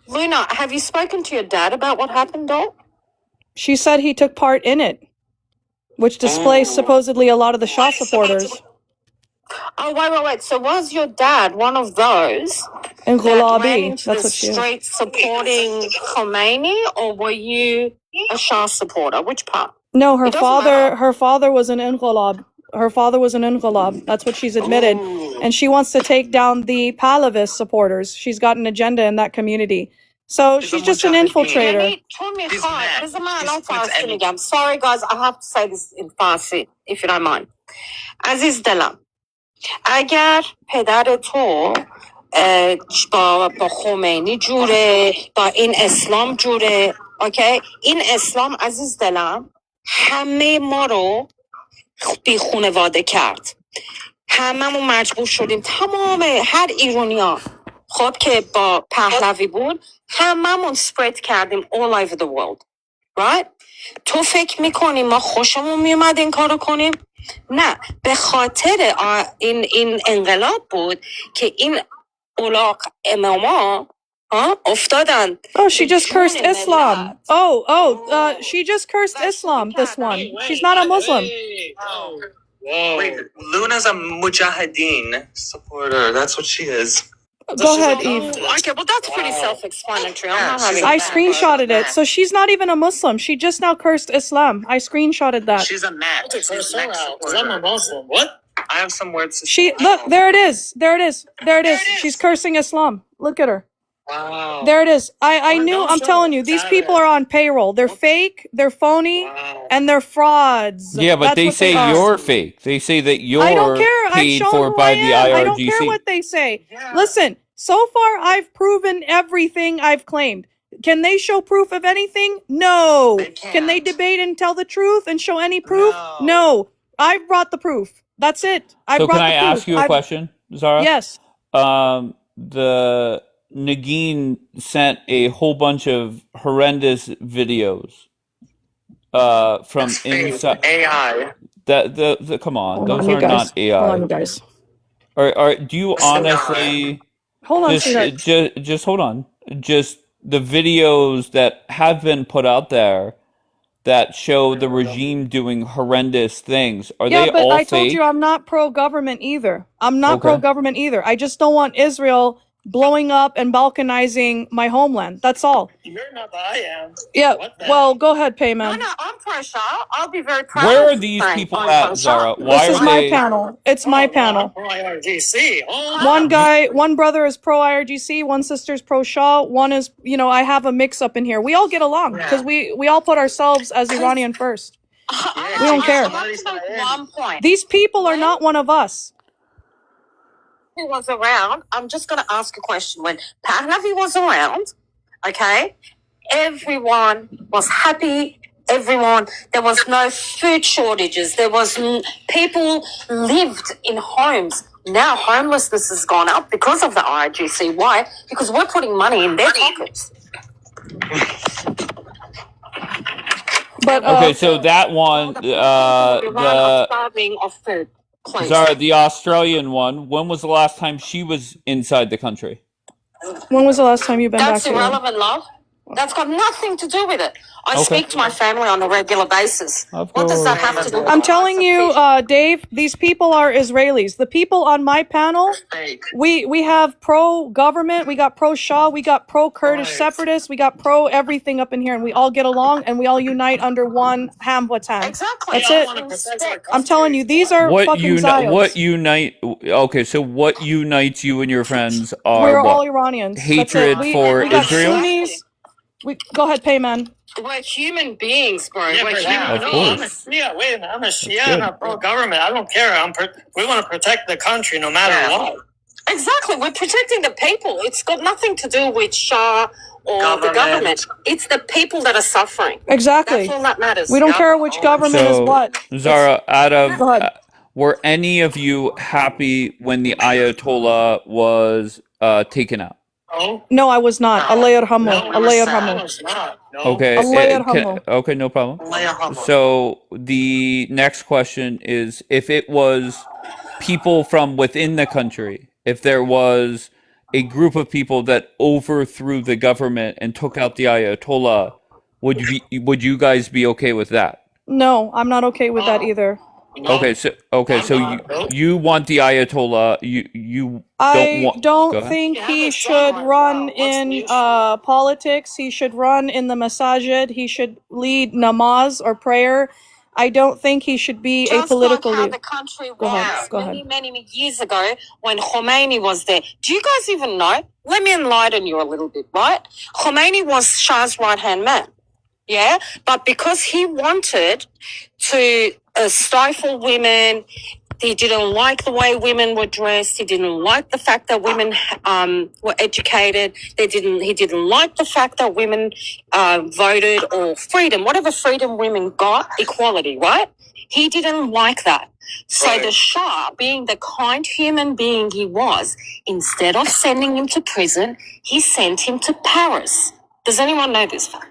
Luna, have you spoken to your dad about what happened, doll? She said he took part in it, which displays supposedly a lot of the Shah supporters. Oh, wait. So was your dad one of those And that ran Ghulabi, into that's the what she is. streets supporting Khomeini, or were you a Shah supporter? Which part? No, her It doesn't matter. father was an Inqilab. Her father was an Inqilab. That's what she's admitted. And she wants to take down the Pahlavis supporters. She's got an agenda in that community. So she's just an infiltrator. Sorry, guys, I have to say this in Farsi, if you don't mind. عزیز دلم، اگر پدر تو با خمینی جوره، با این اسلام جوره، اوکی؟ این اسلام عزیز دلم همه ما رو بی خانواده کرد. هممون مجبور شدیم، تمام هر ایرانیا خب که با پهلوی بود، هممون سپرد کردیم all over the world. Right? تو فکر میکنی ما خوشمون میومد این کارو کنیم؟ نه، به خاطر این انقلاب بود که این اولاق اماما افتادن. Oh, she just cursed Islam. She just cursed Islam, this one. She's not a Muslim. Whoa. Wait, Luna's a Mujahideen supporter. That's what she is. Go ahead, Eve. Okay, well, that's pretty self-explanatory. I'm not having I that. screenshotted it. So she's not even a Muslim. She just now cursed Islam. I screenshotted that. She's a Mac. She's a Mac supporter. I'm a Muslim. What? I have some words to She say. look, there it is. There it is. There it is. She's cursing Islam. Look at her. Wow. There it is. I knew, I'm telling you, these people are on payroll. They're fake, they're phony, and they're frauds. Yeah, but That's they what say are. you're fake. They say that you're I don't care. I've paid shown for who by I the am. IRGC. I don't care what they say. Listen, so far I've proven everything I've claimed. Can they show proof of anything? No. Can they debate and tell the truth and show any proof? No. I've brought the proof. That's it. I So brought can I the proof. ask you a question, Zara? Yes. The Nagin sent a whole bunch of horrendous videos from inside AI. the come on, Hold those on, you are guys. not AI. Hold on, you guys. Or do you honestly Hold on, sweetheart. just hold on. Just the videos that have been put out there that show the regime doing horrendous things, are Yeah, they but all I told fake? you I'm not pro-government either. I'm not Okay. pro-government either. I just don't want Israel blowing up and balkanizing my homeland. That's all. You're not, but I am. Yeah, What the well, go ahead, Payman. No, I'm pro-Shah. I'll be very proud Where are of these saying people I'm at, pro-Shah. Zara? Why This is are my they? panel. It's my panel. Pro IRGC. Oh, One guy, one brother is pro-IRGC, one sister's pro-Shah, one is, I have a mix-up in here. We all get along because we all put ourselves as Iranian first. We don't care. I want to make one point. These people are not one of us. He was around. I'm just going to ask a question. When Pahlavi was around, okay, everyone was happy. There was no food shortages. People lived in homes. Now homelessness has gone up because of the IRGC. Why? Because we're putting money in their pockets. But Okay, so that one, the starving of food. Please. Zara, the Australian one. When was the last time she was inside the country? when was the last time you've been That's back here? irrelevant, love. That's got nothing to do with it. I Okay. speak to my family on a regular basis. Of What does that course. have to do with I'm it? telling you, Dave, these people are Israelis. The people on my panel, we have pro-government, we got pro-Shah, we got pro-Kurdish separatists, we got pro-everything up in here, and we all get along, and we all unite under one Hamvatan. Exactly. That's I it. want to respect. I'm telling you, these are What fucking unite? Okay, so what unites you and your friends are We're all what? Iranians. That's Hatred it. for we got Israel? Sunnis. Go ahead, Payman. We're human beings, bro. Yeah, We're but human Of no, beings. course. wait a minute. I'm a Shia That's and good. I'm pro-government. I don't care. We want to protect the country no matter what. Exactly. We're protecting the people. It's got nothing to do with Shah or the government. It's the people that are suffering. Exactly. That's all that matters. We don't care which government is So, what. Zara, Go ahead. were any of you happy when the Ayatollah was taken out? No, I was not. Allah yarhamu. Allah yarhamu. Okay. Allah yarhamu. Okay, no problem. So the next question is, if it was people from within the country, if there was a group of people that overthrew the government and took out the Ayatollah, would you guys be okay with that? No, I'm not okay with that either. Okay, so you want the Ayatollah? You don't want? I don't Go ahead. think he should run in politics. He should run in the masajid. He should lead namaz or prayer. I don't think he should be a Just political like how leader. the country Go was ahead. Go many, ahead. many years ago when Khomeini was there. Do you guys even know? Let me enlighten you a little bit, right? Khomeini was Shah's right-hand man. Yeah, but because he wanted to stifle women, he didn't like the way women were dressed. He didn't like the fact that women were educated. He didn't like the fact that women voted or freedom, whatever freedom women got, equality, right? He didn't like that. So the Shah, being the kind human being he was, instead of sending him to prison, he sent him to Paris. Does anyone know this fact?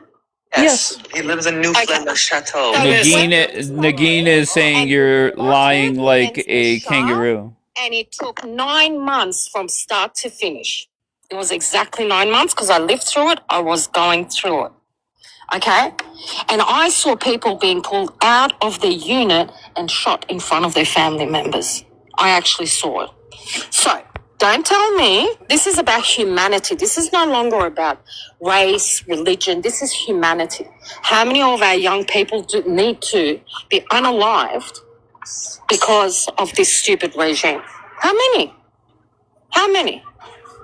Yes. He lives in Newfoundland Chateau. Nagin is saying you're lying like a kangaroo. And it took 9 months from start to finish. It was exactly 9 months because I lived through it. I was going through it. okay? And I saw people being pulled out of their unit and shot in front of their family members. I actually saw it. So, don't tell me this is about humanity. This is no longer about race, religion. This is humanity. How many of our young people need to be unalived because of this stupid regime? How many? How many?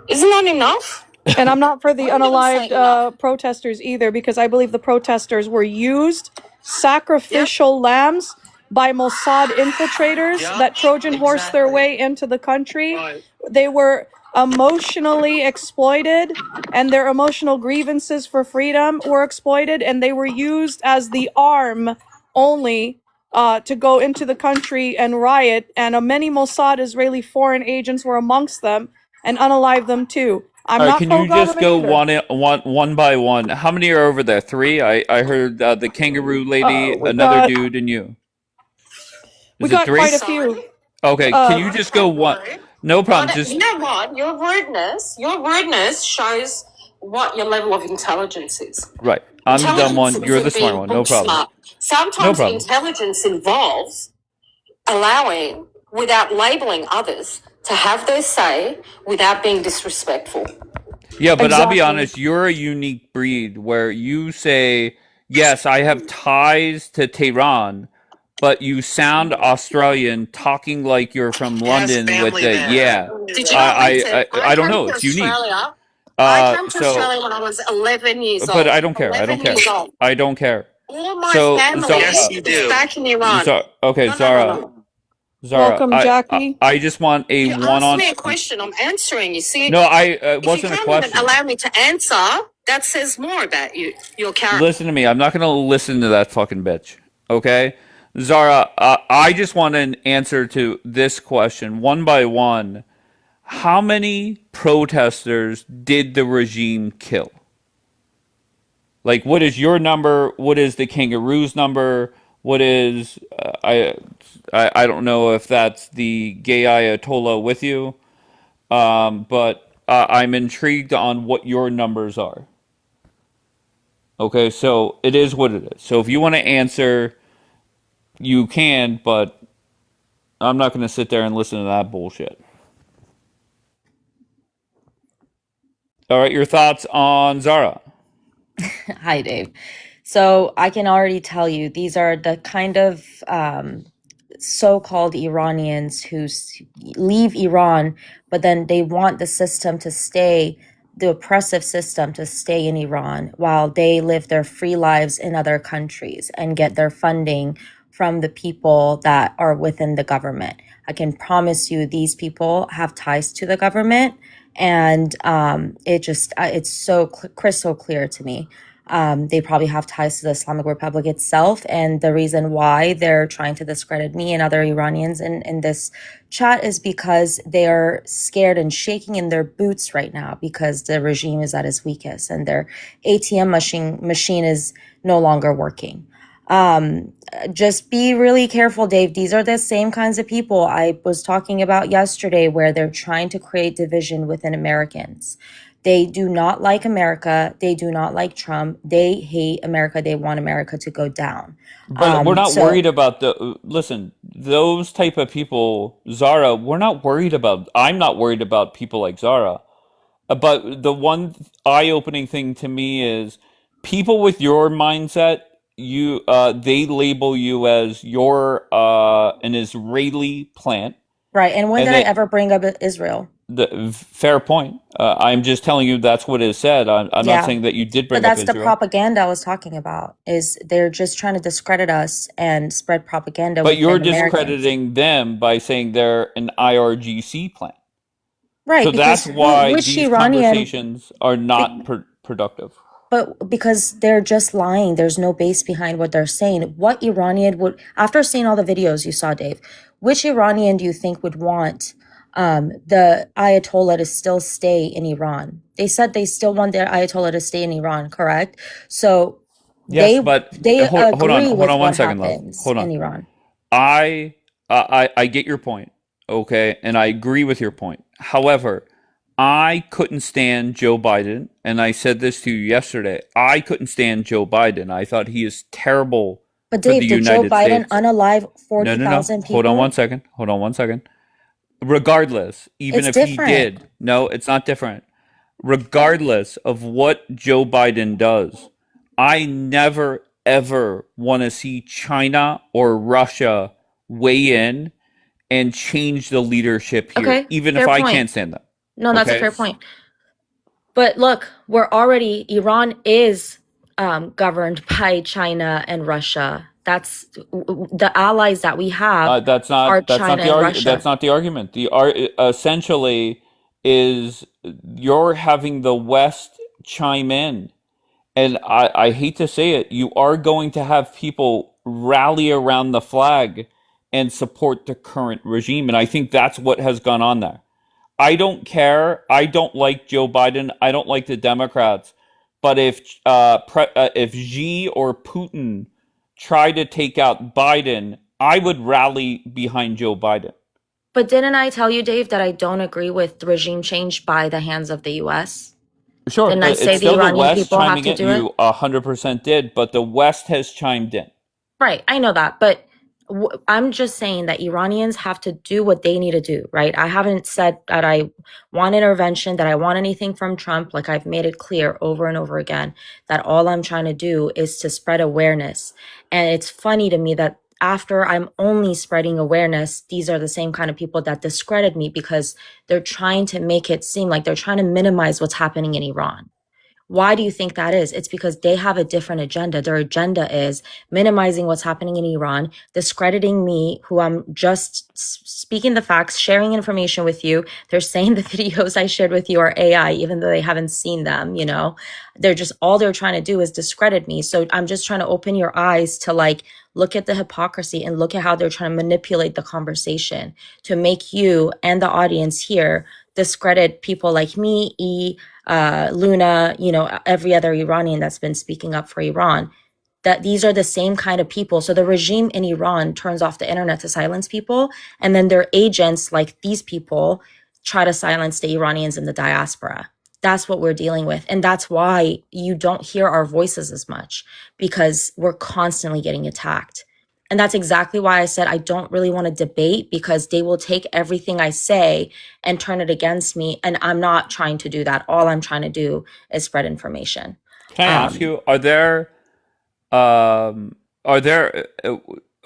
Isn't that enough? And I'm not for the I'm gonna say unalived protesters either, because I believe the protesters were used sacrificial lambs by Mossad infiltrators that Trojan horse their way into the country. Right. They were emotionally exploited, and their emotional grievances for freedom were exploited, and they were used as the arm only to go into the country and riot. And many Mossad Israeli foreign agents were amongst them and unalive them too. I'm All right, not can you just pro-government go either. one by one? How many are over there? 3? I heard the kangaroo lady, We another got dude, and you. we Is it got 3? quite a few. Okay, can you just go one? No problem. But Just you know what? Your rudeness shows what your level of intelligence is. right. I'm the dumb Intelligence one. You're the isn't smart being one. No book problem. smart. No Sometimes problem. intelligence involves allowing, without labeling others, to have their say without being disrespectful. Yeah, but I'll be Exactly. honest. You're a unique breed where you say, "Yes, I have ties to Tehran," but you sound Australian, talking like you're from He has London with family the yeah. there. Did you know, listen, I I don't came know. to It's unique. Australia. I came to So, Australia when I was 11 years but old. I don't care. I 11 don't care. years old. I don't care. All my So, family Yes, Zara, you is do. back in Iran. Okay, No, no, no, Zara, no. Zara, Welcome, Jackie. I just want a You one asked on. me a question. I'm answering. You see, No, it if you wasn't a can't even question. allow me to answer, that says more about you, your character. Listen to me. I'm not gonna listen to that fucking bitch. Okay, Zara. I just want an answer to this question one by one. How many protesters did the regime kill? Like, what is your number? What is the kangaroo's number? What is I don't know if that's the gay Ayatollah with you, but I'm intrigued on what your numbers are. Okay, so it is what it is. So if you want to answer, you can, but I'm not going to sit there and listen to that bullshit. All right, your thoughts on Zara? Hi, Dave. So I can already tell you these are the kind of so-called Iranians who leave Iran, but then they want the system to stay, the oppressive system to stay in Iran while they live their free lives in other countries and get their funding from the people that are within the government. I can promise you these people have ties to the government, and it's so crystal clear to me. They probably have ties to the Islamic Republic itself. And the reason why they're trying to discredit me and other Iranians in this chat is because they are scared and shaking in their boots right now because the regime is at its weakest and their ATM machine is no longer working. Just be really careful, Dave. These are the same kinds of people I was talking about yesterday where they're trying to create division within Americans. They do not like America. They do not like Trump. They hate America. They want America to go down. But we're not So worried about the listen, those type of people, Zara, we're not worried about. I'm not worried about people like Zara. But the one eye-opening thing to me is people with your mindset, they label you as you're an Israeli plant, right. And when and did I they ever bring up Israel? fair point. I'm just telling you that's what is said. I'm not Yeah. saying that you did But bring up that's the Israel. propaganda I was talking about, is they're just trying to discredit us and spread propaganda But you're within Americans. discrediting them by saying they're an IRGC plant. Right, So that's because why which these Iranian, conversations are not productive. but because they're just lying. There's no base behind what they're saying. What Iranian would, after seeing all the videos you saw, Dave, which Iranian do you think would want the Ayatollah to still stay in Iran? They said they still want their Ayatollah to stay in Iran, correct? So Yes, they but they hold on, agree with 1 what second, love. happens Hold in on. Iran. I get your point, okay, and I agree with your point. However, I couldn't stand Joe Biden, and I said this to you yesterday. I couldn't stand Joe Biden. I thought he is terrible But for the Dave, did Joe United Biden States. unalive No. 40,000 Hold on one people? second. Hold on one second. Regardless, even It's if he different. did, no, it's not different. Regardless of what Joe Biden does, I never ever want to see China or Russia weigh in and change the leadership here, Okay, even if fair I point. can't stand them. No, that's a Okay? fair point. But look, Iran is governed by China and Russia. That's the allies that we have That's are not China the and argument. That's Russia. not the argument. Essentially is you're having the West chime in, and I hate to say it, you are going to have people rally around the flag and support the current regime, and I think that's what has gone on there. I don't care. I don't like Joe Biden. I don't like the Democrats. But if Xi or Putin try to take out Biden, I would rally behind Joe Biden. But didn't I tell you, Dave, that I don't agree with regime change by the hands of the US? Sure, Didn't I but it's say the still the Iranian West people have chiming to in. do it? You 100% did, but the West has chimed in. Right, I know that, but I'm just saying that Iranians have to do what they need to do, right? I haven't said that I want intervention, that I want anything from Trump. Like I've made it clear over and over again that all I'm trying to do is to spread awareness. And it's funny to me that after I'm only spreading awareness, these are the same kind of people that discredit me because they're trying to make it seem like they're trying to minimize what's happening in Iran. Why do you think that is? It's because they have a different agenda. Their agenda is minimizing what's happening in Iran, discrediting me, who I'm just speaking the facts, sharing information with you. They're saying the videos I shared with you are AI, even though they haven't seen them, you know? They're just, all they're trying to do is discredit me. So I'm just trying to open your eyes to like, look at the hypocrisy and look at how they're trying to manipulate the conversation to make you and the audience here discredit people like me, Luna, you know, every other Iranian that's been speaking up for Iran, that these are the same kind of people. So the regime in Iran turns off the internet to silence people, and then their agents, like these people, try to silence the Iranians in the diaspora. That's what we're dealing with. And that's why you don't hear our voices as much, because we're constantly getting attacked. And that's exactly why I said I don't really want to debate, because they will take everything I say and turn it against me. And I'm not trying to do that. All I'm trying to do is spread information. Can I ask you, um, are there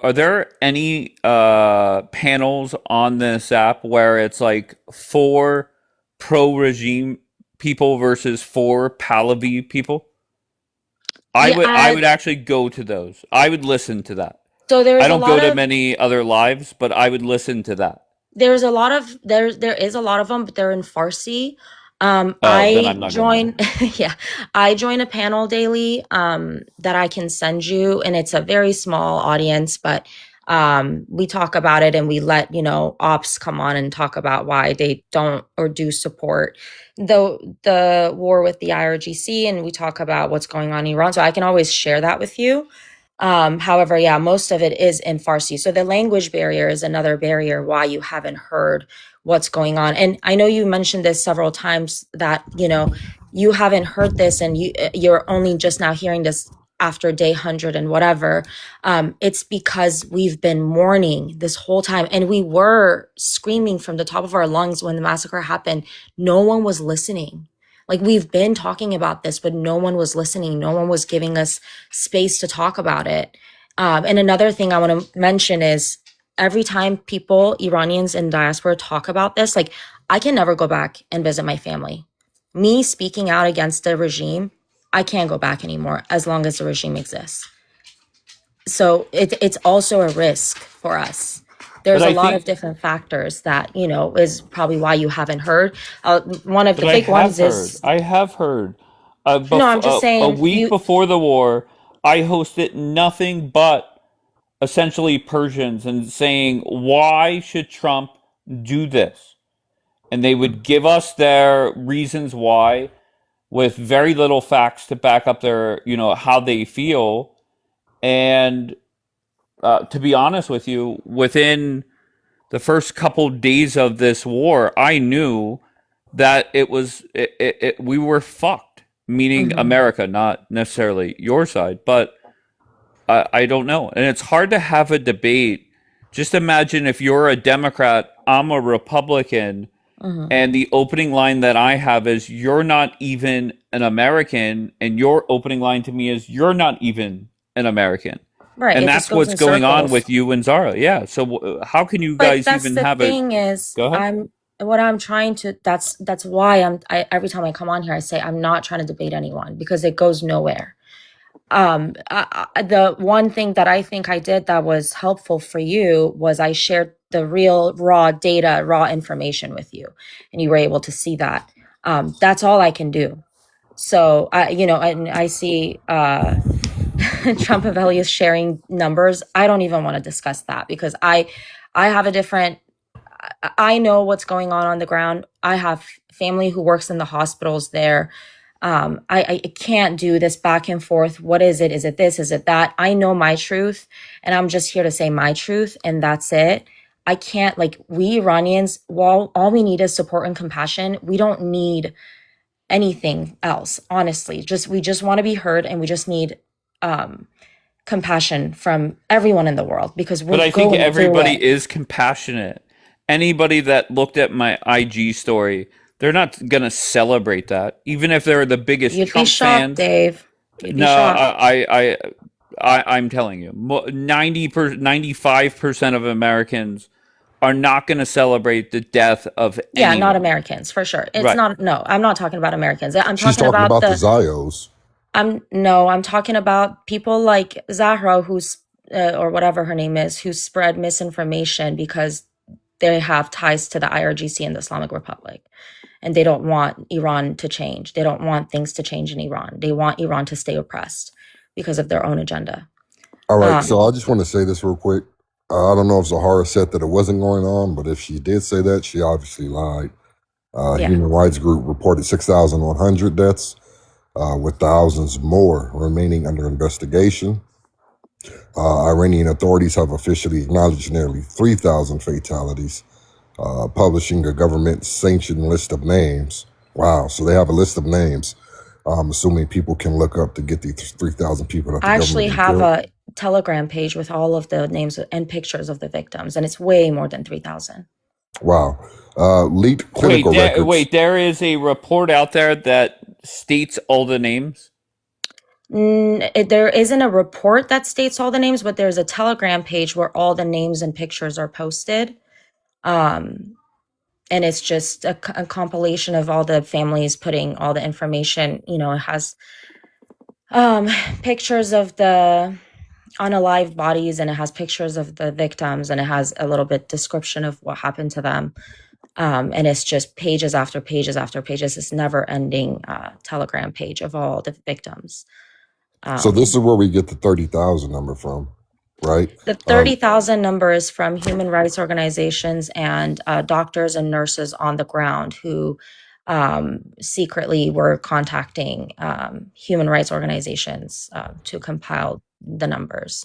are there any panels on this app where it's like four pro regime people versus four Pahlavi people? Yeah, I would actually go to those. I would listen to that. so I there's a don't go lot to of many other lives, but I would listen to that. there's a lot of there is a lot of them, but they're in Farsi. Oh, then I I'm not going there. join yeah, I join a panel daily that I can send you, and it's a very small audience, but we talk about it and we let, you know, ops come on and talk about why they don't or do support the war with the IRGC, and we talk about what's going on in Iran. So I can always share that with you. However, yeah, most of it is in Farsi. So the language barrier is another barrier why you haven't heard what's going on. And I know you mentioned this several times that, you know, you haven't heard this and you're only just now hearing this after day 100 and whatever. It's because we've been mourning this whole time, and we were screaming from the top of our lungs when the massacre happened. No one was listening. Like, we've been talking about this, but no one was listening. No one was giving us space to talk about it. And another thing I want to mention is every time people, Iranians in diaspora, talk about this, like, I can never go back and visit my family. Me speaking out against the regime, I can't go back anymore as long as the regime exists. So it's also a risk for us. But There's a I lot of think, different factors that, you know, is probably why you haven't heard. One of but the I big have ones heard. is, I have heard. no, I'm just A saying week you, before the war, I hosted nothing but essentially Persians and saying, why should Trump do this? And they would give us their reasons why with very little facts to back up their, you know, how they feel. And to be honest with you, within the first couple days of this war, I knew that we were fucked, meaning Mhm. America, not necessarily your side, but I don't know. And it's hard to have a debate. Just imagine if you're a Democrat, I'm a Republican, Mhm. and the opening line that I have is, "You're not even an American," and your opening line to me is, "You're not even an American." Right. And It just that's goes what's in going on circles. with you and Zara. Yeah. So how can you But guys that's even the have a thing is, go ahead? what I'm trying to, that's why every time I come on here, I say I'm not trying to debate anyone because it goes nowhere. The one thing that I think I did that was helpful for you was I shared the real raw data, raw information with you, and you were able to see that. That's all I can do. So and I see Trump is sharing numbers. I don't even want to discuss that because I have a different. I know what's going on the ground. I have family who works in the hospitals there. I can't do this back and forth. What is it? Is it this? Is it that? I know my truth, and I'm just here to say my truth, and that's it. I can't, like, we Iranians, well, all we need is support and compassion. We don't need anything else, honestly. We just want to be heard, and we just need compassion from everyone in the world because But we're I think going through everybody it. is compassionate. Anybody that looked at my IG story, they're not gonna celebrate that, even if they're the biggest You'd be Trump shocked, fans. Dave. You'd be No, shocked. I'm telling you, 95% of Americans are not going to celebrate the death of Yeah, not anyone. Americans, for sure. It's Right. not, no, I'm not talking about Americans. I'm She's talking talking about about the Zios. I'm talking about people like Zahra, who's, or whatever her name is, who spread misinformation because they have ties to the IRGC and the Islamic Republic. And they don't want Iran to change. They don't want things to change in Iran. They want Iran to stay oppressed because of their own agenda. All right, Um, so I just want to say this real quick. I don't know if Zahara said that it wasn't going on, but if she did say that, she obviously lied. Yeah. Human Rights Group reported 6,100 deaths, with thousands more remaining under investigation. Iranian authorities have officially acknowledged nearly 3,000 fatalities, publishing a government-sanctioned list of names. Wow, so they have a list of names. I'm assuming people can look up to get these 3,000 people that the I actually government have killed. a Telegram page with all of the names and pictures of the victims, and it's way more than 3,000. Wow. Leaked clinical records. There is a report out there that states all the names. There isn't a report that states all the names, but there's a Telegram page where all the names and pictures are posted. And it's just a compilation of all the families putting all the information. It has pictures of the unalive bodies, and it has pictures of the victims, and it has a little bit description of what happened to them. And it's just pages after pages after pages. It's never ending Telegram page of all the victims. So this is where we get the 30,000 number from, right? The 30,000 number is from human rights organizations and doctors and nurses on the ground who secretly were contacting human rights organizations to compile the numbers.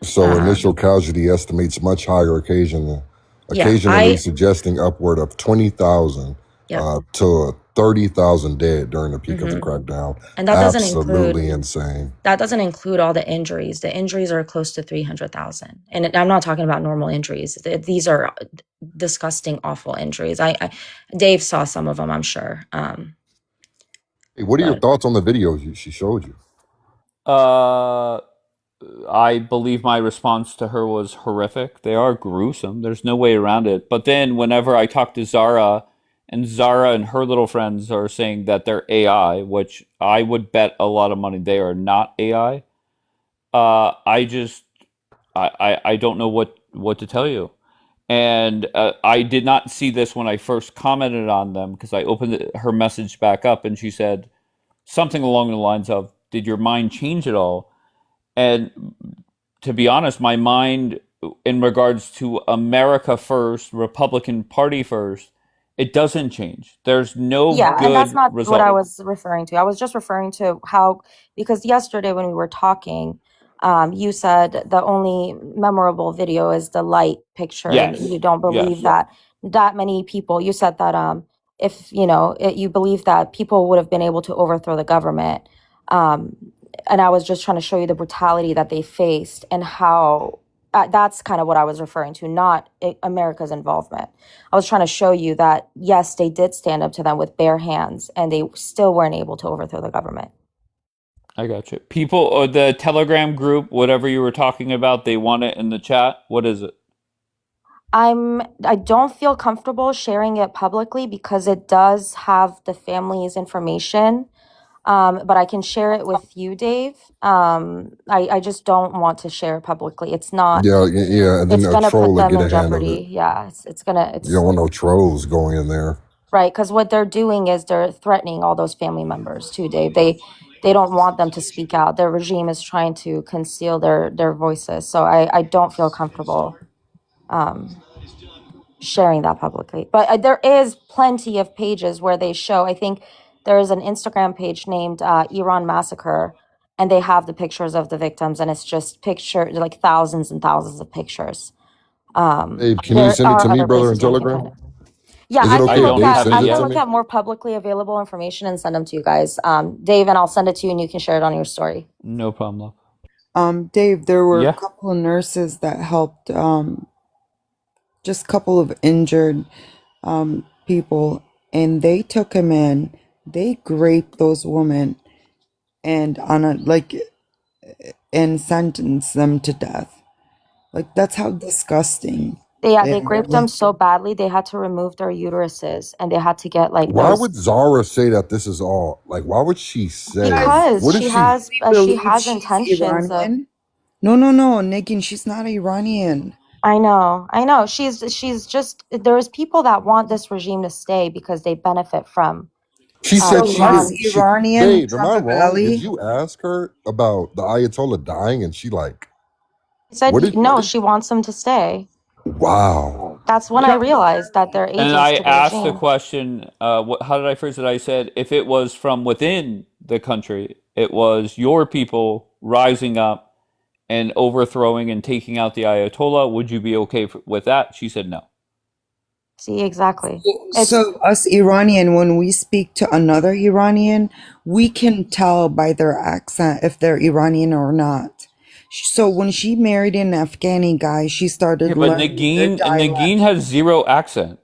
So initial casualty estimates much higher, occasionally suggesting upward of 20,000 to 30,000 dead during the peak of the crackdown. And that doesn't absolutely insane. That doesn't include all the injuries. The injuries are close to 300,000. And I'm not talking about normal injuries. These are disgusting, awful injuries. Dave saw some of them, I'm sure. Hey, what are your thoughts on the videos she showed you? I believe my response to her was horrific. They are gruesome. There's no way around it. But then whenever I talk to Zara, and Zara and her little friends are saying that they're AI, which I would bet a lot of money they are not AI. I don't know what to tell you. And I did not see this when I first commented on them because I opened her message back up and she said something along the lines of, "Did your mind change at all?" And to be honest, my mind in regards to America first, Republican Party first, it doesn't change. There's no good and that's not result. what I was referring to. I was just referring to how, because yesterday when we were talking, you said the only memorable video is the light picture. Yes. And you don't believe that many people, you said that if you believe that people would have been able to overthrow the government. And I was just trying to show you the brutality that they faced and how that's kind of what I was referring to, not America's involvement. I was trying to show you that, yes, they did stand up to them with bare hands and they still weren't able to overthrow the government. I got you. People, the Telegram group, whatever you were talking about, they want it in the chat. What is it? I don't feel comfortable sharing it publicly because it does have the family's information. But I can share it with you, Dave. I just don't want to share it publicly. It's not. Yeah, and then It's a gonna troll put will them get in a hand of it. jeopardy. Yeah, it's gonna. You don't want no trolls going in there. Right, because what they're doing is they're threatening all those family members too, Dave. They don't want them to speak out. Their regime is trying to conceal their voices. So I don't feel comfortable sharing that publicly. But there is plenty of pages where they show. I think there is an Instagram page named Iran Massacre, and they have the pictures of the victims, and it's just like thousands and thousands of pictures. Dave, can you send it to me, brother, in Telegram? Yeah, Is it okay if Dave sends it to look me? at more publicly available information and send them to you guys. Dave, and I'll send it to you and you can share it on your story. No problem, love. Dave, there were Yeah. a couple of nurses that helped, just a couple of injured people, and they took him in. They raped those women and and sentenced them to death. Like, that's how disgusting. They And, raped them so badly they had to remove their uteruses and they had to get like Why those. would Zara say that this is all? Like, why would she say? Because What if she has she's intentions of. Iranian? No, Nagin, she's not Iranian. I know. She's just, there's people that want this regime to stay because they benefit from. She said she Us didn't. Iranian, Babe, am I wrong? Valley? Did you ask her about the Ayatollah dying and she like? Said What did- no, she wants them to stay. Wow. That's when I realized that they're agents And I to the asked the regime. question, how did I phrase it? I said, if it was from within the country, it was your people rising up and overthrowing and taking out the Ayatollah, would you be okay with that? She said no. See, exactly. So us Iranian, when we speak to another Iranian, we can tell by their accent if they're Iranian or not. So when she married an Afghani guy, she started Yeah, but learning their Nagin has zero accent.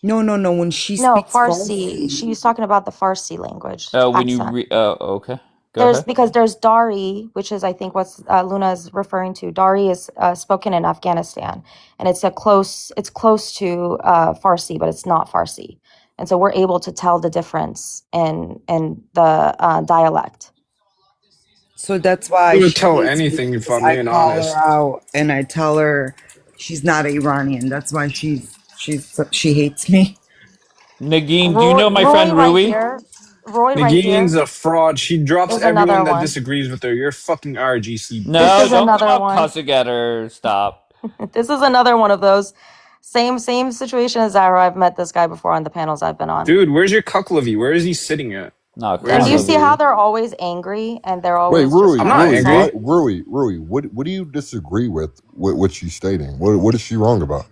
No. When she No, speaks Farsi. She's talking about the Farsi language. When you accent. okay. Go ahead. Because there's Dari, which is I think what Luna is referring to. Dari is spoken in Afghanistan, and it's close to Farsi, but it's not Farsi, and so we're able to tell the difference in the dialect. So that's why You would she tell hates me, anything if because I'm I being call honest. her out and I tell her she's not Iranian. That's why she hates me. Nagin, do you know my friend Roy Rui? Roy right Nagine's here. a fraud. She drops There's another everyone that one. disagrees with her. You're fucking RGC. No, This is don't another come up one. cussing at her. Stop. This is another one of those. Same situation as Zara. I've met this guy before on the panels I've been on. Dude, where's your Kuklavi? Where is he sitting at? Not And do you see how they're always angry and they're Wait, always Rui, just I'm not Rui, angry. Rui, what do you disagree with what she's stating? What is she wrong about?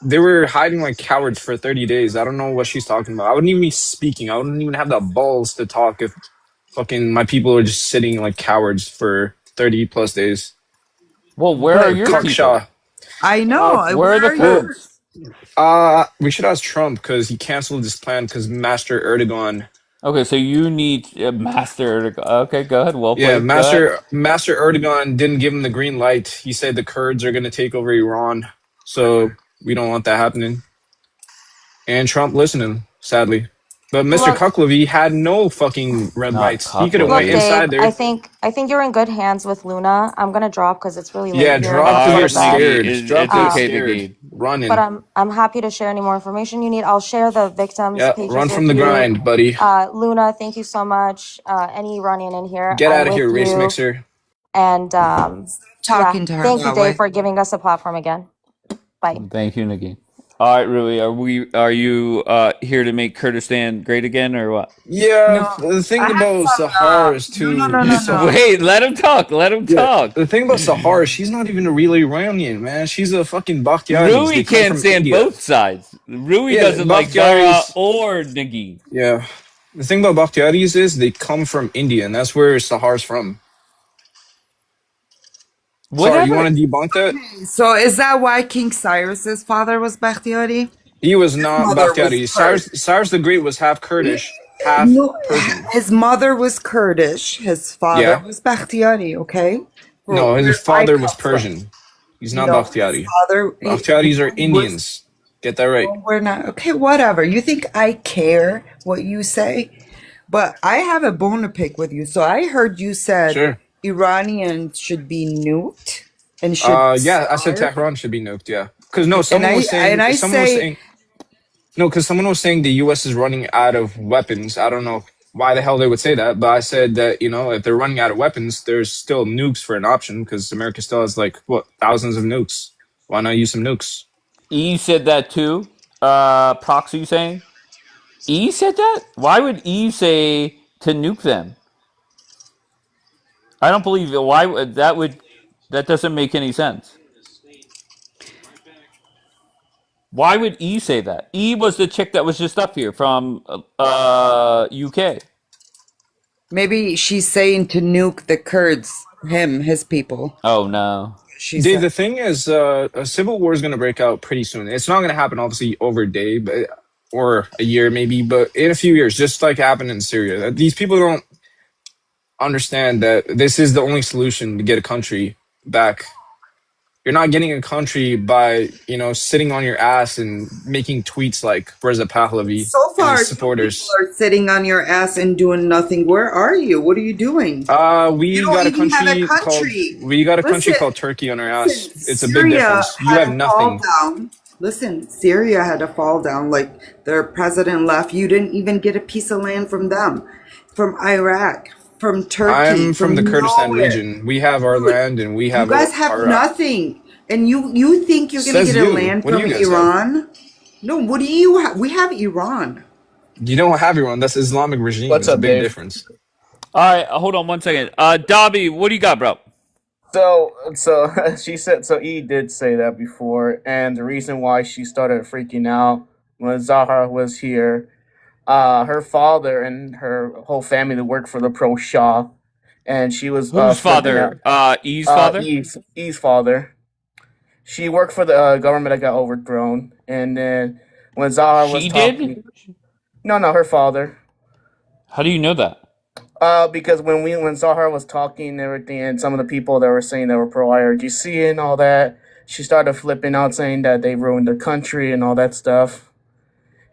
They were hiding like cowards for 30 days. I don't know what she's talking about. I wouldn't even be speaking. I wouldn't even have the balls to talk if fucking my people are just sitting like cowards for 30 plus days. Well, where are your people? Cuckshaw. I know. Where are the Kurds? We should ask Trump because he canceled this plan because Master Erdogan. Okay, so you need Master Erdogan. Okay, go ahead. Well played. Yeah, Go ahead. Master Erdogan didn't give him the green light. He said the Kurds are going to take over Iran. So we don't want that happening. And Trump listening, sadly. But Mr. Kuklavi had no fucking red lights. He could have went inside there. I think you're in good hands with Luna. I'm gonna drop because it's really late. Yeah, here. drop I because gotta you're go to bed. scared. Drop It's because okay, you're Nagin. scared. Running. But I'm happy to share any more information you need. I'll share the victims' Yeah, pages run with from the you. grind, buddy. Luna, thank you so much. Any Iranian in here? Get I'm out of here, with race you. mixer. And Talking to her thank you, that Dave, way. for giving us a platform again. Bye. Thank you, Nagin. All right, Rui, are you here to make Kurdistan great again, or what? Yeah, the thing about Sahar is too. Wait, let him talk. Let him talk. The thing about Sahar, she's not even a real Iranian, man. She's a fucking Bakhtiari. Rui can't stand both sides. Rui Yeah, doesn't like Zara Bakhtiaris. or Nagin. Yeah. The thing about Bakhtiaris is they come from India, and that's where Sahar's from. Sorry, you Whatever. want to debunk that? So is that why King Cyrus's father was Bakhtiari? He was not Mother was Bakhtiari. Kurd. Cyrus the Great was half Kurdish, half No, Persian. his mother was Kurdish. His father Yeah. was Bakhtiari. Okay. No, Where his I father was come from. Persian. He's not No, his Bakhtiari. father Bakhtiaris are was. Indians. Get that right. Well, we're not. Okay, whatever. You think I care what you say? But I have a bone to pick with you. So I heard you said Sure. Iranians should be nuked and should Yeah, I said starve. Tehran should be nuked. Yeah, because no, And someone was saying say no, because someone was saying the U.S. is running out of weapons. I don't know why the hell they would say that, but I said that if they're running out of weapons, there's still nukes for an option because America still has like thousands of nukes. Why not use some nukes? E said that too. Proxy saying E said that. Why would E say to nuke them? I don't believe it. Why would that? That doesn't make any sense. Why would E say that? E was the chick that was just up here from UK. maybe she's saying to nuke the Kurds, his people. Oh no. She Dave, said. the thing is, a civil war is going to break out pretty soon. It's not going to happen, obviously, over a day, or a year maybe, but in a few years, just like happened in Syria. These people don't understand that this is the only solution to get a country back. You're not getting a country by, sitting on your ass and making tweets like Reza Pahlavi So and far, his you supporters. people are sitting on your ass and doing nothing. Where are you? What are you doing? We You don't got a even have a country country. called Turkey on our ass. Listen, It's a big Syria difference. You had have a fall nothing. down. Listen, Syria had a fall down. Like their president left. You didn't even get a piece of land from them, from Iraq, from Turkey, I'm from the Kurdistan nowhere. region. We have our land and we You have guys have our nothing, and you think you're gonna Says get a you. land What do from you guys have? Iran? No, what do you have? We have Iran. You don't have your own. That's Islamic regime. What's It's a up, big Dave? difference. All right, hold on one second. Dobby, what do you got, bro? So she said. So E did say that before, and the reason why she started freaking out when Zahra was here, her father and her whole family worked for the pro Shah, and she was Whose flipping out. father? E's father? E's father. She worked for the government that got overthrown, and then when Zahra was She talking, did? no, her father. How do you know that? Because when Zahra was talking and everything, and some of the people that were saying that were pro IRGC and all that, she started flipping out, saying that they ruined the country and all that stuff.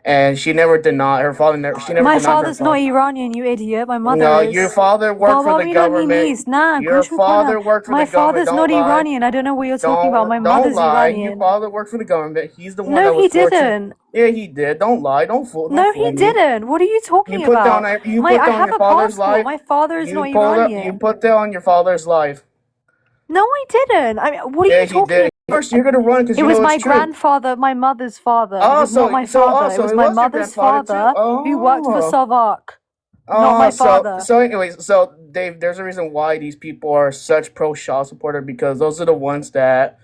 And she never denied her father. She never My denied her father's not father. Iranian, you idiot. My mother No, is. your father worked for Baba the Iranian government. is. Nah, Your گوش father میکنم. worked for My the government. father's not Don't lie. Iranian. I don't know what you're talking about. My Don't mother's lie. Your Iranian. father worked for the government. He's the one No, that was he fortunate. didn't. Yeah, he did. Don't lie. Don't fool. No, Don't he fool me. didn't. What are you talking You put about? down. You I put down have your a father's passport. life. My father is not You Iranian. put that on your father's life. No, I didn't. I mean, what are Yeah, you he talking did. about? First, you're gonna run because It you was know my it's true. grandfather, my mother's father. It Oh, was not my so father. It was it my was your mother's grandfather too. father who worked for Savak, not my father. So anyways, so Dave, there's a reason why these people are such pro Shah supporter, because those are the ones that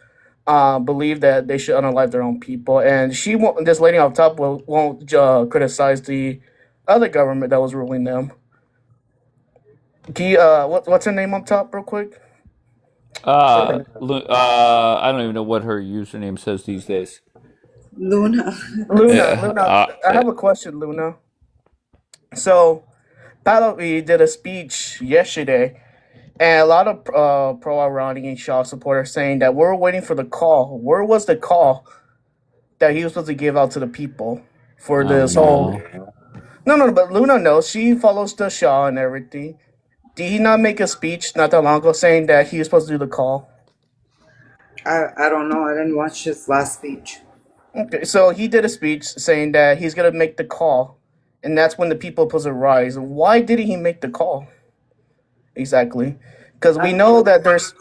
believe that they should unalive their own people, and this lady up top won't criticize the other government that was ruling them. Can you, what's her name up top, real quick? I don't even know what her username says these days. Luna. Luna. I have a question, Luna. So, Pahlavi did a speech yesterday, and a lot of pro-Iranian Shah supporters saying that we're waiting for the call. Where was the call that he was supposed to give out to the people for this whole? No, but Luna knows. She follows the Shah and everything. Did he not make a speech not that long ago saying that he was supposed to do the call? I don't know. I didn't watch his last speech. Okay, so he did a speech saying that he's gonna make the call, and that's when the people supposed to rise. Why didn't he make the call? Exactly, because we know that there's.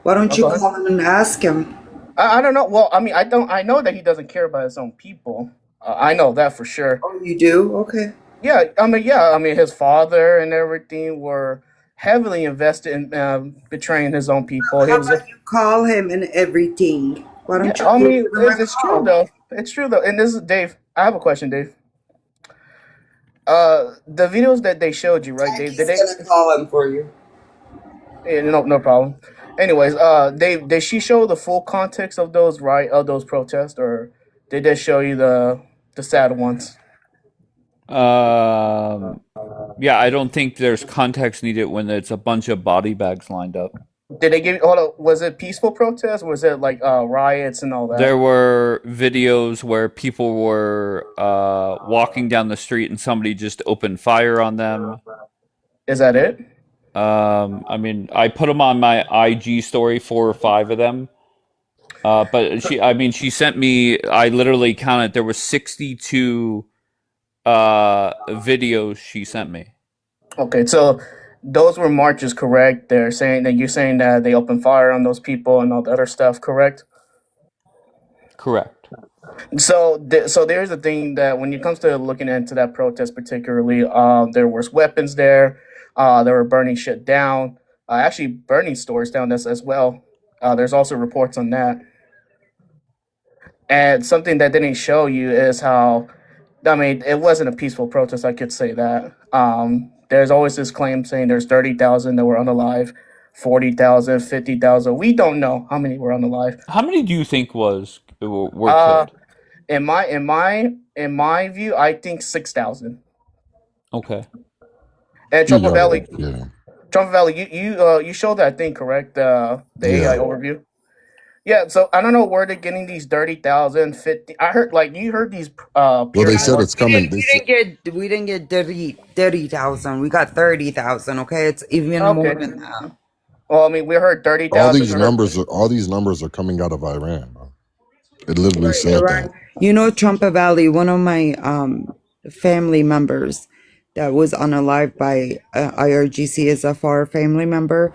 Why don't you call him and ask him? I don't know. Well, I mean, I know that he doesn't care about his own people. I know that for sure. Oh, you do? Okay. Yeah, I mean, his father and everything were heavily invested in betraying his own people. How about you call him and everything? Why don't you? I mean, it's true though. It's true though. And this is Dave. I have a question, Dave. The videos that they showed you, right, Dave? Did they? Gonna call him for you. Yeah, no problem. Anyways, Dave, did she show the full context of those those protests, or did they show you the sad ones? Yeah, I don't think there's context needed when it's a bunch of body bags lined up. Did they give? Hold on, was it peaceful protests? Was it like riots and all that? There were videos where people were walking down the street and somebody just opened fire on them. Is that it? I mean, I put them on my IG story, 4 or 5 of them. But she sent me. I literally counted. There were 62 videos she sent me. Okay, so those were marches, correct? You're saying that they opened fire on those people and all the other stuff, correct? Correct. So there's the thing that when it comes to looking into that protest particularly, there was weapons there. They were burning shit down. Actually burning stores down as well. There's also reports on that. And something that didn't show you is how, I mean, it wasn't a peaceful protest. I could say that. There's always this claim saying there's 30,000 that were unalive, 40,000, 50,000. We don't know how many were unalive. How many do you think were killed? In my view, I think 6,000. Okay. And Trump Valley, Yeah. you showed that thing, correct? The AI overview. Yeah, so I don't know where they're getting these 30,000, 50. I heard you heard these. Well, they said it's coming. We didn't get 30,000. We got 30,000. Okay, it's even more than that. Well, I mean, we heard 30,000. All these numbers are coming out of Iran. It literally said that. You know, Trump Valley, one of my family members that was unalived by IRGC is a far family member.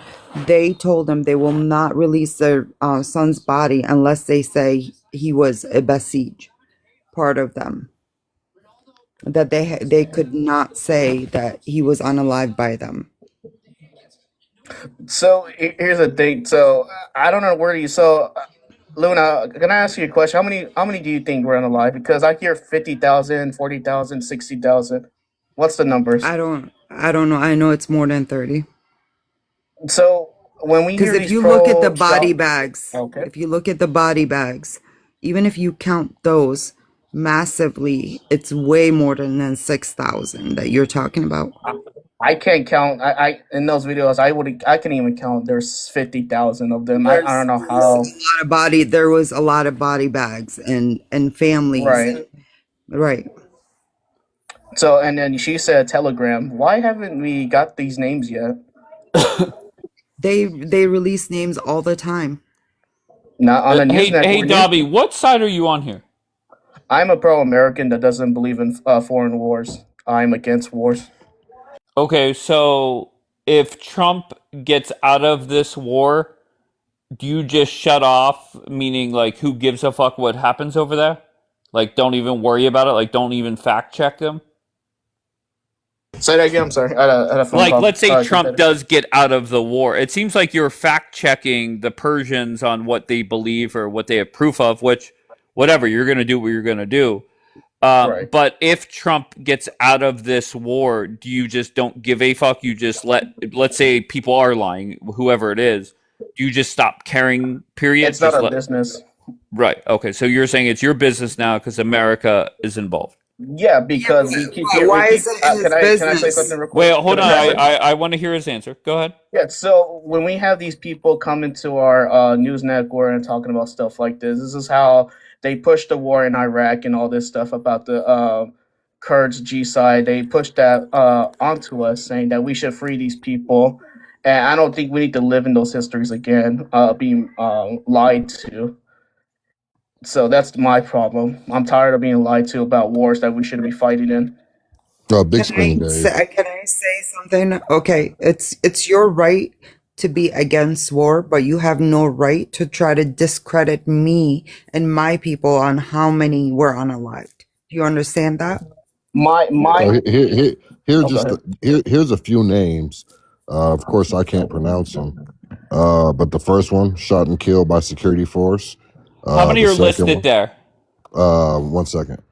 They told him they will not release their son's body unless they say he was a Basij, part of them. That they could not say that he was unalived by them. So here's the thing. So I don't know where you. So Luna, can I ask you a question? How many do you think were unalive? Because I hear 50,000, 40,000, 60,000. What's the numbers? I don't know. I know it's more than 30. So when we hear because if these you look at the body pro-Trump- bags, Okay. if you look at the body bags, even if you count those massively, it's way more than 6,000 that you're talking about. I can't count. I in those videos, I can even count. There's 50,000 of them. I don't know how. There was a lot of body bags and families. Right. Right. So and then she said Telegram. Why haven't we got these names yet? They release names all the time. Not on the news network. Hey, Dobby, what side are you on here? I'm a pro-American that doesn't believe in foreign wars. I'm against wars. Okay, so if Trump gets out of this war, do you just shut off? Meaning, like, who gives a fuck what happens over there? Like, don't even worry about it. Like, don't even fact check them. Say that again. I'm sorry. I had a phone call. Let's say Trump does get out of the war. It seems like you're fact checking the Persians on what they believe or what they have proof of. Which, whatever, you're going to do what you're going to do. Right. But if Trump gets out of this war, do you just don't give a fuck? You just let's say people are lying, whoever it is. Do you just stop caring? Period. It's not our business. Right. Okay. So you're saying it's your business now because America is involved. Yeah, because we keep. Why is it his can I say business? something real quick? Wait, hold on. I want to hear his answer. Go ahead. Yeah, so when we have these people coming to our news network and talking about stuff like this is how they push the war in Iraq and all this stuff about the Kurds G side. They push that onto us, saying that we should free these people. And I don't think we need to live in those histories again, being lied to. So that's my problem. I'm tired of being lied to about wars that we shouldn't be fighting in. Big screen, Dave. Can I say something? Okay, it's your right to be against war, but you have no right to try to discredit me and my people on how many were unalived. Do you understand that? Here's a few names. Of course, I can't pronounce them. But the first one, shot and killed by security force. How many are listed there? 1 second.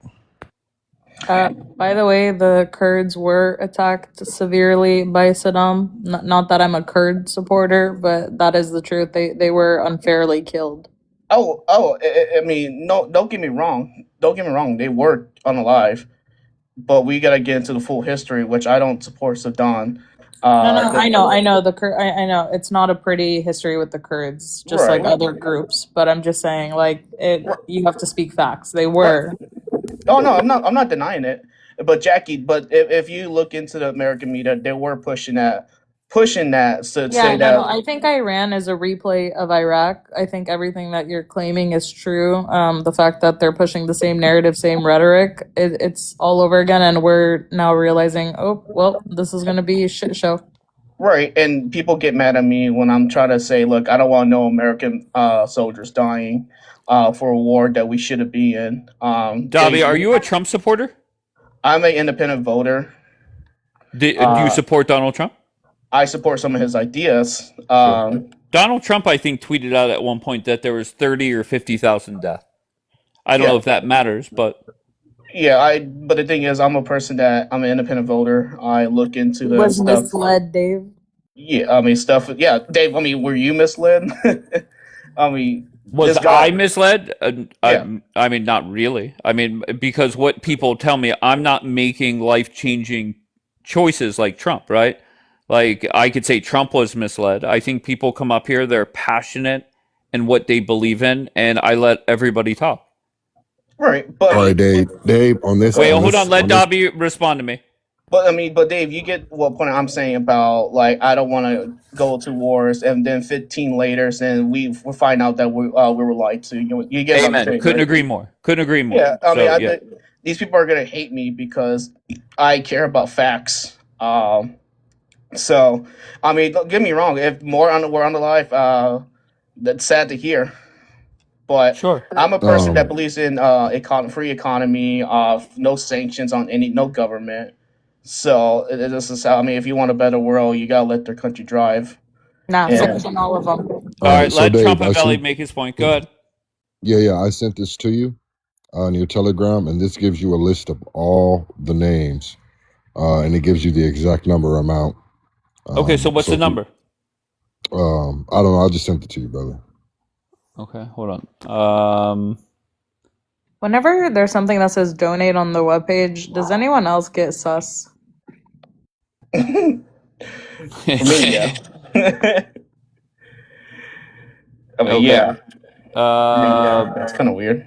By the way, the Kurds were attacked severely by Saddam. Not that I'm a Kurd supporter, but that is the truth. They were unfairly killed. I mean, no, don't get me wrong. Don't get me wrong. They were unalive, but we gotta get into the full history, which I don't support Saddam. No, I know. I know it's not a pretty history with the Kurds, just like Right. other groups. But I'm just saying, like, you have to speak facts. They were. Oh no, I'm not denying it. But Jackie, if you look into the American media, they were pushing that to say that. No, I think Iran is a replay of Iraq. I think everything that you're claiming is true. The fact that they're pushing the same narrative, same rhetoric, it's all over again, and we're now realizing, oh, well, this is going to be a shit show. Right, and people get mad at me when I'm trying to say, look, I don't want no American soldiers dying for a war that we shouldn't be in. Dobby, are you a Trump supporter? I'm an independent voter. Do you support Donald Trump? I support some of his ideas. Donald Trump, I think, tweeted out at one point that there was 30 or 50,000 deaths. I don't know if that matters, but yeah, but the thing is, I'm a person that I'm an independent voter. I look into the Was stuff. misled, Dave. Yeah, I mean stuff. Yeah, Dave. I mean, were you misled? I mean, was this guy- I misled? Yeah. I mean, not really. I mean, because what people tell me, I'm not making life-changing choices like Trump, right? Like, I could say Trump was misled. I think people come up here, they're passionate in what they believe in, and I let everybody talk. Right, but All right, Dave, on this. Wait, hold on. Let Dobby respond to me. But Dave, you get what point I'm saying about, like, I don't want to go to wars, and then 15 later, and we find out that we were lied to. You get what I'm Amen. saying, Couldn't right? agree more. Couldn't agree more. Yeah, I mean, So, I think these people are gonna hate me because I care about facts. So, I mean, don't get me wrong. If more we're on the life, that's sad to hear. But sure, I'm a person that believes in free economy, no sanctions on no government. So this is how, I mean, if you want a better world, you gotta let their country drive. Nah, And- sanction all of them. All right, so let Dave, Trump I and Belly sent- make his point. Go ahead. Yeah, I sent this to you on your Telegram, and this gives you a list of all the names, and it gives you the exact number amount. Okay, so what's the number? I don't know. I just sent it to you, brother. Okay, hold on. Whenever there's something that says donate on the webpage, does anyone else get sus? For me, yeah. I mean, Okay. yeah. That's kind of weird.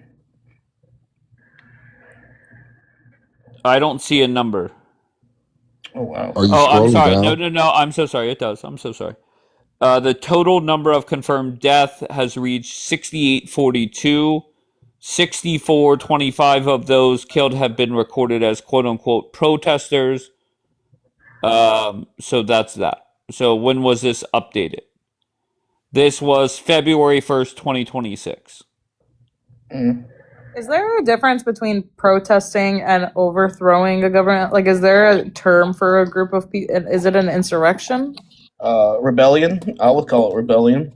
I don't see a number. Oh wow. Are you I'm scrolling sorry. down? No. I'm so sorry. It does. I'm so sorry. The total number of confirmed death has reached 6,842. 6,425 of those killed have been recorded as quote unquote protesters. So that's that. So when was this updated? This was February 1st, 2026. Is there a difference between protesting and overthrowing a government? Like, is there a term for a group of people? Is it an insurrection? Rebellion. I would call it rebellion,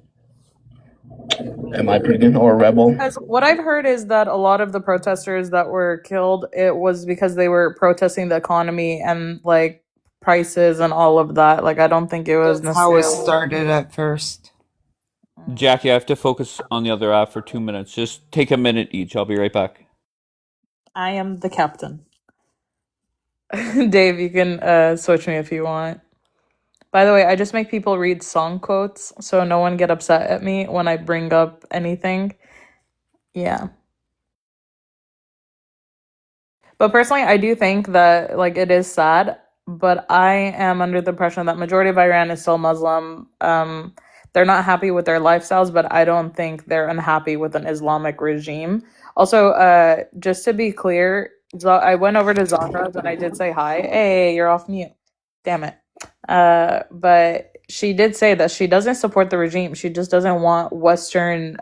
in my opinion, or a rebel. Because what I've heard is that a lot of the protesters that were killed, it was because they were protesting the economy and, like, prices and all of that. Like, I don't think it was That's how it necessarily... started at first. Jackie, I have to focus on the other app for 2 minutes. Just take a minute each. I'll be right back. I am the captain. Dave, you can switch me if you want. By the way, I just make people read song quotes so no one get upset at me when I bring up anything. Yeah. But personally, I do think that, like, it is sad, but I am under the impression that majority of Iran is still Muslim. They're not happy with their lifestyles, but I don't think they're unhappy with an Islamic regime. Also, just to be clear, I went over to Zahra's and I did say hi. Hey, you're off mute. Damn it. But she did say that she doesn't support the regime. She just doesn't want Western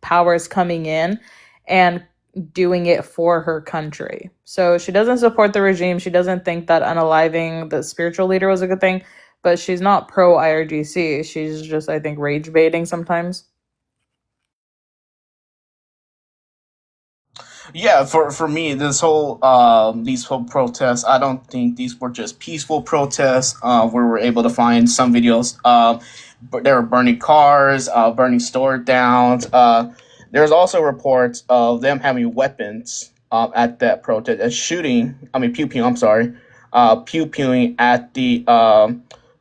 powers coming in and doing it for her country. So she doesn't support the regime. She doesn't think that unaliving the spiritual leader was a good thing, but she's not pro IRGC. She's just, I think, rage baiting sometimes. Yeah, for me, these whole protests, I don't think these were just peaceful protests. Where we're able to find some videos. But they were burning cars, burning store downs. There's also reports of them having weapons at that protest and shooting. I mean, pew pew. I'm sorry, pew pewing at the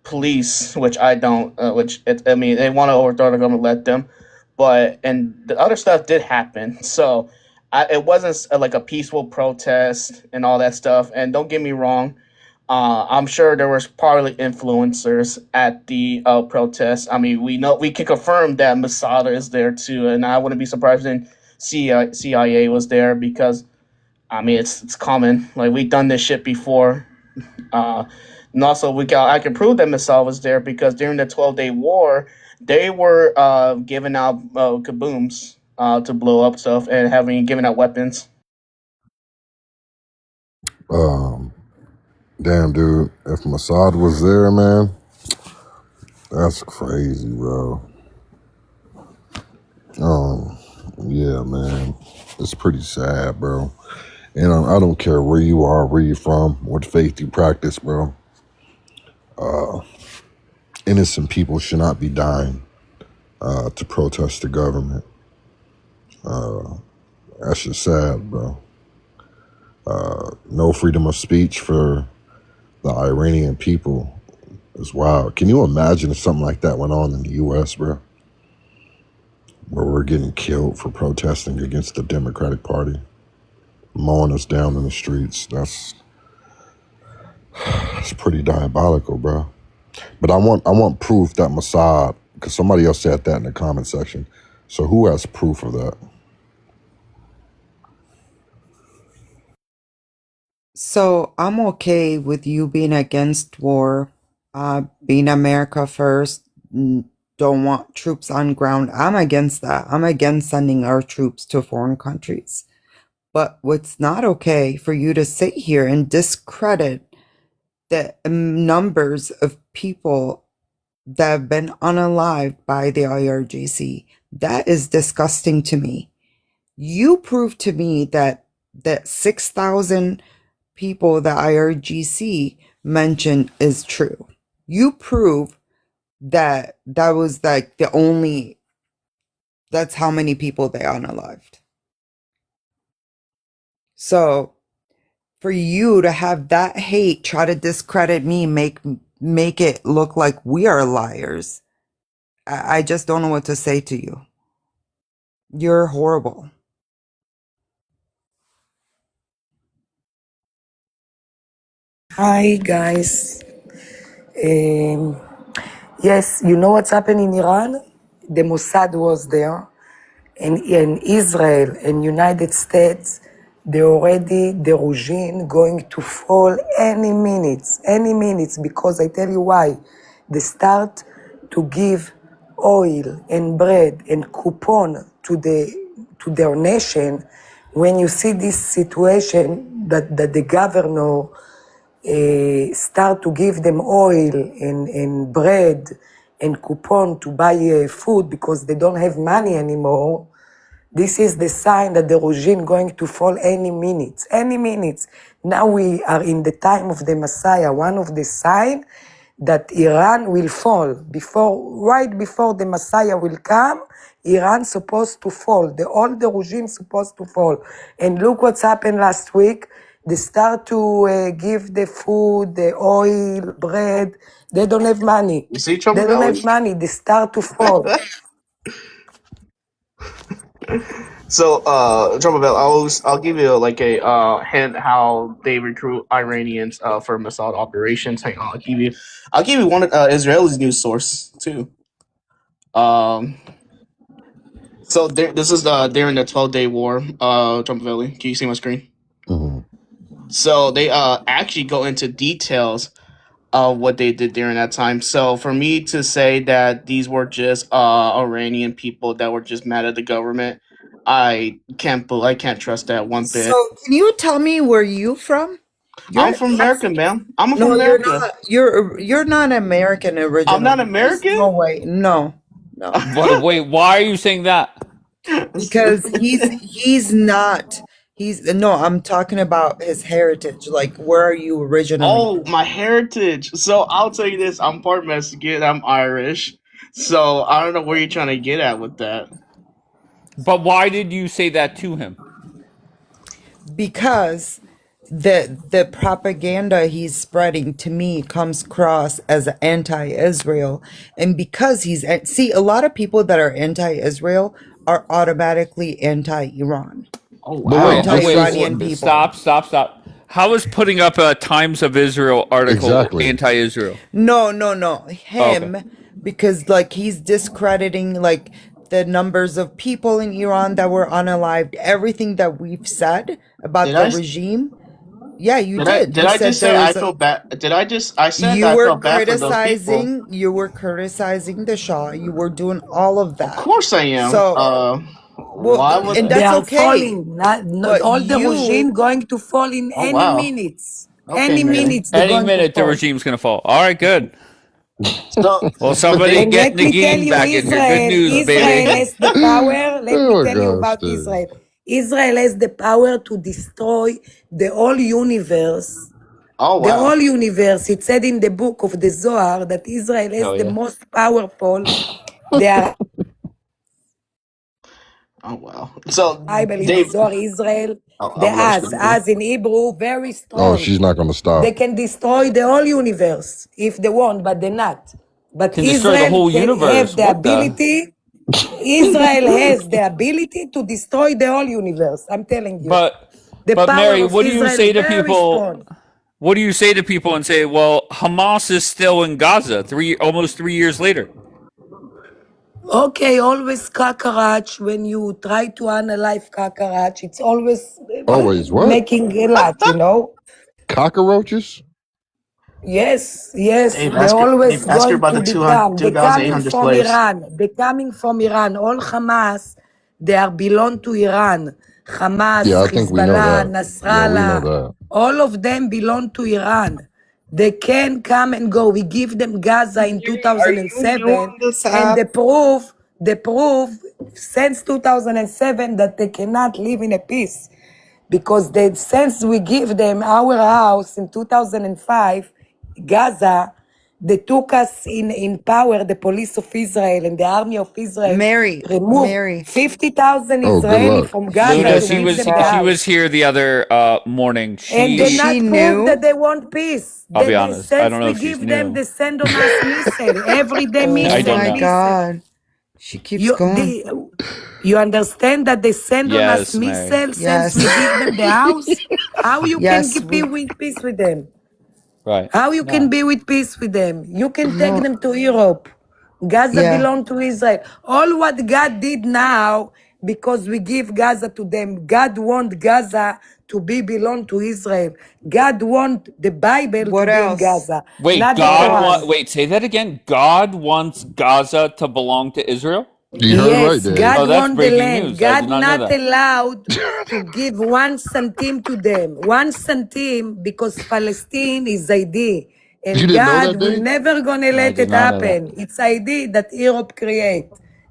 police, which I don't. I mean, they want to overthrow the government, let them. But and the other stuff did happen. So it wasn't like a peaceful protest and all that stuff. And don't get me wrong, I'm sure there was probably influencers at the protest. I mean, we can confirm that Masada is there too, and I wouldn't be surprised if CIA was there because I mean it's common. Like we've done this shit before. Uh, and also I can prove that Masada was there because during the 12-day war, they were giving out kabooms to blow up stuff and giving out weapons. Damn, dude. If Mossad was there, man, that's crazy, bro. Yeah, man. It's pretty sad, bro. And I don't care where you are, where you're from, what faith you practice, bro. Innocent people should not be dying to protest the government. That's just sad, bro. No freedom of speech for the Iranian people is wild. Can you imagine if something like that went on in the U.S., bro? Where we're getting killed for protesting against the Democratic Party, mowing us down in the streets. That's pretty diabolical, bro. But I want proof that Mossad, because somebody else said that in the comment section. So who has proof of that? So I'm okay with you being against war, being America first, don't want troops on ground. I'm against that. I'm against sending our troops to foreign countries. But what's not okay for you to sit here and discredit the numbers of people that have been unalived by the IRGC. That is disgusting to me. You proved to me that 6,000 people the IRGC mentioned is true. You prove that was like that's how many people they unalived. So for you to have that hate, try to discredit me, make it look like we are liars. I just don't know what to say to you. You're horrible. Hi guys. Yes, you know what's happening in Iran? The Mossad was there, and in Israel and United States, the regime going to fall any minutes, because I tell you why. They start to give oil and bread and coupon to their nation. When you see this situation that the governor start to give them oil and bread and coupon to buy food because they don't have money anymore, this is the sign that the regime going to fall any minute. Now we are in the time of the Messiah. One of the signs that Iran will fall. Right before the Messiah will come, Iran supposed to fall. All the regime supposed to fall. And look what's happened last week. They start to give the food, the oil, bread. They don't have money. You see, Trump They don't Valley? have money. They start to fall. So, Trumpville, I'll give you like a hint how they recruit Iranians for Mossad operations. Hang on, I'll give you one Israeli news source too. So this is during the 12-day war. Trumpville, can you see my screen? Mm-hmm. So they actually go into details of what they did during that time. So for me to say that these were just Iranian people that were just mad at the government, I can't trust that one bit. So can you tell me where you from? I'm from America, man. I'm from No, America. you're not American originally. I'm not American? No way. No. Wait, why are you saying that? Because he's not No, I'm talking about his heritage. Like, where are you originally? Oh, my heritage. So I'll tell you this: I'm part Mexican. I'm Irish. So I don't know where you're trying to get at with that. But why did you say that to him? Because the propaganda he's spreading to me comes across as anti-Israel, and because see, a lot of people that are anti-Israel are automatically anti-Iran. Oh But wow. Anti-Iranian people. Stop. How is putting up a Times of Israel article exactly. anti-Israel? No. Him, Okay. because like he's discrediting like the numbers of people in Iran that were unalived, everything that we've said about Did the I? regime. Yeah, you Did I? did. Did You I said just say there I was feel bad? Did I just? I said you that I were felt bad for those people. criticizing the Shah. You were doing all of Of that. course I am. So, well, Why would? and They that's are okay. falling. Not But all the regime you, going to fall in Oh any wow. minutes. Okay, Any Mary. minutes they're Any going to minute the fall. regime's gonna fall. All right, good. So Well, the somebody thing. And get let me tell Nagin you, back in here. Good news, Israel baby. has the power. Let me Oh my tell you gosh, about dude. Israel. Israel has the power to destroy the whole universe. Oh The wow. whole universe. It said in the book of the Zohar that Israel has Hell the yeah. most powerful. They are Oh wow. So Bible in the Dave. Zohar, Israel, Oh, the I'm as, listening. as in Hebrew, very Oh, strong. she's not going to They stop. can destroy the whole universe if they want, but they're not. But Can destroy the Israel whole have universe. the What the? ability. Israel has the ability to destroy the whole universe. I'm telling you. But The but power Mary, of what do you Israel say to very people? strong. What do you say to people and say, well, Hamas is still in Gaza almost 3 years later? Okay, always cockroach. When you try to analyze cockroach, it's always Always what? making a lot, you know? Cockroaches? Yes, Dave, they always ask her going about to the become. They coming 2,800 from slaves. Iran. They coming from Iran. All Hamas, they are belong to Iran. Hamas, Yeah, I think we know Hezbollah, that. Yeah, we know Nasrallah, that. all of them belong to Iran. They can come and go. We give them Gaza in Mary, are you new 2007, on this and app? the proof since 2007 that they cannot live in a peace. Because since we give them our house in 2005, Gaza, they took us in power, the police of Israel and the army of Israel removed Mary. 50,000 Oh, good Israeli luck. from She Gaza Luna, to doesn't give give them the she fucks. was house. here the other morning. And Is they she not prove that new? they want peace. I'll be They honest, I since don't know we if she's give them, new. they send on us missile. Every day I Oh don't missile, my know. missile. God. She keeps going. You understand that they send on us Yes, Mary. missiles since we Yes. give them the house? How you can Yes, be with peace with them? Right. How you can No. be with peace with them? You can take no. them to Europe. Gaza Yeah. belong to Israel. All what God did now, because we give Gaza to them, God want Gaza to belong to Israel. God want the Bible to What be in else? Gaza, Wait, not the What Quran. else? Wait, say that again. God wants Gaza to belong to Israel? You heard it right, Yes, Dave. Oh, God that's want the breaking land. news. I God did not know not that. allowed to give 1 centime to them. 1 centime because Palestine is ID. You And didn't know that, God will Dave? never gonna I let did it not know that. happen. It's ID that Europe create.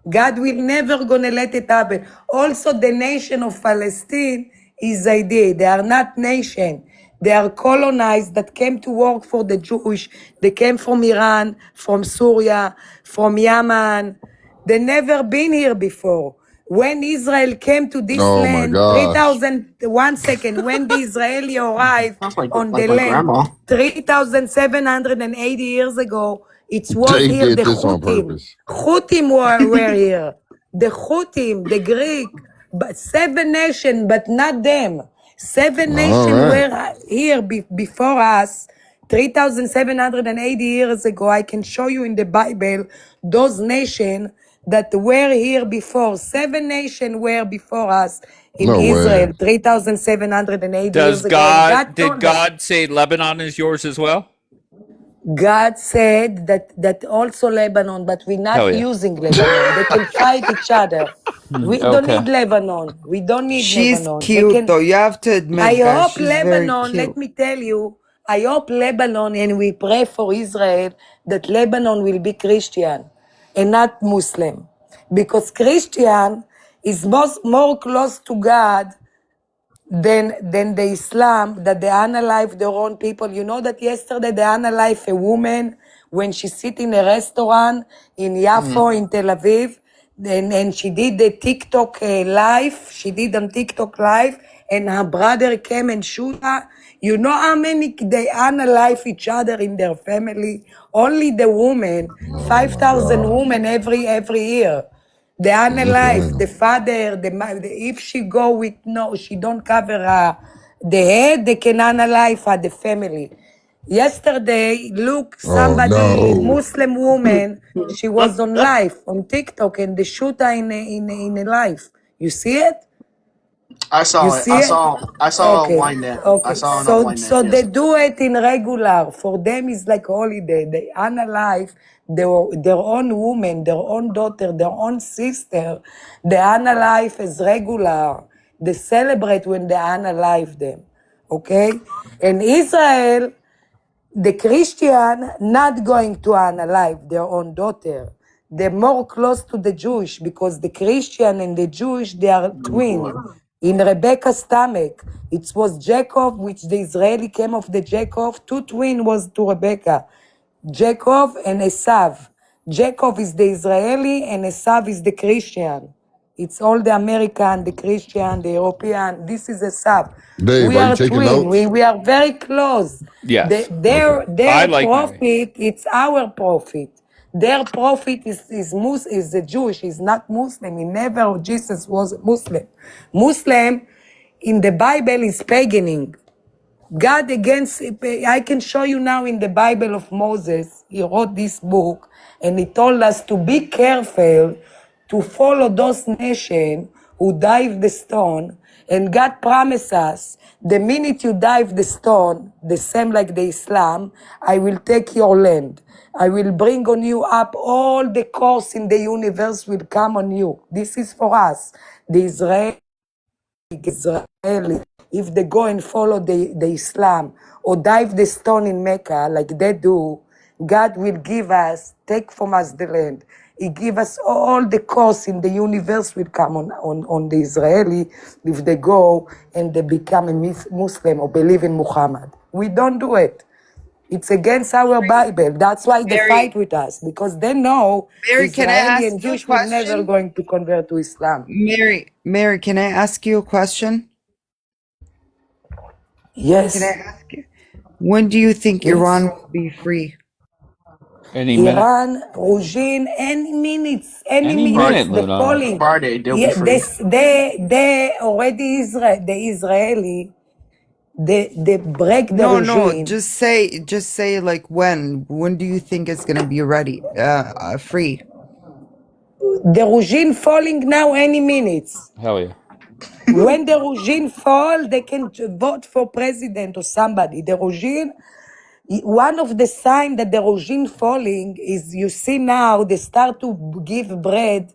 God will never gonna let it happen. Also, the nation of Palestine is ID. They are not nation. They are colonized that came to work for the Jewish. They came from Iran, from Syria, from Yemen. They never been here before. When Israel came to this Oh my land, gosh. 3,000, 1 second, when the Israeli arrived Sounds like on the my land grandma. 3,780 years ago, it was Dave here did the this on Houthim. purpose. Houthim were here. The Houthim, the Greek, but 7 nations, but not them. Seven All nations right. were here before us. 3,780 years ago, I can show you in the Bible those nations that were here before. 7 nations were before us in No way. Israel 3,780 Does years ago. And God did told them, God say Lebanon is yours as well? God said that also Lebanon, but we're Hell not yeah. using Lebanon. They can fight each other. We don't Okay. need Lebanon. We don't need She's Lebanon. They cute can. though. You have to I admit, guys, hope she's very Lebanon, let cute. me tell you, I hope Lebanon, and we pray for Israel, that Lebanon will be Christian and not Muslim. Because Christian is more close to God Then the Islam, that they unalive their own people. You know that yesterday they unalive a woman when she sit in a restaurant in Yafo in Tel Aviv, and she did the TikTok live. She did on TikTok live, and her brother came and shoot her. You know how many they unalive each other in their family? Only the woman, Oh my 5,000 God. women every year. The unalive, the father, if she go with no, she don't cover the head, they can unalive her, the family. Yesterday, look, Oh somebody, no. Muslim woman, she was on live on TikTok, and they shoot her in a live. You see it? I You saw it. see it? I saw Okay, Ynet. I okay. saw it on So Ynet. they Yes. do it in regular. For them, it's like holiday. They unalive their own woman, their own daughter, their own sister. They unalive as regular. They celebrate when they unalive them. Okay? In Israel, the Christian not going to unalive their own daughter. They're more close to the Jewish because the Christian and the Jewish, they are twin. In Rebecca's stomach, it was Jacob, which the Israeli came of the Jacob. Two twin was to Rebecca, Jacob and Esav. Jacob is the Israeli and Esav is the Christian. It's all the American, the Christian, the European. This is Esav. Dave, We are you are taking twin. notes? We are very close. Yes. Okay. I Their like profit, it's our profit. Their prophet is a Jewish, is not Muslim. He never, Jesus was Muslim. Muslim in the Bible is paganism. God against, I can show you now in the Bible of Moses, he wrote this book, and he told us to be careful to follow those nations who dive the stone, and God promised us, the minute you dive the stone, the same like the Islam, I will take your land. I will bring on you up all the curse in the universe will come on you. This is for us, the Israeli, if they go and follow the Islam or dive the stone in Mecca like they do, God will give us, take from us the land. He give us all the curse in the universe will come on the Israeli if they go and they become a Muslim or believe in Muhammad. We don't do it. It's against our Bible. That's why they fight with us, because they know Mary, can I Israeli ask and you a Jewish will never question? going to convert to Islam. Mary, can I ask you a question? Can I Yes. ask you? When do you think Iran Yes. will be free? any minute. Iran, Rojin, any minutes, Any minute, the Luna. falling. Friday, they'll be Yeah, free. they already the Israeli, they break the No, regime. just say like when. When do you think it's gonna be ready? Free. The regime falling now any minutes. Hell yeah. When the regime fall, they can vote for president or somebody. The regime, one of the signs that the regime falling is you see now they start to give bread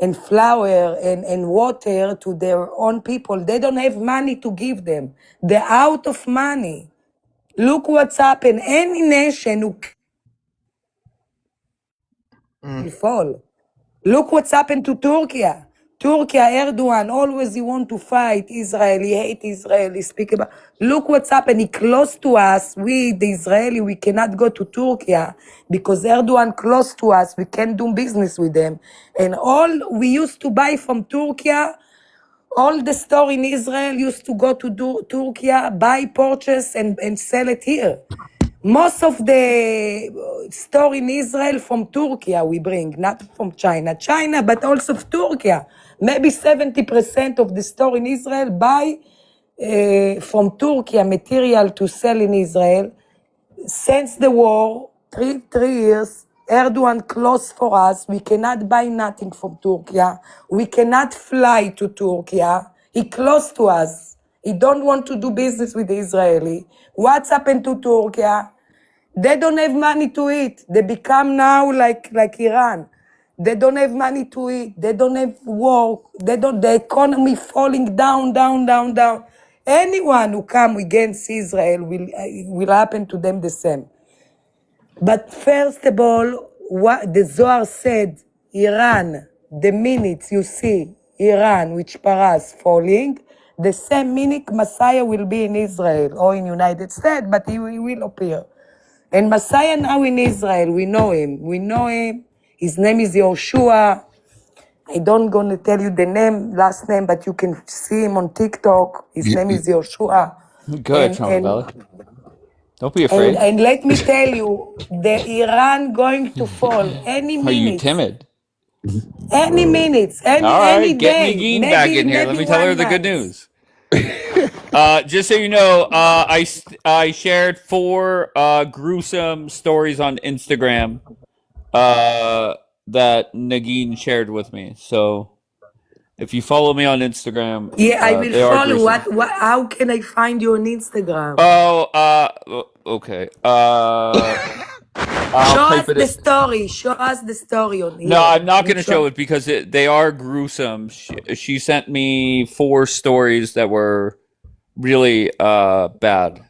and flour and water to their own people. They don't have money to give them. They're out of money. Look what's happened. Any nation who will fall. Look what's happened to Turkey. Turkey, Erdogan, always he want to fight Israel. He hate Israel. He speak about. Look what's happened. He close to us. We, the Israeli, we cannot go to Turkey because Erdogan close to us. We can't do business with them. And all we used to buy from Turkey, all the store in Israel used to go to Turkey, buy, purchase, and sell it here. Most of the store in Israel from Turkey we bring, not from China. China, but also Turkey. Maybe 70% of the store in Israel buy from Turkey material to sell in Israel. Since the war, three years, Erdogan closed for us. We cannot buy nothing from Turkey. We cannot fly to Turkey. He closed to us. He don't want to do business with the Israeli. What's happened to Turkey? They don't have money to eat. They become now like Iran. They don't have money to eat. They don't have work. The economy falling down. Anyone who come against Israel will happen to them the same. But first of all, what the Zohar said, Iran, the minute you see Iran, which Paras falling, The same minute Messiah will be in Israel or in United States, but he will appear. And Messiah now in Israel, we know him. We know him. His name is Yoshua. I don't gonna tell you the last name, but you can see him on TikTok. His name is Yoshua. Go ahead, Trump Bella. Don't be And, afraid. and let me tell you, the Iran going to fall any Are you minute. timid? Any minutes, All right, any get day, Nagin back in here. Let me tell her the good news. Just so you know, I shared 4 gruesome stories on Instagram that Nagin shared with me. So if you follow me on Instagram, Yeah, I will they are follow. gruesome. How can I find you on Instagram? Oh, okay. I'll Show type us it the in. story. Show us the story on here. No, I'm not going to Show- show it because they are gruesome. She sent me 4 stories that were really bad.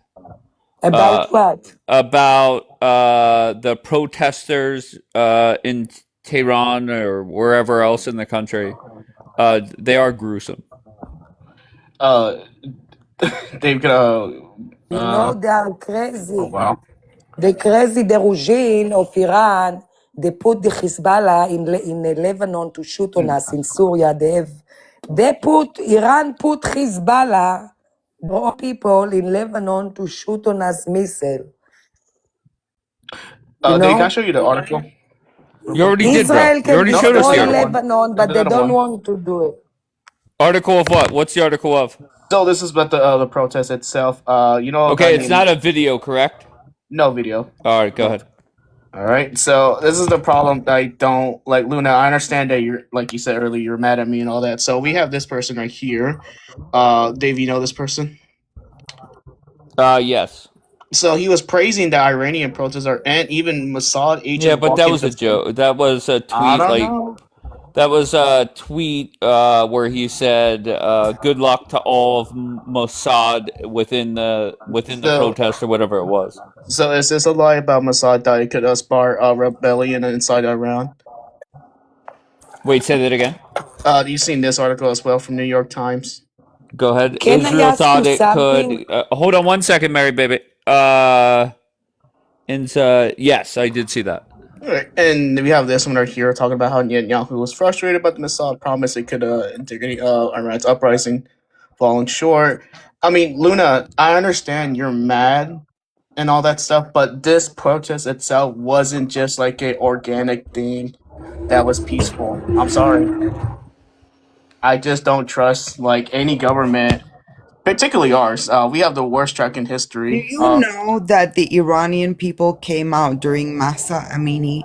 About what? About the protesters in Tehran or wherever else in the country. They are gruesome. They've You know, they are crazy. oh wow. The crazy, the regime of Iran, they put the Hezbollah in Lebanon to shoot on us in Syria. Iran put Hezbollah, brought people in Lebanon to shoot on us missile. You Dave, can I know? show you the article? You already did, bro. Israel You can already showed us destroy the article. Lebanon, but they don't want to do it. Article of what? What's the article of? So this is about the protest itself. You know, a guy Okay, it's named- not a video, correct? no video. All right, go ahead. All right, so this is the problem that I don't like, Luna. I understand that you're, like you said earlier, you're mad at me and all that. So we have this person right here. Dave, you know this person? Yes. So he was praising the Iranian protesters and even Mossad agents. Yeah, but that walking was a to- joke. That was a tweet. I don't like know. that was a tweet where he said, "Good luck to all of Mossad within the protest or whatever it was." So is this a lie about Mossad that it could spark a rebellion inside Iran? Wait, say that again. You've seen this article as well from New York Times. Go ahead. Can I Israel ask thought you it something? could. Hold on one second, Mary baby. Yes, I did see that. Right. And we have this one right here talking about how Netanyahu was frustrated about the Mossad promise it could integrate Iran's uprising, falling short. I mean, Luna, I understand you're mad and all that stuff, but this protest itself wasn't just like a organic thing that was peaceful. I'm sorry. I just don't trust like any government, particularly ours. We have the worst track in Do history. you know that the Iranian people came out during Masa Amini?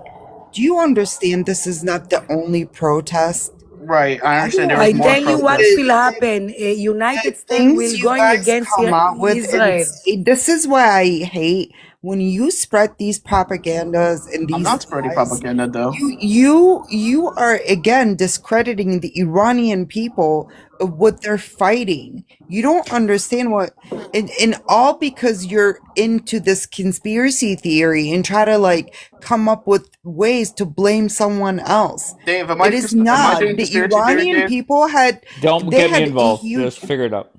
Do you understand this is not the only protest? Right, I understand there I was more tell you what protests. will happen. United States Things will you going guys against come out with and Israel. say, this is why I hate when you spread these propagandas and these I'm not spreading lies. propaganda though. You are again discrediting the Iranian people of what they're fighting. You don't understand what, and all because you're into this conspiracy theory and try to like come up with ways to blame someone else. Dave, It is not. doing The conspiracy theory, Iranian Dave? people had Don't they get me had a involved. huge. Just figure it out.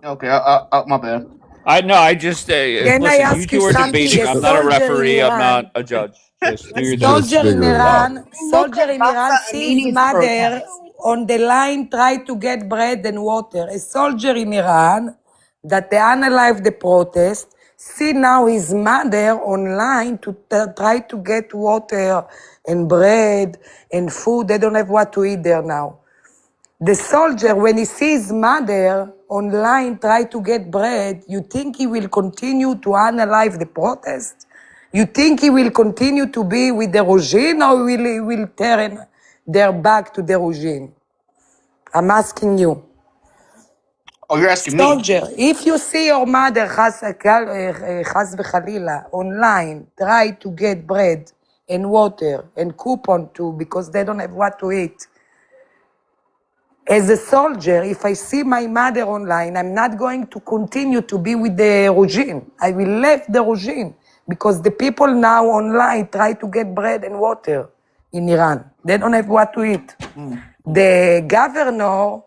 Okay, my bad. I just Can I listen. You ask two you are something? debating. A I'm not a soldier in referee. I'm Iran, not a judge. Just do your thing. Just soldier in figure it out. Iran, Look soldier at in Iran Masa sees Amini's mother protest. on the line try to get bread and water. A soldier in Iran that they analyze the protest, see now his mother online to try to get water and bread and food. They don't have what to eat there now. The soldier, when he sees mother online try to get bread, you think he will continue to analyze the protest? You think he will continue to be with the regime or he will turn their back to the regime? I'm asking you. Oh, you're asking me? Soldier, if you see your mother, chas v'chalila, online, try to get bread and water and coupon too because they don't have what to eat. As a soldier, if I see my mother online, I'm not going to continue to be with the regime. I will leave the regime because the people now online try to get bread and water in Iran. They don't have what to eat. The governor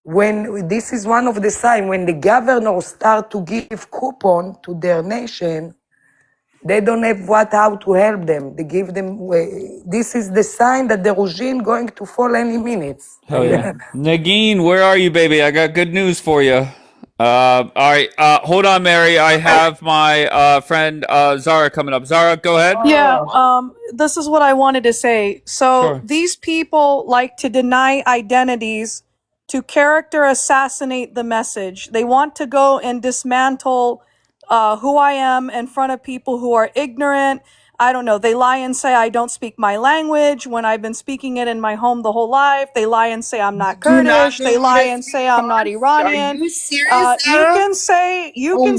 When this is one of the signs, when the governors start to give coupon to their nation, they don't have how to help them. They give them, this is the sign that the regime going to fall any minutes. Hell yeah. Nagin, where are you, baby? I got good news for you. All right. Hold on, Mary. I have my friend Zara coming up. Zara, go ahead. Yeah, this is what I wanted to say. So Sure. these people like to deny identities to character assassinate the message. They want to go and dismantle who I am in front of people who are ignorant. I don't know. They lie and say I don't speak my language when I've been speaking it in my home the whole life. They lie and say I'm not Do not Kurdish. know They how lie to and speak say I'm not Farsi. Are Iranian. you serious, You Sarah? can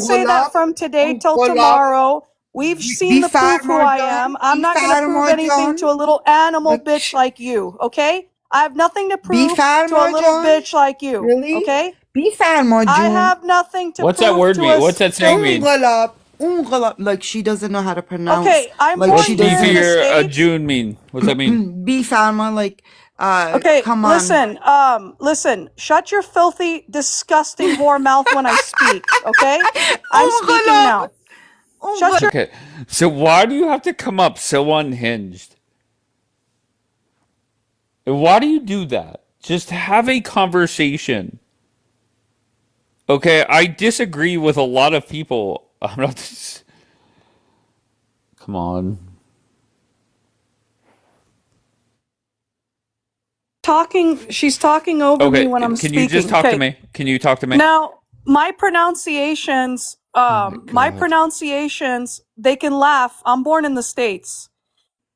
say that from today till انقلاب tomorrow. We've seen the proof who I am. I'm not going to prove anything to a little animal bitch like you, okay? I have nothing to prove to a little bitch like you, Really? okay? بیفرما I جون. have nothing to What's that prove word to mean? a What's that saying mean? انقلاب. انقلاب. Like she doesn't know how to pronounce. Okay, I'm Like born she here in the doesn't. States. June mean? What's that mean? بیفرما like Okay, come on. listen, shut your filthy, disgusting whore mouth when I speak, okay? I'm speaking now. Shut your Okay. So why do you have to come up so unhinged? Why do you do that? Just have a conversation. Okay, I disagree with a lot of people. I'm not. Come on. she's talking over me Okay, when I'm can speaking. you just talk to Okay. me? Can you talk to me? Now, my pronunciations, they can laugh. I'm born in the States.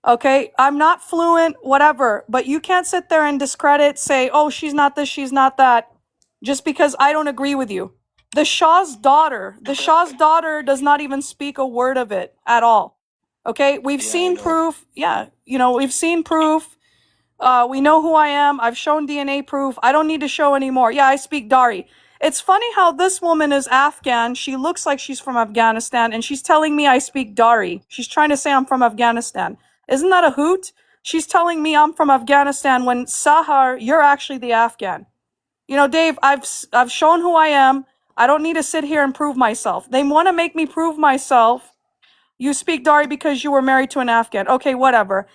Okay, I'm not fluent, whatever, but you can't sit there and discredit, say, oh, she's not this, she's not that, just because I don't agree with you. The Shah's daughter does not even speak a word of it at all. Okay, we've seen proof. Yeah, we've seen proof. We know who I am. I've shown DNA proof. I don't need to show anymore. Yeah, I speak Dari. It's funny how this woman is Afghan. She looks like she's from Afghanistan, and she's telling me I speak Dari. She's trying to say I'm from Afghanistan. Isn't that a hoot? She's telling me I'm from Afghanistan when Sahar, you're actually the Afghan. Dave, I've shown who I am. I don't need to sit here and prove myself. They want to make me prove myself. You speak Dari because you were married to an Afghan. Okay, whatever.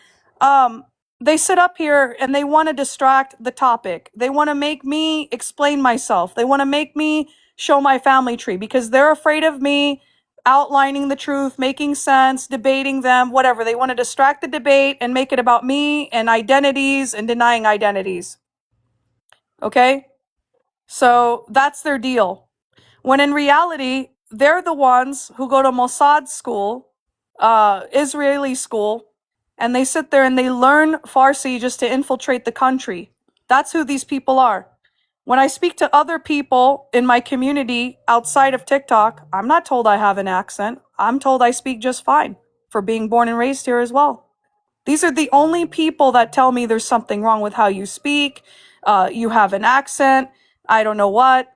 They sit up here and they want to distract the topic. They want to make me explain myself. They want to make me show my family tree because they're afraid of me outlining the truth, making sense, debating them, whatever. They want to distract the debate and make it about me and identities and denying identities. Okay? So that's their deal. When in reality, they're the ones who go to Mossad school, Israeli school, and they sit there and they learn Farsi just to infiltrate the country. That's who these people are. When I speak to other people in my community outside of TikTok, I'm not told I have an accent. I'm told I speak just fine for being born and raised here as well. These are the only people that tell me there's something wrong with how you speak. You have an accent. I don't know what.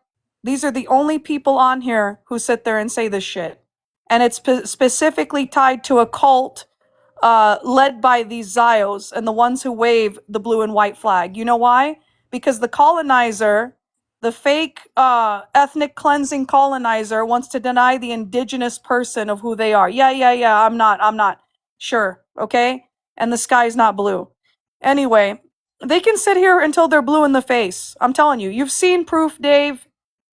These are the only people on here who sit there and say this shit. And it's specifically tied to a cult led by these Zios and the ones who wave the blue and white flag. You know why? Because the colonizer, the fake ethnic cleansing colonizer, wants to deny the indigenous person of who they are. Yeah, I'm not. Sure, okay? And the sky's not blue. Anyway, they can sit here until they're blue in the face. I'm telling you, you've seen proof, Dave.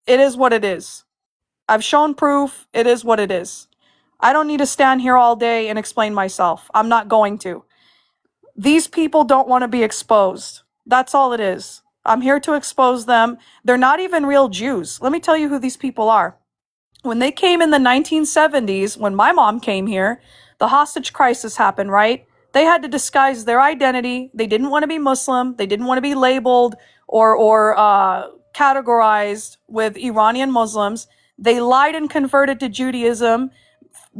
It is what it is. I've shown proof. It is what it is. I don't need to stand here all day and explain myself. I'm not going to. These people don't want to be exposed. That's all it is. I'm here to expose them. They're not even real Jews. Let me tell you who these people are. When they came in the 1970s, when my mom came here, the hostage crisis happened, right? They had to disguise their identity. They didn't want to be Muslim. They didn't want to be labeled or categorized with Iranian Muslims. They lied and converted to Judaism,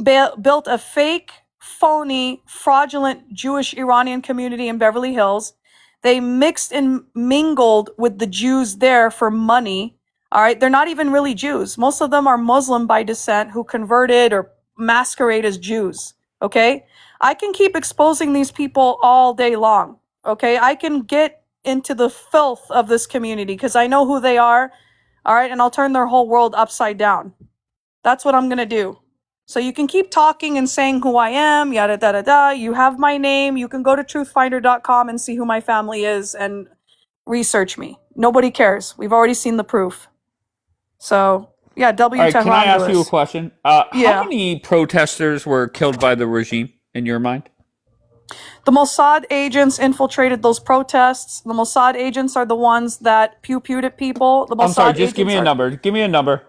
built a fake, phony, fraudulent Jewish Iranian community in Beverly Hills. They mixed and mingled with the Jews there for money. All right. They're not even really Jews. Most of them are Muslim by descent who converted or masquerade as Jews. Okay. I can keep exposing these people all day long. Okay. I can get into the filth of this community because I know who they are. All right. And I'll turn their whole world upside down. That's what I'm going to do. So you can keep talking and saying who I am, yada, da, da, da. You have my name. You can go to truthfinder.com and see who my family is and research me. Nobody cares. We've already seen the proof. So, yeah, All W. right, can I Tehran ask you a Lewis. question? How Yeah. many protesters were killed by the regime in your mind? The Mossad agents infiltrated those protests. The Mossad agents are the ones that pew-pewed at people. The I'm sorry, Mossad just give agents me a are... number. Give me a number.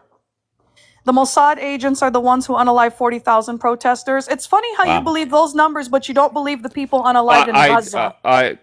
The Mossad agents are the ones who unalived 40,000 protesters. It's funny how you Wow. believe those numbers, but you don't believe the people unalived in Gaza.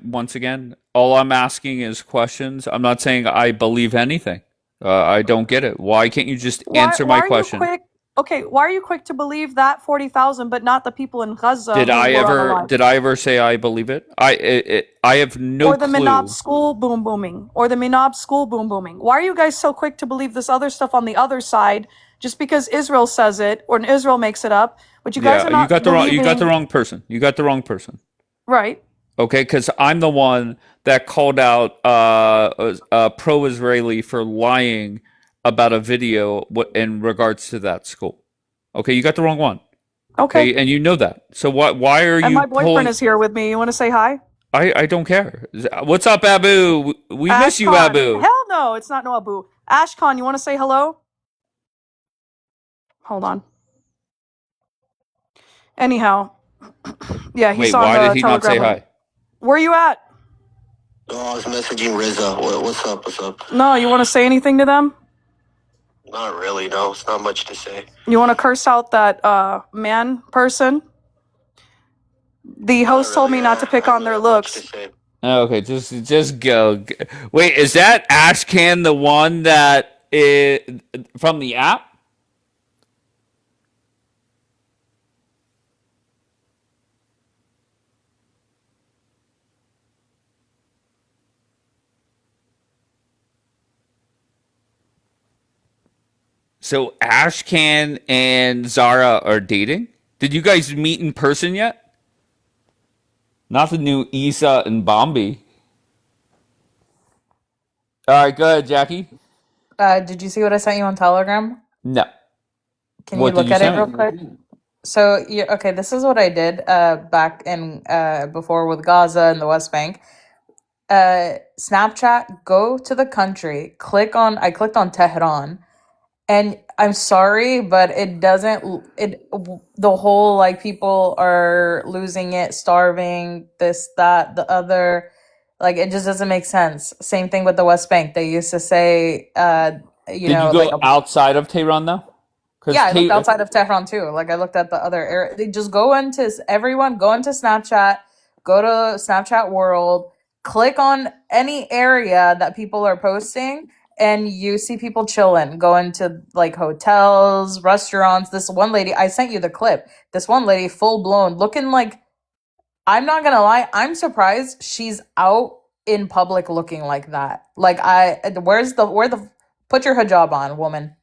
Once again, all I'm asking is questions. I'm not saying I believe anything. I don't get it. Why can't you just answer Why my are you question? quick? Okay, why are you quick to believe that 40,000, but not the people in Gaza Did who I were ever? unalived? Did I ever say I believe it? I have no Or the Minab clue. school boom booming. Or the Minab school boom booming. Why are you guys so quick to believe this other stuff on the other side just because Israel says it or Israel makes it up? But you guys Yeah, are you not got the wrong. You got the believing. wrong person. You got the wrong person. Right. Okay, because I'm the one that called out pro-Israeli for lying about a video in regards to that school. Okay, you got the wrong one. Okay. Okay, and you know that. So why are And you my boyfriend pulling? is here with me. You want to say hi? I don't care. What's up, Abu? We miss you, Ashkan. Abu. Hell no, it's not no Abu. Ashkan, you want to say hello? Hold on. Anyhow, yeah, he's Wait, on why did the he not say Telegram. hi? Where you at? Oh, I was messaging Riza. What's up? What's up? No, you want to say anything to them? Not really. No, it's not much to say. You want to curse out that man person? The host told me not to pick on their looks. Okay, just go. Wait, is that Ashcan the one that is from the app? So Ashcan and Zara are dating? Did you guys meet in person yet? Not the new Isa and Bombi. All right, go ahead, Jackie. Did you see what I sent you on Telegram? No. Can you What did look you at it real send me? quick? So, okay, this is what I did back in before with Gaza and the West Bank. Snapchat, go to the country, I clicked on Tehran, and I'm sorry, but it doesn't, the whole like people are losing it, starving, this, that, the other, like it just doesn't make sense. Same thing with the West Bank. They used to say, Did you go outside of Tehran though? yeah, I looked outside of Tehran too. Like I looked at the other area. They just go into Snapchat, go to Snapchat World, click on any area that people are posting, and you see people chilling, going to like hotels, restaurants. This one lady, I sent you the clip. This one lady, full blown, looking like, I'm not gonna lie, I'm surprised she's out in public looking like that. Like where the put your hijab on, woman.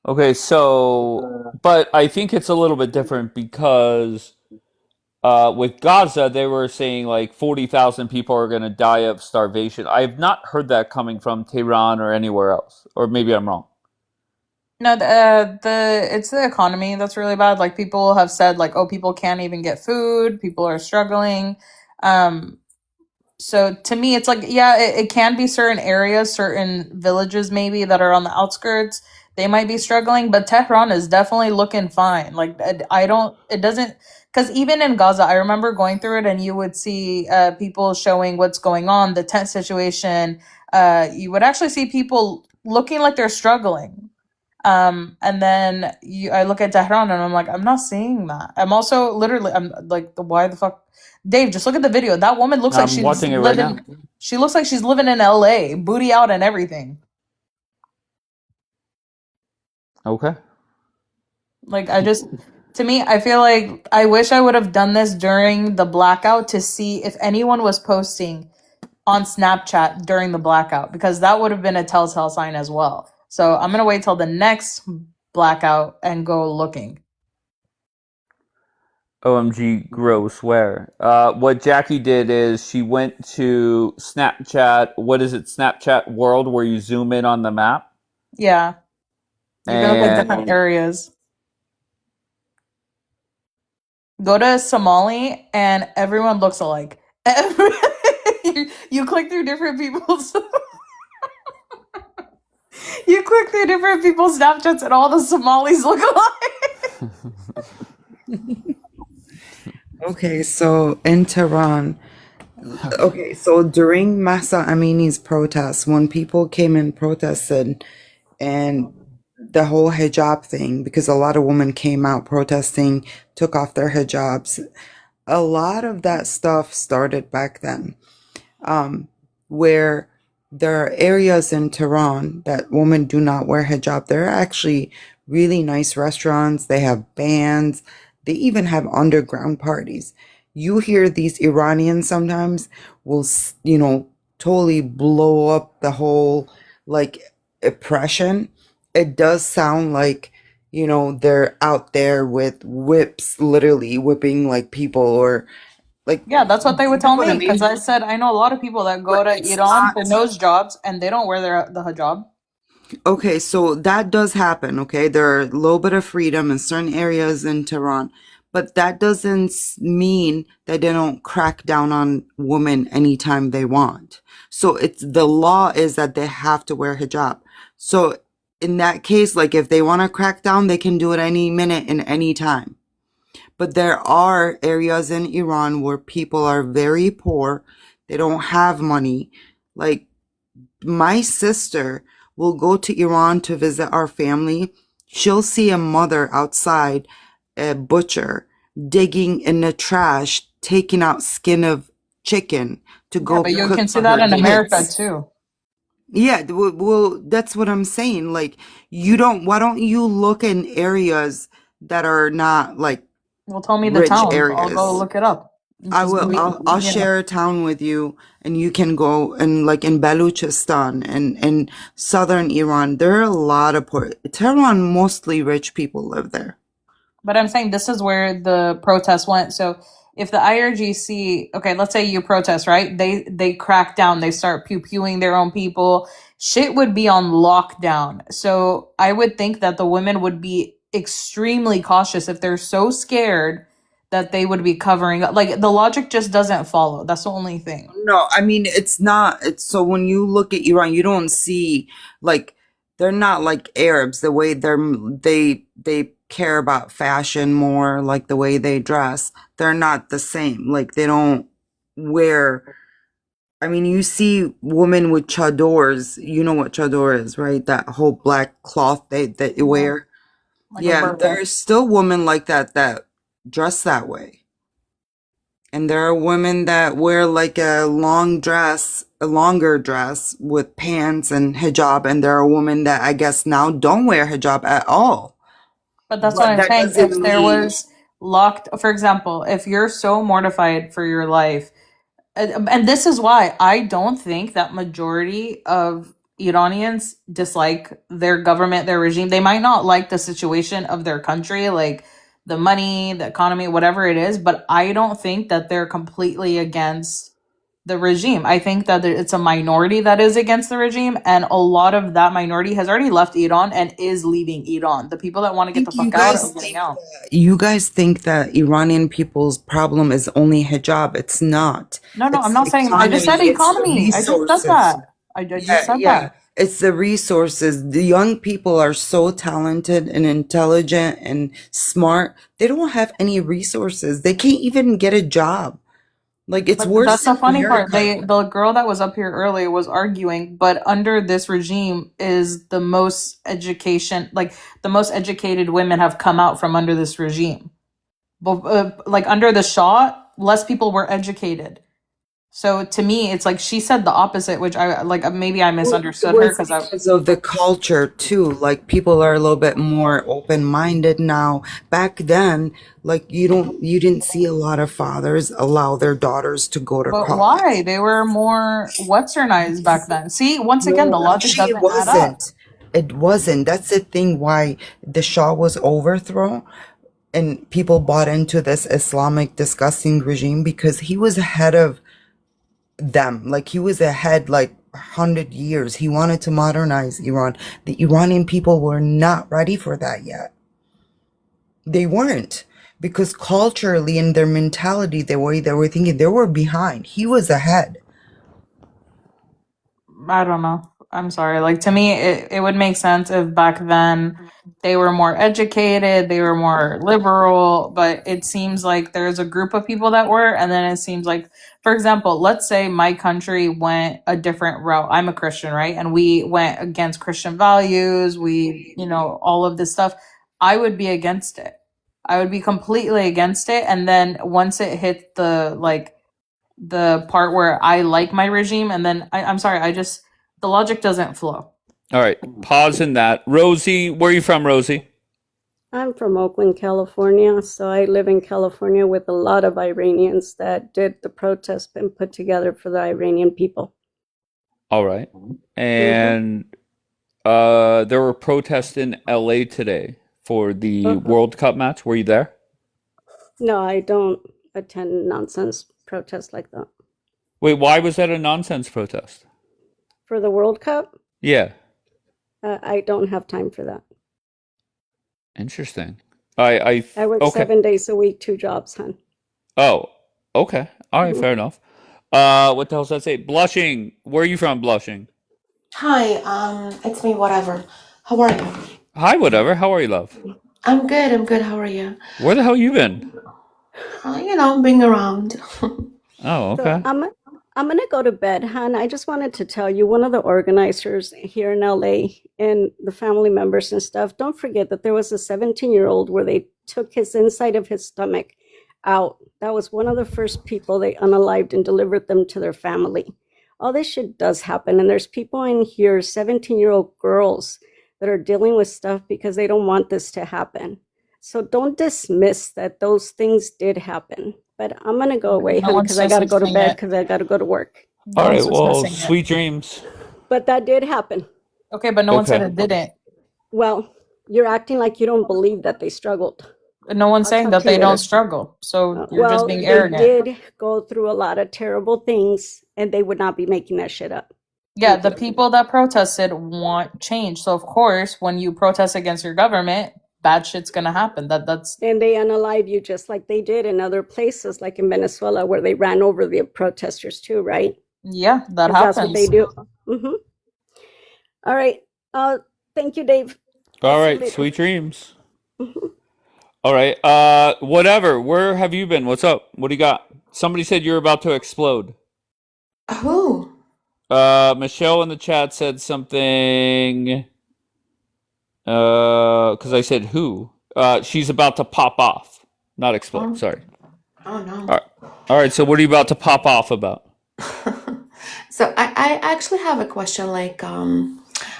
Okay, so, but I think it's a little bit different because with Gaza, they were saying like 40,000 people are going to die of starvation. I have not heard that coming from Tehran or anywhere else, or maybe I'm wrong. No, it's the economy that's really bad. Like people have said, like, oh, people can't even get food. People are struggling. So to me, it's like, yeah, it can be certain areas, certain villages maybe that are on the outskirts. They might be struggling, but Tehran is definitely looking fine. Like it doesn't, because even in Gaza, I remember going through it and you would see people showing what's going on, the tent situation. You would actually see people looking like they're struggling. And then I look at Tehran and I'm like, I'm not seeing that. I'm also literally, I'm like, why the fuck? Dave, just look at the video. That woman looks like I'm she's watching it right living. now. She looks like she's living in LA, booty out and everything. Okay. Like to me, I feel like I wish I would have done this during the blackout to see if anyone was posting on Snapchat during the blackout, because that would have been a telltale sign as well. So I'm gonna wait till the next blackout and go looking. OMG, gross. Where? What Jackie did is she went to Snapchat. What is it? Snapchat World, where you zoom in on the map. Yeah. You can look at different And areas. Go to Somali and everyone looks alike. You click through different people's you click through different people's Snapchats and all the Somalis look alike. Okay, so in Tehran, okay, so during Masa Amini's protests, when people came and protested, and the whole hijab thing, because a lot of women came out protesting, took off their hijabs, a lot of that stuff started back then, where there are areas in Tehran that women do not wear hijab. There are actually really nice restaurants. They have bands. They even have underground parties. You hear these Iranians sometimes will, totally blow up the whole, like, oppression. It does sound like, they're out there with whips, literally whipping, like, people, or, like, Yeah, that's what they would you know tell what I me because mean? I said I know a lot of people that go But to it's Iran for not. nose jobs and they don't wear the hijab. Okay, so that does happen, okay? There are a little bit of freedom in certain areas in Tehran, but that doesn't mean that they don't crack down on women anytime they want. So it's the law is that they have to wear hijab. So in that case, like if they want to crack down, they can do it any minute and any time. But there are areas in Iran where people are very poor. They don't have money. Like my sister will go to Iran to visit our family. She'll see a mother outside a butcher digging in the trash, taking out skin of chicken to Yeah, go but you cook can see for that her in America kids. too. Yeah, well, that's what I'm saying. Like, why don't you look in areas that are not like Well, tell me the rich town. I'll go areas? look it up. I Just will. give me, I'll yeah. share a town with you, and you can go and like in Baluchistan and southern Iran. There are a lot of poor. Tehran, mostly rich people live there. But I'm saying this is where the protest went. So if the IRGC, okay, let's say you protest, right? They crack down, they start pew-pewing their own people. Shit would be on lockdown. So I would think that the women would be extremely cautious if they're so scared that they would be covering up. Like the logic just doesn't follow. That's the only thing. No, I mean it's not. It's so when you look at Iran, you don't see like they're not like Arabs. The way they care about fashion more, like the way they dress. They're not the same. Like they don't wear. I mean, you see women with chadors. You know what chador is, right? That whole black cloth that you Yeah, wear. like a Yeah, burqa. there's still women like that dress that way. And there are women that wear like a longer dress with pants and hijab, and there are women that I guess now don't wear hijab at all. But that's what But I'm that saying. If doesn't there mean was locked, for example, if you're so mortified for your life, and this is why I don't think that majority of Iranians dislike their government, their regime. They might not like the situation of their country, like the money, the economy, whatever it is, but I don't think that they're completely against the regime. I think that it's a minority that is against the regime, and a lot of that minority has already left Iran and is leaving Iran. The people that want to get the think you fuck out guys are getting think out. you guys think that Iranian people's problem is only hijab. It's not. No, I'm It's not saying. I just said economy. It's the economy. I just said resources. that. I just Yeah, said yeah. that. It's the resources. The young people are so talented and intelligent and smart. They don't have any resources. They can't even get a job. Like it's But worse that's the in funny part. America. The girl that was up here earlier was arguing, but under this regime is the most education, like the most educated women have come out from under this regime. But like under the Shah, less people were educated. So to me, it's like she said the opposite, which I like. Maybe I Well, it misunderstood her was because I. because of the culture too. Like people are a little bit more open-minded now. Back then, like you didn't see a lot of fathers allow their daughters to go to But college. why? They were more westernized back then. See, once again, the No, logic actually, it doesn't add up. wasn't. It wasn't. That's the thing why the Shah was overthrown. and people bought into this Islamic disgusting regime because he was ahead of them. Like, he was ahead like 100 years. He wanted to modernize Iran. The Iranian people were not ready for that yet. They weren't, because culturally, in their mentality, the way they were thinking, they were behind. He was ahead. I don't know. I'm sorry. Like, to me, it would make sense if back then they were more educated, they were more liberal, but it seems like there's a group of people that were, and then it seems like, for example, let's say my country went a different route. I'm a Christian, right? And we went against Christian values, all of this stuff. I would be against it. I would be completely against it. And then once it hit the part where I like my regime, and then I'm sorry, the logic doesn't flow. All right, pause in that. Rosie, where are you from, Rosie? I'm from Oakland, California, so I live in California with a lot of Iranians that did the protest and put together for the Iranian people. All right. And there were protests in LA today for the World Cup match. Were you there? No, I don't attend nonsense protests like that. Wait, why was that a nonsense protest? For the World Cup? Yeah. I don't have time for that. Interesting. I work 7 days a week, 2 jobs, hon. Oh, okay. All right, fair enough. What the hell does that say? Blushing. Where are you from, Blushing? Hi, it's me, whatever. How are you? Hi, whatever. How are you, love? I'm good, how are you? Where the hell you been? Being around. Oh, okay. So I'm gonna go to bed, hon. I just wanted to tell you, one of the organizers here in LA and the family members and stuff, don't forget that there was a 17-year-old where they took his inside of his stomach out. That was one of the first people they unalived and delivered them to their family. All this shit does happen, and there's people in here, 17-year-old girls, that are dealing with stuff because they don't want this to happen. So don't dismiss that those things did happen. But I'm going to go away, No honey, one's because I got to go to dismissing bed it. because I got to go to work. All right, well, dismissing it. sweet dreams. But that did happen. Okay, but no one said Okay. it didn't. Well, you're acting like you don't believe that they struggled. No one's I'll saying talk that to you they don't later. struggle. So you're just being they arrogant. did go through a lot of terrible things, and they would not be making that shit up. Yeah, the people that protested want change. So of course, when you protest against your government, bad shit's gonna happen. That's And they unalive you just like they did in other places, like in Venezuela, where they ran over the protesters too, right? yeah, that 'Cause that's what they happens. do. hmm All right. Thank you, Dave. All I'll see you right, later. sweet dreams. All right, whatever. Where have you been? What's up? What do you got? Somebody said you're about to explode. Who? Michelle in the chat said something. Because I said who? She's about to pop off, not explode. Oh, Sorry. oh no. All right. All right. So what are you about to pop off about? So I actually have a question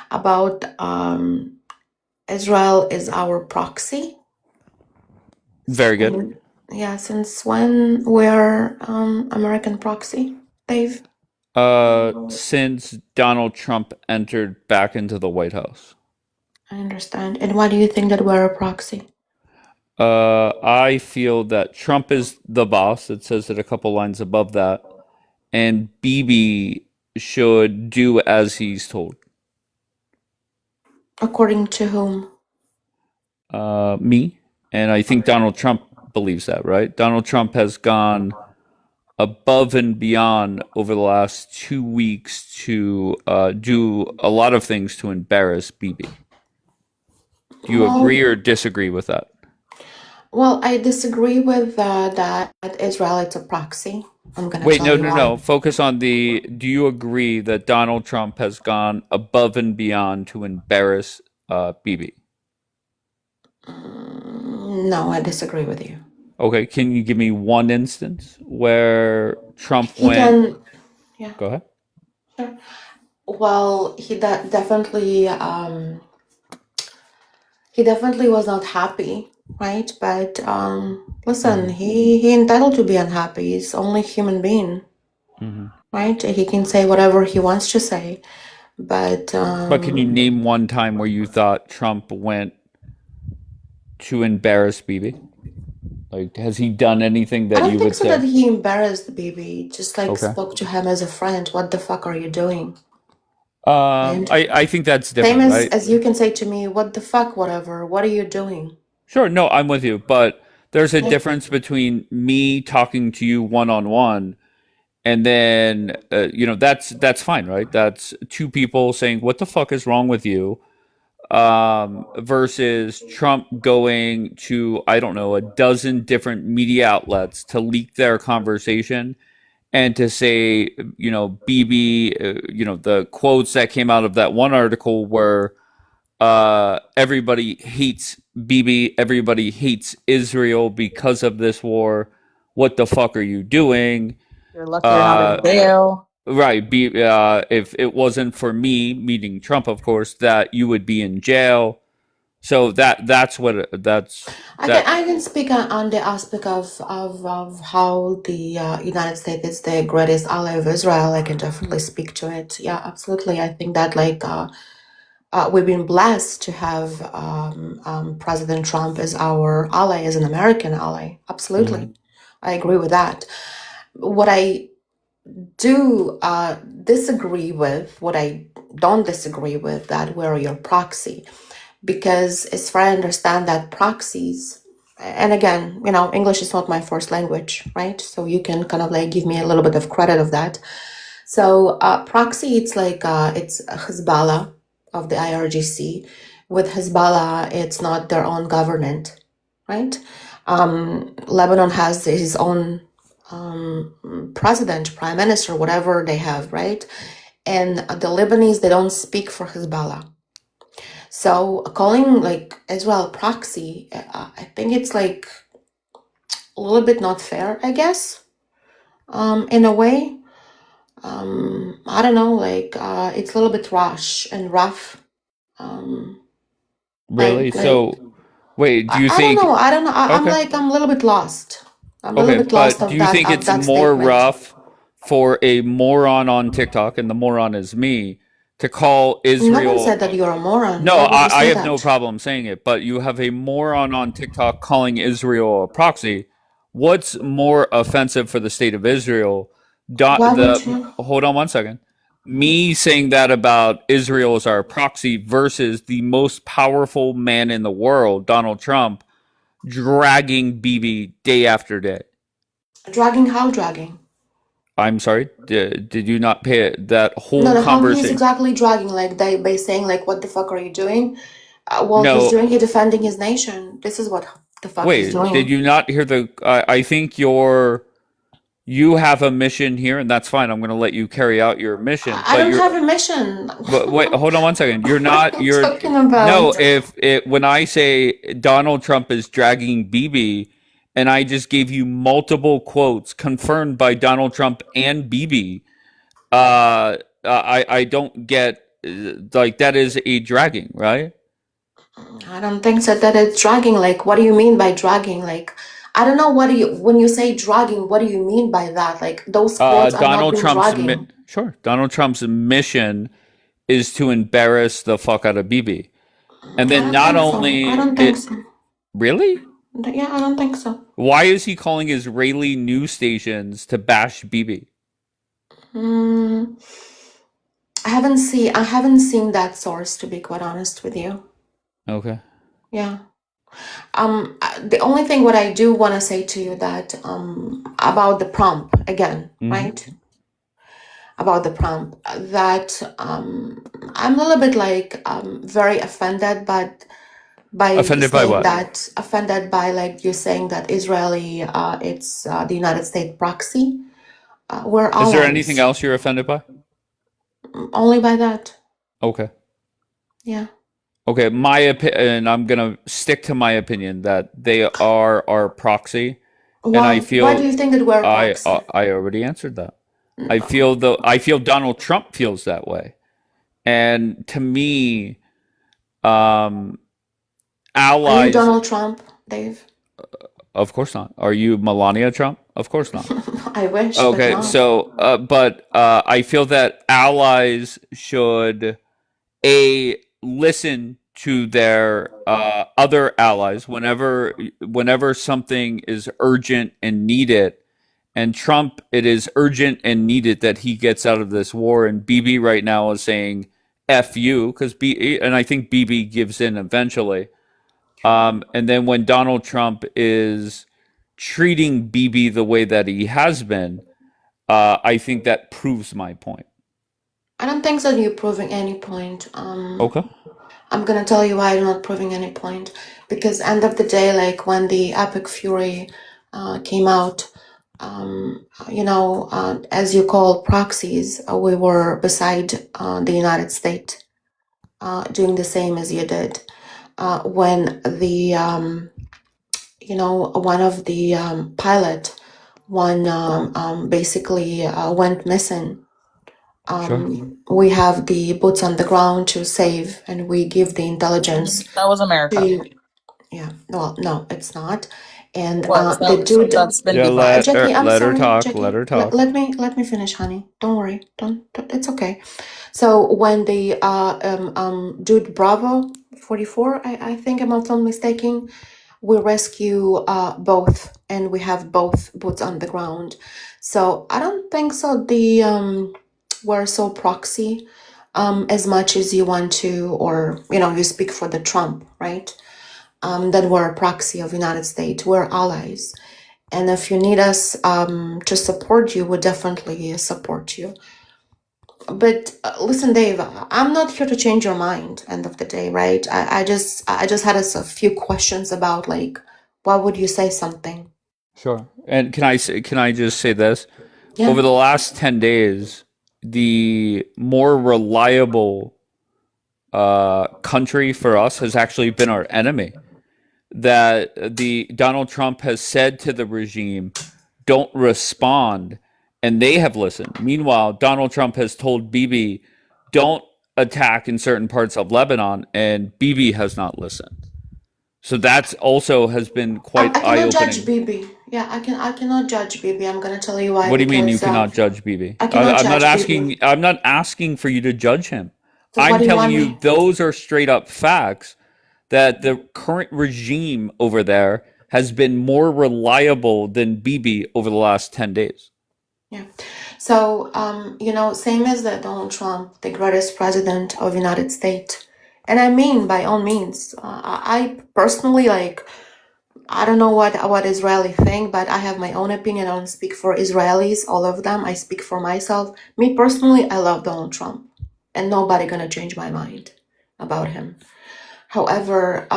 about Israel is our proxy. Very good. And yeah, since when we're American proxy, Dave? Since Donald Trump entered back into the White House. I understand. And why do you think that we're a proxy? I feel that Trump is the boss. It says it a couple lines above that, and Bibi should do as he's told. According to whom? Me, and I think Donald Trump believes that, right? Donald Trump has gone above and beyond over the last 2 weeks to do a lot of things to embarrass Bibi. Do you agree or disagree with that? Well, I disagree with that Israel is a proxy. I'm gonna Wait, tell no, you no, why. no. Focus on the. Do you agree that Donald Trump has gone above and beyond to embarrass Bibi? No, I disagree with you. Okay, can you give me one instance where Trump He went? can, yeah, Go ahead. sure. Well, definitely he definitely was not happy, right? But listen, he entitled to be unhappy. He's only a human being, Mm-hmm. right? He can say whatever he wants to say, but But can you name one time where you thought Trump went to embarrass Bibi? Like, has he done anything I that don't you think would so that say? he embarrassed Bibi. Just like Okay. spoke to him as a friend. What the fuck are you doing? And I think that's same different, right? as you can say to me, what the fuck, whatever. What are you doing? Sure, no, I'm with you, but there's a Yeah. difference between me talking to you one on one, and then that's fine, right? That's two people saying, "What the fuck is wrong with you?" Versus Trump going to, I don't know, a dozen different media outlets to leak their conversation and to say, BB, the quotes that came out of that one article were, everybody hates BB, everybody hates Israel because of this war. What the fuck are you doing? You're lucky you're not in jail. Right. If it wasn't for me, meaning Trump, of course, that you would be in jail. So that's what that's that. I can speak on the aspect of how the United States is the greatest ally of Israel. I can definitely speak to it. Yeah, absolutely. I think that we've been blessed to have President Trump as our ally, as an American ally. Absolutely. I agree with that. What I do disagree with, what I don't disagree with, that we're your proxy. Because as far as I understand that proxies, and again, English is not my first language, right? So you can kind of like give me a little bit of credit of that. So proxy, it's like it's Hezbollah of the IRGC. With Hezbollah, it's not their own government, right? Lebanon has his own president, prime minister, whatever they have, right? And the Lebanese, they don't speak for Hezbollah. So calling like Israel proxy, I think it's like a little bit not fair, I guess, in a way. I don't know, like it's a little bit rash and rough. Really? So, wait, do you I don't think? know. I don't know. Okay. I'm a little bit lost. I'm a little Okay, bit lost but do of you think of it's that more statement. rough for a moron on TikTok, and the moron is me, to call No one Israel? said that you're a moron. No, Why would you I say have no that? problem saying it, but you have a moron on TikTok calling Israel a proxy. What's more offensive for the state of Israel? Why would you? Hold on one second. Me saying that about Israel as our proxy versus the most powerful man in the world, Donald Trump, dragging BB day after day. Dragging how dragging? I'm sorry. Did you not pay it? That No, whole no, how he's conversation? exactly dragging, like they by saying like, "What the fuck are you doing?" Well, he's No. doing it defending his nation. This is what the fuck he's Wait. Did doing. you not hear the? I think you have a mission here, and that's fine. I'm going to let you carry out your mission. I But don't have a mission. wait. Hold on one second. You're What not. are you You're talking about? no. If it when I say Donald Trump is dragging BB, and I just gave you multiple quotes confirmed by Donald Trump and BB, I don't get like that is a dragging, right? I don't think so that it's dragging. Like, what do you mean by dragging? Like, I don't know what do you when you say dragging, what do you mean by that? Like, those quotes are not Donald being Trump's dragging. sure. Donald Trump's mission is to embarrass the fuck out of BB, and I then don't not think so. I only don't think it so. really. Yeah, I don't think so. Why is he calling Israeli news stations to bash BB? Mm, I haven't seen that source, to be quite honest with you. Okay. Yeah. The only thing what I do want to say to you that about the prompt again, right? About the prompt that I'm a little bit like very offended, but by Offended by saying what? that offended by like you saying that Israeli it's the United States proxy. We're Is there anything allies. else you're offended by? Only by that. Okay. Yeah. Okay, my opinion, and I'm gonna stick to my opinion that they are our proxy, and I Why do feel you think that we're a proxy? I already answered that. I feel Donald Trump feels that way, and to me, Are you allies. Donald Trump, Dave? Of course not. Are you Melania Trump? Of course not. I wish, but Okay, no. so but I feel that allies should listen to their other allies whenever something is urgent and needed. And Trump, it is urgent and needed that he gets out of this war. And Bibi right now is saying "F you" and I think Bibi gives in eventually. And then when Donald Trump is treating Bibi the way that he has been, I think that proves my point. I don't think that you're proving any point. Okay. I'm gonna tell you why you're not proving any point. Because end of the day, like when the Epic Fury came out, as you call proxies, we were beside the United States, doing the same as you did. When one of the pilot, basically went missing. Sure. We have the boots on the ground to save, and we give the intelligence That was America. to. Yeah, well, no, it's not. And What? the dude, That's been Yeah, devised. Jackie, I'm let her sorry, talk. Jackie. Let her Let, talk. let me finish, honey. Don't worry. Don't. It's okay. So when the dude Bravo 44, I think I'm not mistaken, we rescue both, and we have both boots on the ground. So I don't think so. We're so proxy, as much as you want to, or you speak for the Trump, right? That we're a proxy of United States. We're allies, and if you need us to support you, we definitely support you. But listen, Dave, I'm not here to change your mind. End of the day, right? I just had a few questions about, like, why would you say something? Sure. And can I just say this? Yeah. Over the last 10 days, the more reliable country for us has actually been our enemy. That the Donald Trump has said to the regime, don't respond, and they have listened. Meanwhile, Donald Trump has told Bibi, don't attack in certain parts of Lebanon, and Bibi has not listened. So that's also has been I quite eye cannot judge opening. Bibi. Yeah, I cannot judge Bibi. I'm gonna tell you why. What do you mean you Because cannot judge Bibi? I cannot I'm not judge asking. Bibi. I'm not asking for you to judge him. So what I'm do you telling want you me? those are straight up facts that the current regime over there has been more reliable than Bibi over the last 10 days. Yeah. So same as the Donald Trump, the greatest president of United States, and I mean by all means. I personally, like, I don't know what Israeli think, but I have my own opinion. I don't speak for Israelis, all of them. I speak for myself. Me personally, I love Donald Trump, and nobody gonna change my mind about him. However,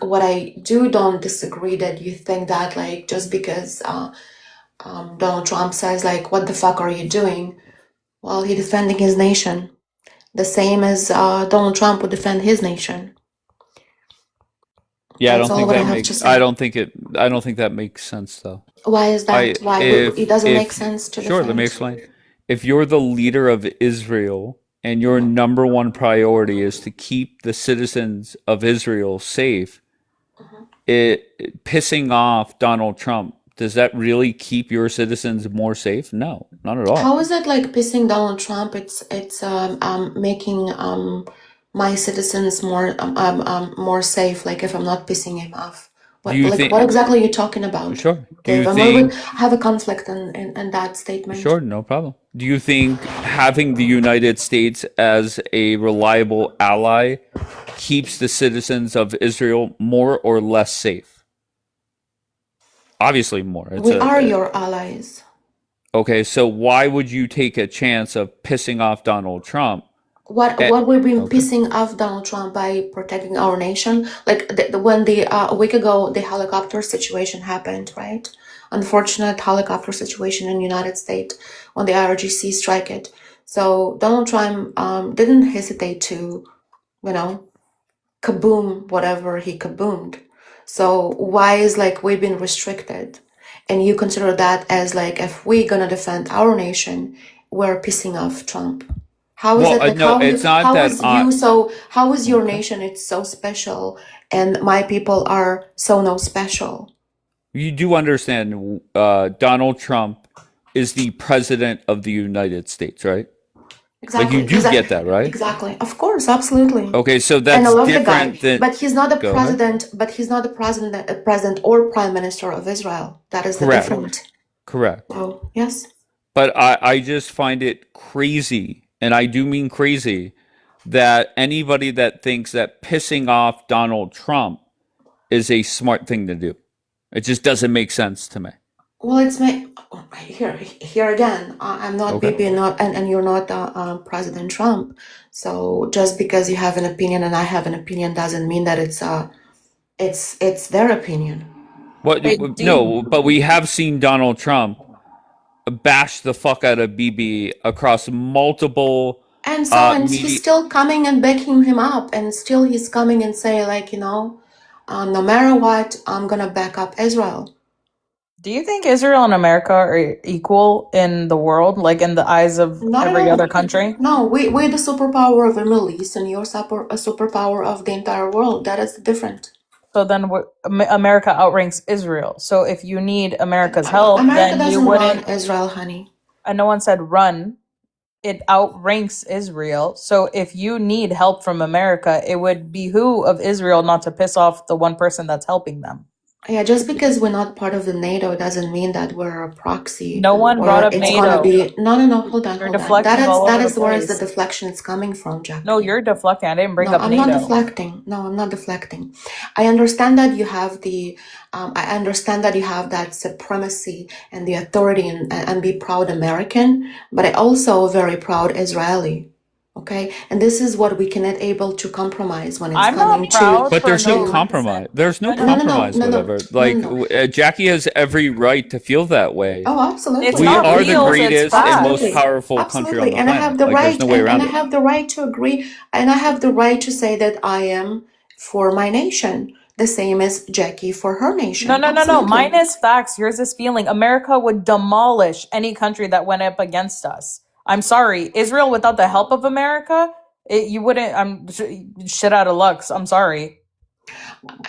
what I don't disagree that you think that, like, just because Donald Trump says, like, what the fuck are you doing? Well, he defending his nation, the same as Donald Trump would defend his nation. Yeah, That's all what I have to say. I don't think that makes sense though. Why is that? Why it doesn't make sense to Sure, let me defend? explain. If you're the leader of Israel and your number one priority is to keep the citizens of Israel safe, it pissing off Donald Trump, does that really keep your citizens more safe? No, not at all. How is it like pissing Donald Trump? It's making my citizens more safe. Like, if I'm not pissing him off, Do you think what exactly are you talking about? Sure. Do Dave, you I'm a little bit think have a conflict in that statement. Sure, no problem. Do you think having the United States as a reliable ally keeps the citizens of Israel more or less safe? Obviously more. We are your allies. Okay, so why would you take a chance of pissing off Donald Trump? What we've been pissing off Donald Trump by protecting our nation? Like, when a week ago the helicopter situation happened, right? Unfortunate helicopter situation in the United States when the IRGC strike it. So Donald Trump didn't hesitate to, kaboom whatever he kaboomed. So why is, like, we've been restricted, and you consider that as, like, if we're gonna defend our nation, we're pissing off Trump? How is Well, it like? no, it's not that. How is your nation? It's so special, and my people are so no special. You do understand Donald Trump is the president of the United States, right? Like you Exactly. do get that, right? Exactly. Of course, absolutely. Okay, so And I that's love the guy, different than. but he's not the Go ahead. president. But he's not the president or prime minister of Israel. That is the Correct. difference. Correct. So yes. But I just find it crazy, and I do mean crazy, that anybody that thinks that pissing off Donald Trump is a smart thing to do. It just doesn't make sense to me. Well, it's here again. I'm not Okay. Bibi, and you're not President Trump. So just because you have an opinion and I have an opinion doesn't mean that it's their opinion. What? No, but we have seen Donald Trump bash the fuck out of BB across multiple And media. he's still coming and backing him up, and still he's coming and say like, no matter what, I'm gonna back up Israel. Do you think Israel and America are equal in the world, like in the eyes of Not at every all. other country? No, we're the superpower of the Middle East, and you're a superpower of the entire world. That is different. So then America outranks Israel. So if you need America's help, America then you doesn't run wouldn't. Israel, honey. And no one said run. It outranks Israel. So if you need help from America, it would behoove of Israel not to piss off the one person that's helping them. Yeah, just because we're not part of the NATO doesn't mean that we're a proxy. No one brought Or up it's gonna NATO. be no. Hold on, You're hold on. deflecting all That over is the where is the place. deflection is coming from, Jackie. No, you're deflecting. I didn't bring No, up I'm not NATO. deflecting. No, I'm not deflecting. I understand that you have I understand that you have that supremacy and the authority and be proud American, but I also very proud Israeli. Okay, and this is what we cannot able to compromise when it's I'm coming not proud But for there's no no compromise. There's no No, no, compromise, no, no, whatever. no, Like no. Jackie has every right to feel that way. Oh, absolutely. It's We not are the feels, it's greatest and most facts. powerful country on Absolutely. the And I have planet. the Like there's right no way and around I it. have the right to agree, and I have the right to say that I am for my nation, the same as Jackie for her nation. No, no, no, no. Absolutely. Mine is facts. Yours is feeling. America would demolish any country that went up against us. I'm sorry. Israel, without the help of America, you wouldn't. I'm shit out of luck. I'm sorry.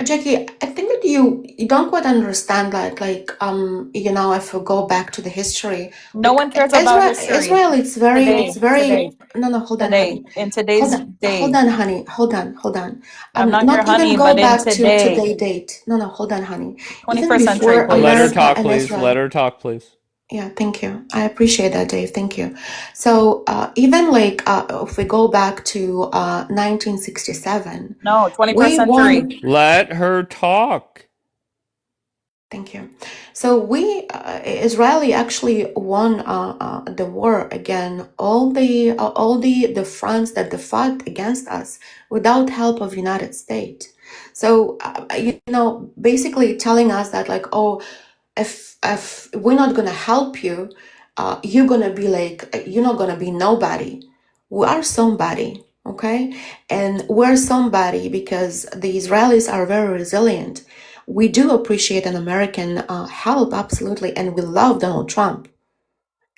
Jackie, I think that you don't quite understand that, like, if we go back to the history, No one cares about history. Israel, it's very, Today. no, hold on, Today. honey. In today's day. Hold on, honey. Hold on. I'm not Not your honey, even go but in back to today. today date. No, hold on, honey. Even 21st century, before please. Let her America talk, and please. Israel. Let her talk, please. Yeah, thank you. I appreciate that, Dave. Thank you. So even like if we go back to 1967, No, 21st we century. won. Let her talk. Thank you. So Israeli actually won the war against all the fronts that they fought against us without help of United States. So basically telling us that like, oh, if we're not gonna help you, you're gonna be like you're not gonna be nobody. We are somebody, okay? And we're somebody because the Israelis are very resilient. We do appreciate an American help, absolutely, and we love Donald Trump.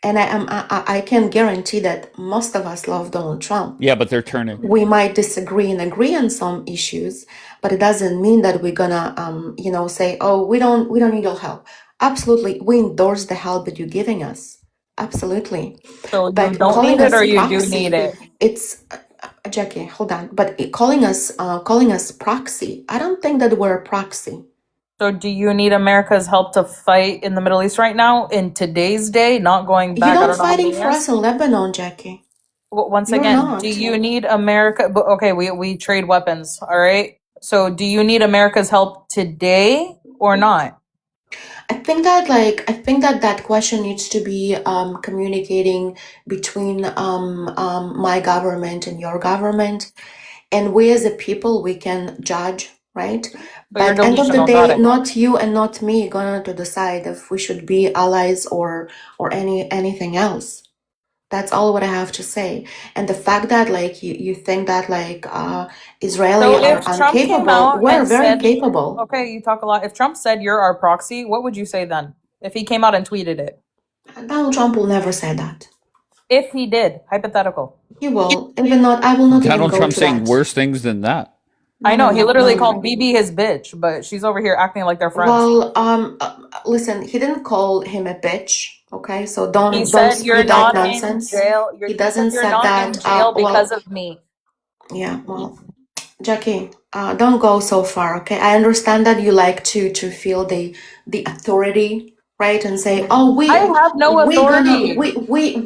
And I can guarantee that most of us love Donald Trump. Yeah, but they're turning. We might disagree and agree on some issues, but it doesn't mean that we're gonna, say, "Oh, we don't need your help." Absolutely, we endorse the help that you're giving us. Absolutely, So you but don't calling need it us or you do proxy, need it. it's Jackie. Hold on, but calling us proxy. I don't think that we're a proxy. So do you need America's help to fight in the Middle East right now in today's day, not going You're back, I not don't know how fighting many for us years? in Lebanon, Jackie. Once You're again, not. do you need America? But okay, we trade weapons, all right? So do you need America's help today or not? I think that question needs to be communicating between my government and your government, and we as a people we can judge, right? But you're But end of the delusional, got day, it. not you and not me going to decide if we should be allies or anything else. That's all what I have to say. And the fact that like you think that like Israeli So are if Trump came incapable, out we're and very said, capable. okay, you talk a lot. If Trump said you're our proxy, what would you say then? If he came out and tweeted it? Donald Trump will never say that. If he did, hypothetical. He will. Even not. I will not even Donald go Trump to saying that. worse things than that. I know, he No. literally called BB his bitch, but she's over here acting like they're friends. Well, listen. He didn't call him a bitch. Okay, so He don't said you're spew that not in nonsense. jail. He He said doesn't you're said not in that. jail because Well, of me. yeah. Well, Jackie, don't go so far. Okay, I understand that you like to feel the authority, right, and say, "Oh, I have no we gonna authority.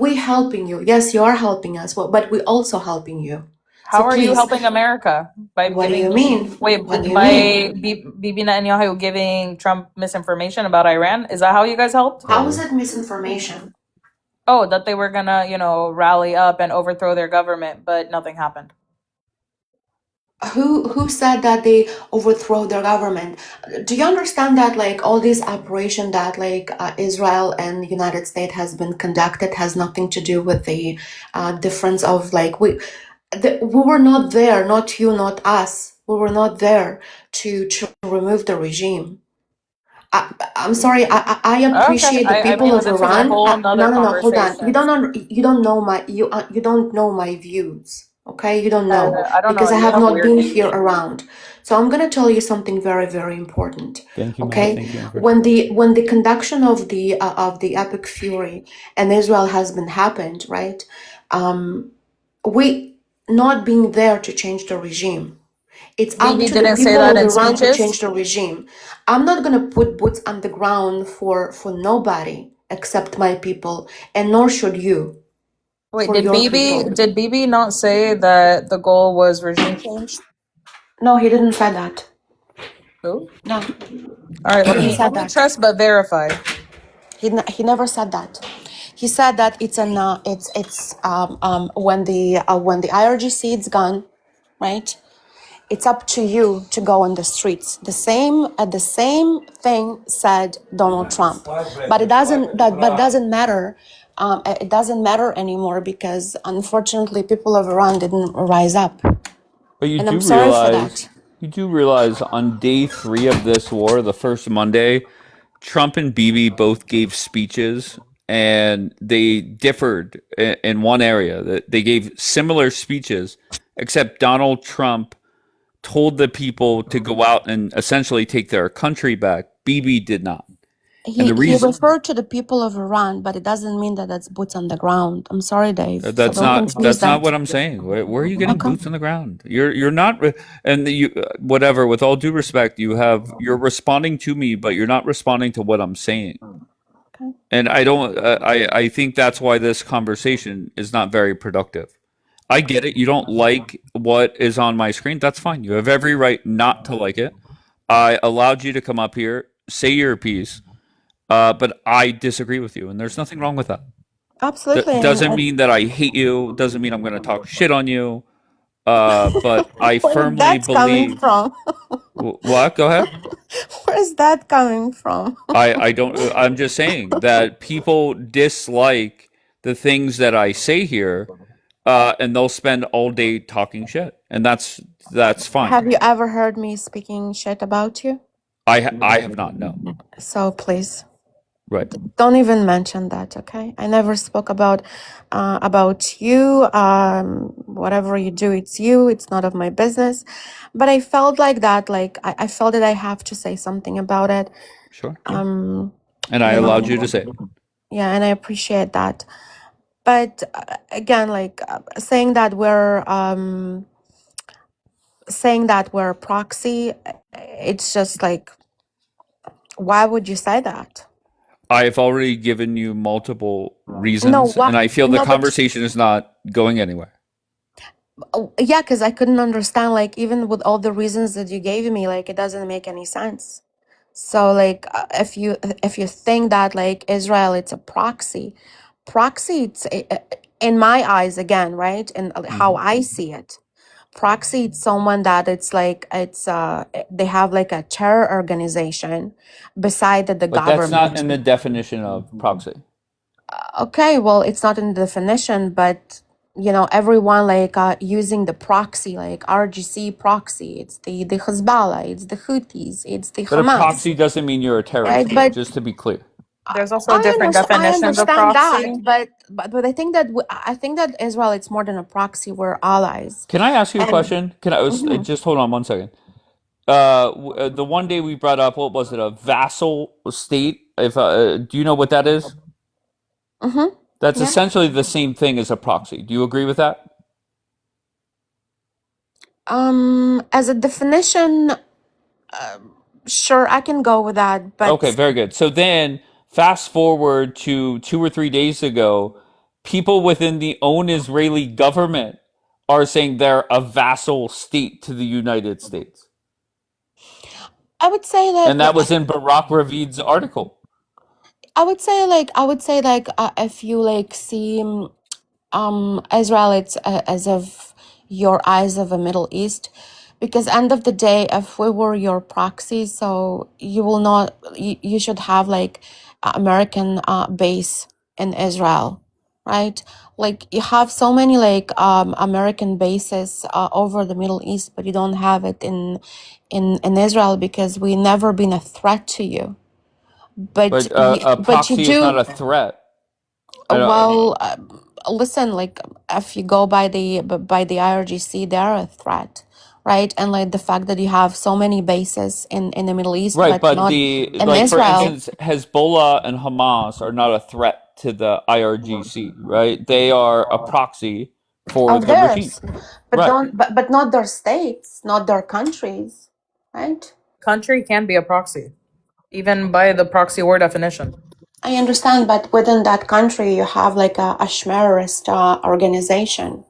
we helping you." Yes, you are helping us, but we also helping you. So How are you please, helping America by what do giving you me mean? wait What do you mean? by Bibi Netanyahu giving Trump misinformation about Iran? Is that how you guys helped? How is it misinformation? Oh, that they were gonna, rally up and overthrow their government, but nothing happened. Who said that they overthrow their government? Do you understand that like all this operation that like Israel and United States has been conducted has nothing to do with the difference of like we were not there, not you, not us. We were not there to remove the regime. I'm sorry. I Okay. appreciate the I people mean, of this is a Iran. whole nother No. Hold on. conversation. You don't know you don't know my views. Okay, you don't know I don't know. because I You have have not weird been views. here around. So I'm gonna tell you something very very important. Thank you, Matt. Okay, Thank you, Amber. when the conduction of the epic fury and Israel has been happened, right? We not being there to change the regime. It's up Bibi to the didn't say people that of in Iran to speeches. change the regime. I'm not gonna put boots on the ground for nobody except my people, and nor should you Wait, for your people. Did Bibi not say that the goal was regime change? No, he didn't say that. Who? No, All right, he didn't say let me that. trust but verify. He never said that. He said that it's when the IRGC is gone, right? It's up to you to go on the streets. The same thing said Donald Trump, but it doesn't matter. It doesn't matter anymore because unfortunately people of Iran didn't rise up, But and I'm sorry for that. you do realize on day 3 of this war, the first Monday, Trump and Bibi both gave speeches and they differed in one area. They gave similar speeches, except Donald Trump told the people to go out and essentially take their country back. Bibi did not. And the He reason referred to the people of Iran, but it doesn't mean that that's boots on the ground. I'm sorry, Dave. So don't confuse that's not that. what I'm saying. Where are you getting Okay. boots on the ground? You're not and you whatever. With all due respect, you're responding to me, but you're not responding to what I'm saying. Okay. And I don't. I think that's why this conversation is not very productive. I get it. You don't like what is on my screen. That's fine. You have every right not to like it. I allowed you to come up here, say your piece, but I disagree with you, and there's nothing wrong with that. Absolutely. Doesn't mean that I hate you. Doesn't mean I'm going to talk shit on you. But I Where is firmly that coming believe. from? What? Go ahead. Where is that coming from? I don't. I'm just saying that people dislike the things that I say here, and they'll spend all day talking shit, and that's fine. Have you ever heard me speaking shit about you? I have not. No. So please Right. don't even mention that, okay? I never spoke about you. Whatever you do, it's you. It's not of my business. But I felt like that. Like I felt that I have to say something about it. Sure. Um, And I you allowed know, you to say it. yeah, and I appreciate that. But again, like saying that we're a proxy, it's just like, why would you say that? I've already given you multiple No, reasons, and I feel the no, but conversation is not going anywhere. yeah, because I couldn't understand, like, even with all the reasons that you gave me, like, it doesn't make any sense. So, like, if you think that like Israel, it's a proxy, it's in my eyes again, right? And how I see it, proxy, it's someone that it's like they have like a terror organization beside the But that's not government. in the definition of proxy. Okay, well, it's not in the definition, but everyone like using the proxy, like RGC proxy. It's the Hezbollah, it's the Houthis, it's the But a Hamas, proxy doesn't mean you're a terrorist, right? But just to be clear. There's also different definitions of understand that, proxy. but I think that Israel, it's more than a proxy. We're allies. Can I ask you a And question? Mhm. Just hold on one second? The one day we brought up, what was it, a vassal state? If do you know what that is? Mm-hmm. That's Yeah. essentially the same thing as a proxy. Do you agree with that? As a definition, sure, I can go with that, Okay, but very good. So then, fast forward to 2 or 3 days ago, people within the own Israeli government are saying they're a vassal state to the United States. I would say And that that was in Barak Ravid's article. I would say like if you like see Israel, it's as of your eyes of the Middle East, because end of the day, if we were your proxy, so you will not you should have like American base in Israel, right? Like you have so many like American bases over the Middle East, but you don't have it in Israel because we never been a threat to you. But a But you proxy is not do a threat. I don't, well. Listen, like if you go by the IRGC, they are a threat, right? And like the fact that you have so many bases in the Middle East, right, but but not the in like for Israel. instance, Hezbollah and Hamas are not a threat to the IRGC, right? They are a proxy for Of the regime. theirs, but Right. don't but not their states, not their countries, right? Country can be a proxy, even by the proxy war definition. I understand, but within that country, you have like a Schmerist organization.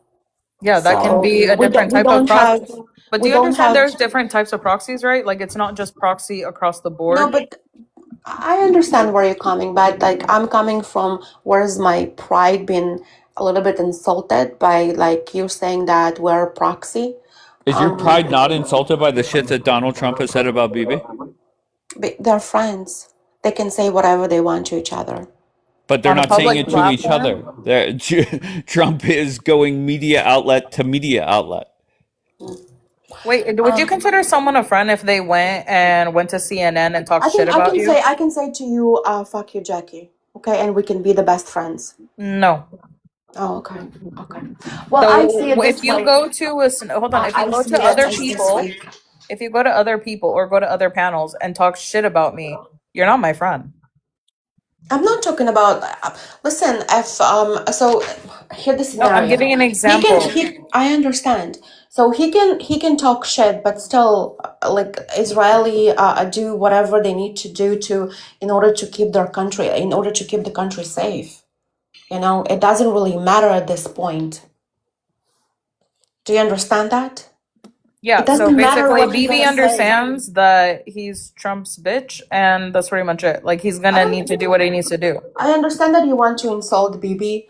Yeah, that can So be a different we type of don't proxy. have But do we you don't understand have there's different types of proxies, right? Like it's not just proxy across the no, board. but I understand where you're coming, but like I'm coming from where's my pride been a little bit insulted by like you saying that we're a proxy. Is your pride not insulted by the shit that Donald Trump has said about Bibi? But they're friends. They can say whatever they want to each other. But they're On a not saying public it to each platform? other. Trump is going media outlet to media outlet. Wait, would you consider someone a friend if they went to CNN and talked shit about you? I can say to you, fuck you, Jackie. Okay, and we can be the best friends. No. Oh, okay. Okay. Well, I see it So this if you way. go to hold on, if you I go see to it other as this people, way. if you go to other people or go to other panels and talk shit about me, you're not my friend. I'm not talking about. Listen, if so here the No, I'm scenario. giving an example. I understand. So he can talk shit, but still, like Israeli, do whatever they need to do to in order to keep their country, in order to keep the country safe. You know, it doesn't really matter at this point. Do you understand that? Yeah, It doesn't so matter basically what he's BB gonna say. understands that he's Trump's bitch and that's pretty much it. Like he's gonna need to do what he needs to do. I understand that you want to insult Bibi.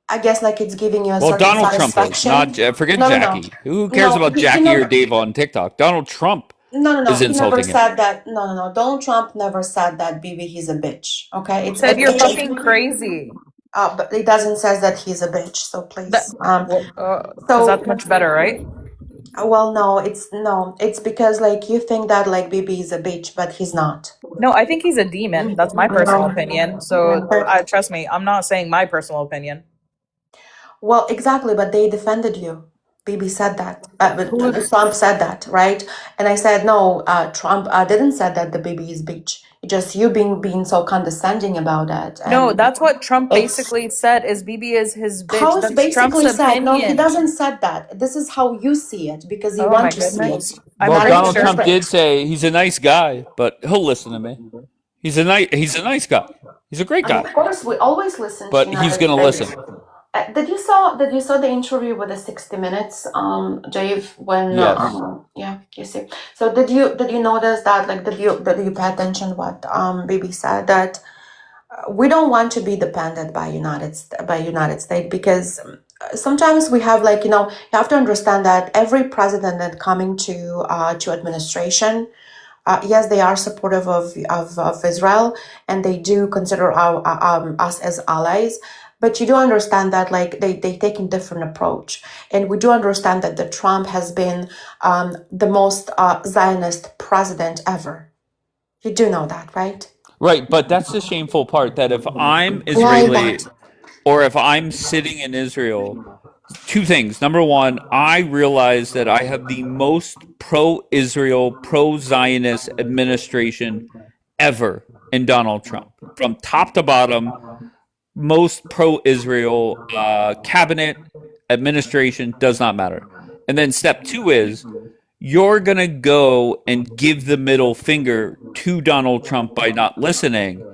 I guess like it's giving you a Well, certain Donald Trump is satisfaction. not. Forget No, no, no. Jackie. Who cares No, about he Jackie or never. Dave on TikTok? Donald Trump No, no, no. is He never insulting him. said that. No, no, no. Donald Trump never said that Bibi he's a bitch. Okay, He said you're fucking crazy. But it doesn't says that he's a bitch. So please. Because that's much better, right? Well, no, it's because like you think that like Bibi is a bitch, but he's not. No, I think he's a demon. That's my personal No. opinion. So trust me, I'm not saying my personal opinion. Well, exactly, but they defended you. Bibi said that. But Trump said that, right? And I said no. Trump didn't say that the baby is bitch. Just you being so condescending about that. No, And that's what Trump it's basically said is BB is his how bitch. it's That's Trump's basically said. No, he opinion. doesn't said that. This is how you see it because you Oh my want to see goodness. it. I'm Well, pretty Donald sure. Trump did say he's a nice guy, but he'll listen to me. He's a nice guy. He's a great And guy. of course, we always listen to But he's United gonna States. listen. Did you saw the interview with the 60 Minutes, Dave? When Yes. yeah, you see. So did you notice that like did you pay attention what Bibi said that we don't want to be dependent by United States because sometimes we have like you have to understand that every president that coming to administration. Yes, they are supportive of Israel, and they do consider us as allies. But you do understand that, like they take a different approach, and we do understand that the Trump has been the most Zionist president ever. You do know that, right? Right, but that's the shameful part that if I'm Why Israeli that? or if I'm sitting in Israel, two things. Number one, I realize that I have the most pro Israel, pro Zionist administration ever in Donald Trump. From top to bottom, most pro-Israel cabinet, administration, does not matter. And then step 2 is you're going to go and give the middle finger to Donald Trump by not listening.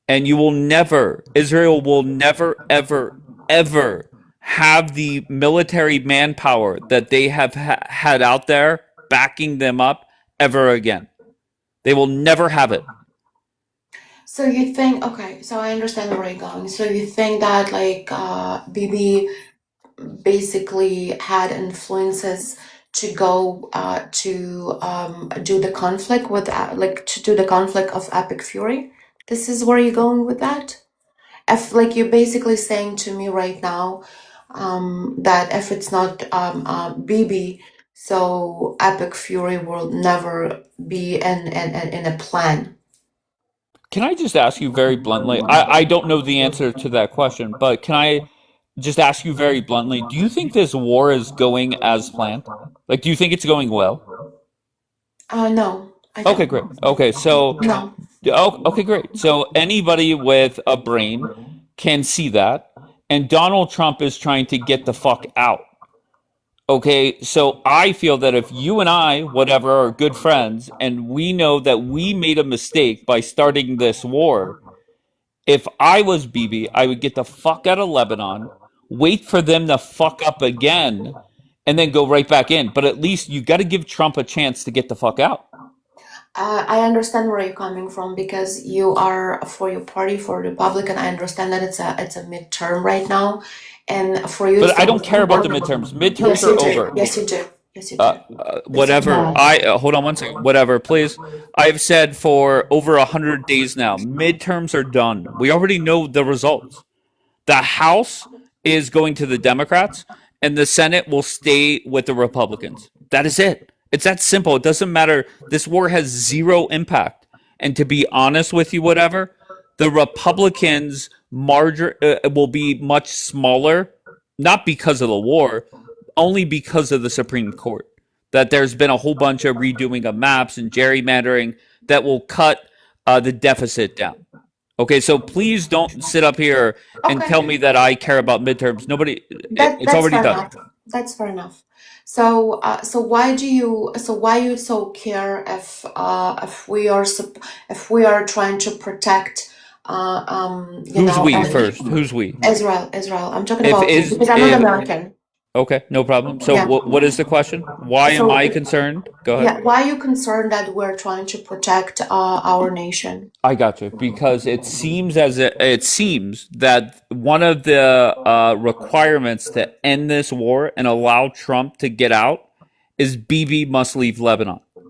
And you will never, Israel will never, ever, ever have the military manpower that they have had out there backing them up ever again. They will never have it. So you think, okay, so I understand where you're going. So you think that like Bibi basically had influences to go to do the conflict with like to do the conflict of Epic Fury? This is where you're going with that? If like you're basically saying to me right now that if it's not Bibi, so Epic Fury will never be in a plan. Can I just ask you very bluntly? I don't know the answer to that question, but can I just ask you very bluntly? Do you think this war is going as planned? Like, do you think it's going well? No, I don't. Okay, great. Okay, so No. okay, great. So anybody with a brain can see that, and Donald Trump is trying to get the fuck out. Okay, so I feel that if you and I, whatever, are good friends, and we know that we made a mistake by starting this war, if I was Bibi, I would get the fuck out of Lebanon, wait for them to fuck up again, and then go right back in. But at least you got to give Trump a chance to get the fuck out. I understand where you're coming from because you are for your party, for Republican. I understand that it's a midterm right now, and for you. But I don't care about the midterms. Midterms yes, are you do. over. Yes, you do. Yes, you do. Whatever. Hold on one second. Whatever, please. I've said for over 100 days now, midterms are done. We already know the results. The House is going to the Democrats, and the Senate will stay with the Republicans. That is it. It's that simple. It doesn't matter. This war has zero impact. And to be honest with you, whatever, the Republicans' margin will be much smaller, not because of the war, only because of the Supreme Court. That there's been a whole bunch of redoing of maps and gerrymandering that will cut the deficit down. Okay, so please don't sit up here and tell me that I care about midterms. Nobody, it's already done. Enough. That's fair enough. So, why do you so care if we are trying to protect Who's we first? Who's we? Israel. I'm talking about because I'm not American. Okay, no problem. So what is the question? Why am I concerned? Go ahead. Yeah, why are you concerned that we're trying to protect our nation? I got you. Because it seems that one of the requirements to end this war and allow Trump to get out is Bibi must leave Lebanon. Okay.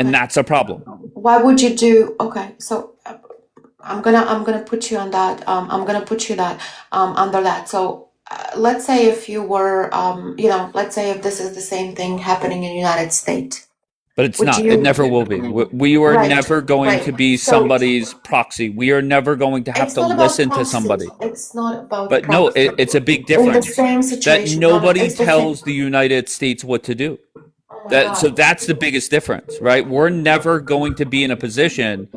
And that's a problem. Why would you do? Okay, so I'm gonna put you on that. I'm gonna put you that under that. So. Let's say if you were, let's say if this is the same thing happening in the United States. But it's not. It never will be. We are never going to be somebody's proxy. We are never going to have to listen to somebody. It's not about But no, it's a big difference. In the same situation, that nobody tells the United States what to do. So that's the biggest difference, right? We're never going to be in a position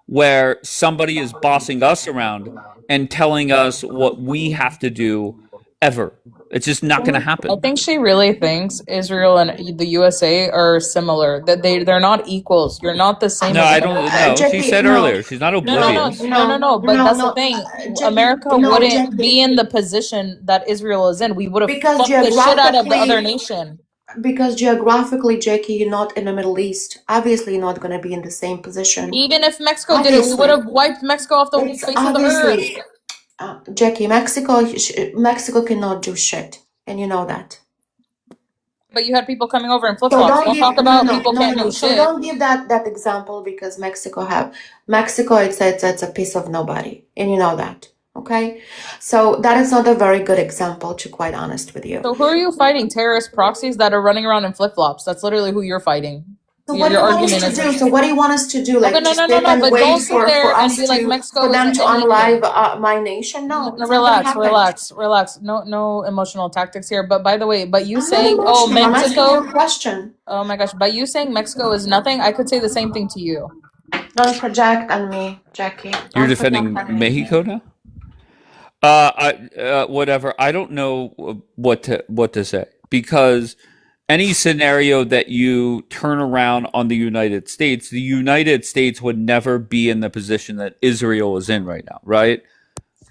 where somebody is bossing us around and telling us what we have to do. Ever. It's just not going to happen. I think she really thinks Israel and the USA are similar. That they're not equals. You're not the same. No, I don't know. She said earlier she's not oblivious. No. But that's the thing. America wouldn't be in the position that Israel is in. We would have fucked the shit out of the other nation. Because geographically, Jackie, you're not in the Middle East. Obviously, you're not going to be in the same position. Even if Mexico did it, we would have wiped Mexico off the face of the earth. Jackie, Mexico cannot do shit, and you know that. But you had people coming over in flip flops. Don't talk about people can't do shit. So don't give that example because Mexico, it's a piece of nobody, and you know that. Okay, so that is not a very good example, to quite honest with you. So who are you fighting? Terrorist proxies that are running around in flip flops. That's literally who you're fighting. So what do you want us to do? So what do you want us to do? Like no, but wait don't sit there for and us be like Mexico for them to unalive my nation? No, relax. No emotional tactics here. But by the way, you saying Mexico question. Oh my gosh, by you saying Mexico is nothing, I could say the same thing to you. Don't project on me, Jackie. You're defending Mexico now? Whatever. I don't know what to say because any scenario that you turn around on the United States would never be in the position that Israel is in right now, right?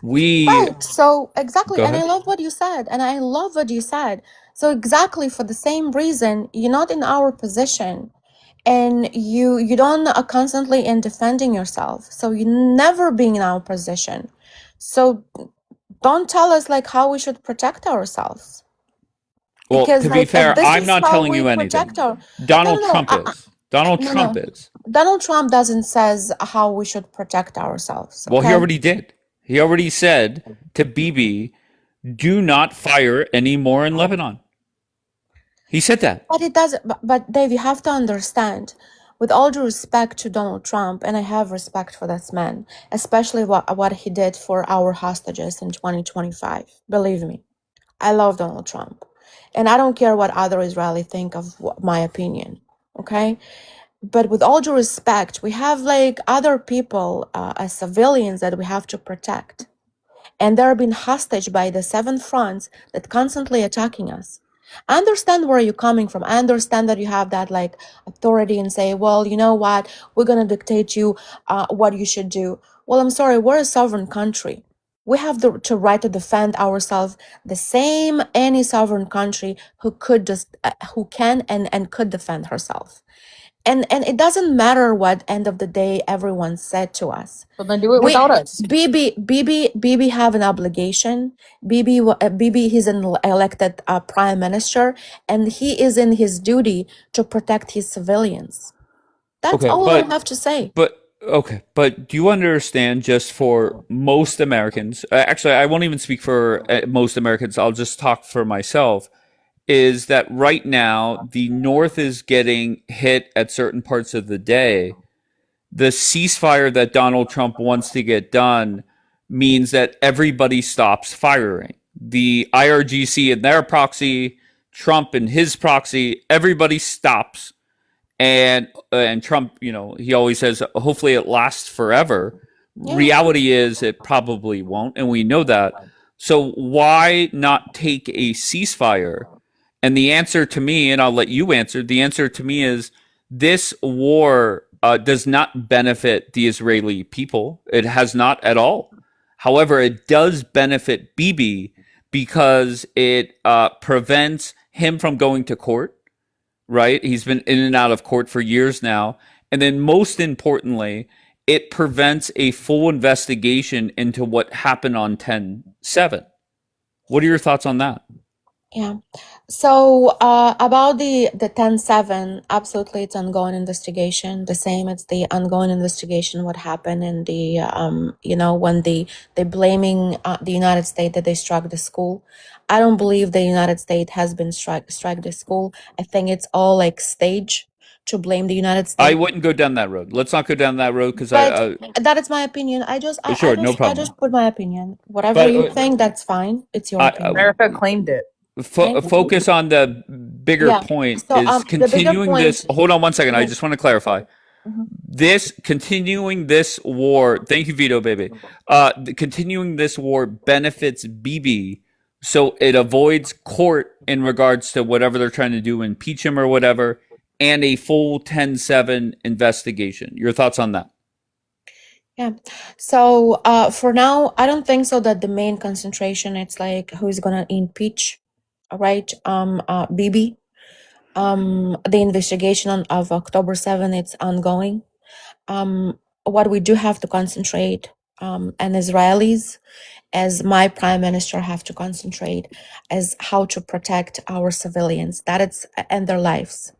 We Right. So exactly, Go and I ahead. love what you said, and I love what you said. So exactly for the same reason, you're not in our position, and you don't constantly in defending yourself. So you never being in our position. So don't tell us like how we should protect ourselves. Well, Because to be fair, this I'm is not how telling we you protect anything. our. No, no, Donald no. Trump is. Donald No, Trump no. is. Donald Trump doesn't says how we should protect ourselves. Well, he Okay. already did. He already said to Bibi, "Do not fire anymore in Lebanon." He said that. But it doesn't. But Dave, you have to understand, with all due respect to Donald Trump, and I have respect for this man, especially what he did for our hostages in 2025. Believe me, I love Donald Trump, and I don't care what other Israelis think of my opinion. Okay, but with all due respect, we have like other people as civilians that we have to protect, and they're being hostage by the seven fronts that constantly attacking us. I understand where you're coming from. I understand that you have that like authority and say, well, you know what, we're gonna dictate you what you should do. Well, I'm sorry, we're a sovereign country. We have the right to defend ourselves the same any sovereign country who could just who can and could defend herself. And it doesn't matter what end of the day everyone said to us. But then do it We without us. Bibi have an obligation. Bibi he's an elected prime minister, and he is in his duty to protect his civilians. That's Okay, all I have to say. but do you understand? Just for most Americans, actually, I won't even speak for most Americans. I'll just talk for myself. Is that right now the North is getting hit at certain parts of the day. The ceasefire that Donald Trump wants to get done means that everybody stops firing. The IRGC and their proxy, Trump and his proxy, everybody stops. And Trump, he always says, hopefully it lasts forever. Yeah. Reality is it probably won't, and we know that. So why not take a ceasefire? And the answer to me, and I'll let you answer, the answer to me is this war does not benefit the Israeli people. It has not at all. However, it does benefit Bibi because it prevents him from going to court, right? He's been in and out of court for years now. And then most importantly, it prevents a full investigation into what happened on 10/7. What are your thoughts on that? Yeah. So about the 10/7, absolutely, it's ongoing investigation. The same, it's the ongoing investigation. What happened in the when they blaming the United States that they struck the school. I don't believe the United States has been strike the school. I think it's all like stage to blame the United I States. wouldn't go down that road. Let's not go down that road because But that is my opinion. I just sure, no I problem. just put my opinion. Whatever But you think, that's fine. It's your opinion. America claimed it. Focus on the bigger Yeah. point So is the bigger continuing point. this. Hold on one second. I Yeah. just want to clarify. This continuing this war. Thank you, Vito, baby. Continuing this war benefits Bibi, so it avoids court in regards to whatever they're trying to do, impeach him or whatever, and a full 10/7 investigation. Your thoughts on that? Yeah. So for now, I don't think so that the main concentration it's like who's gonna impeach, right? Bibi. The investigation of October 7 it's ongoing. What we do have to concentrate, and Israelis, as my prime minister, have to concentrate as how to protect our civilians. That it's and their lives.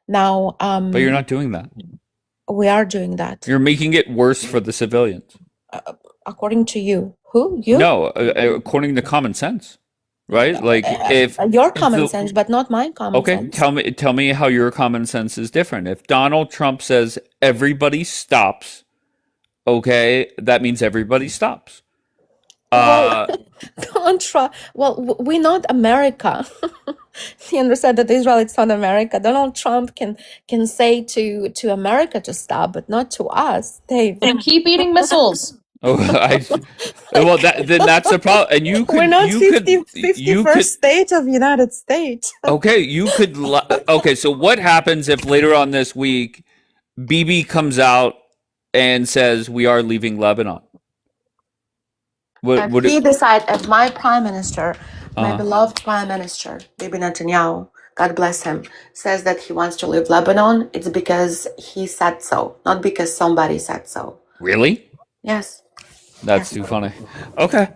Now, But you're not doing that. we are doing that. You're making it worse for the civilians. According to you, who you? No, according to common sense, right? Like if Your common sense, but not my common okay, sense. tell me how your common sense is different. If Donald Trump says everybody stops, okay, that means everybody stops. Don't try. Well, we're not America. You understand that Israel is not America. Donald Trump can say to America to stop, but not to us, Dave. And keep eating missiles. Oh, well, then that's the problem. And We're not you could 51st state of United States. okay, okay. So what happens if later on this week, Bibi comes out and says we are leaving Lebanon? If he decide, if my prime minister, my beloved prime minister, Bibi Netanyahu, God bless him, says that he wants to leave Lebanon, it's because he said so, not because somebody said so. Really? Yes. That's too funny. Okay.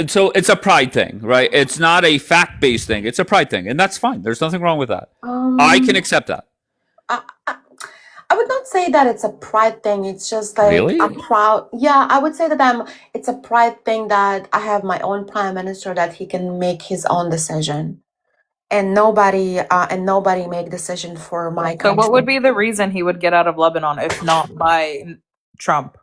So it's a pride thing, right? It's not a fact-based thing. It's a pride thing, and that's fine. There's nothing wrong with that. I can accept that. I would not say that it's a pride thing. It's just like Really? a proud. Yeah, I would say that it's a pride thing that I have my own prime minister, that he can make his own decision, and nobody make decision for my So country. what would be the reason he would get out of Lebanon if not by Trump?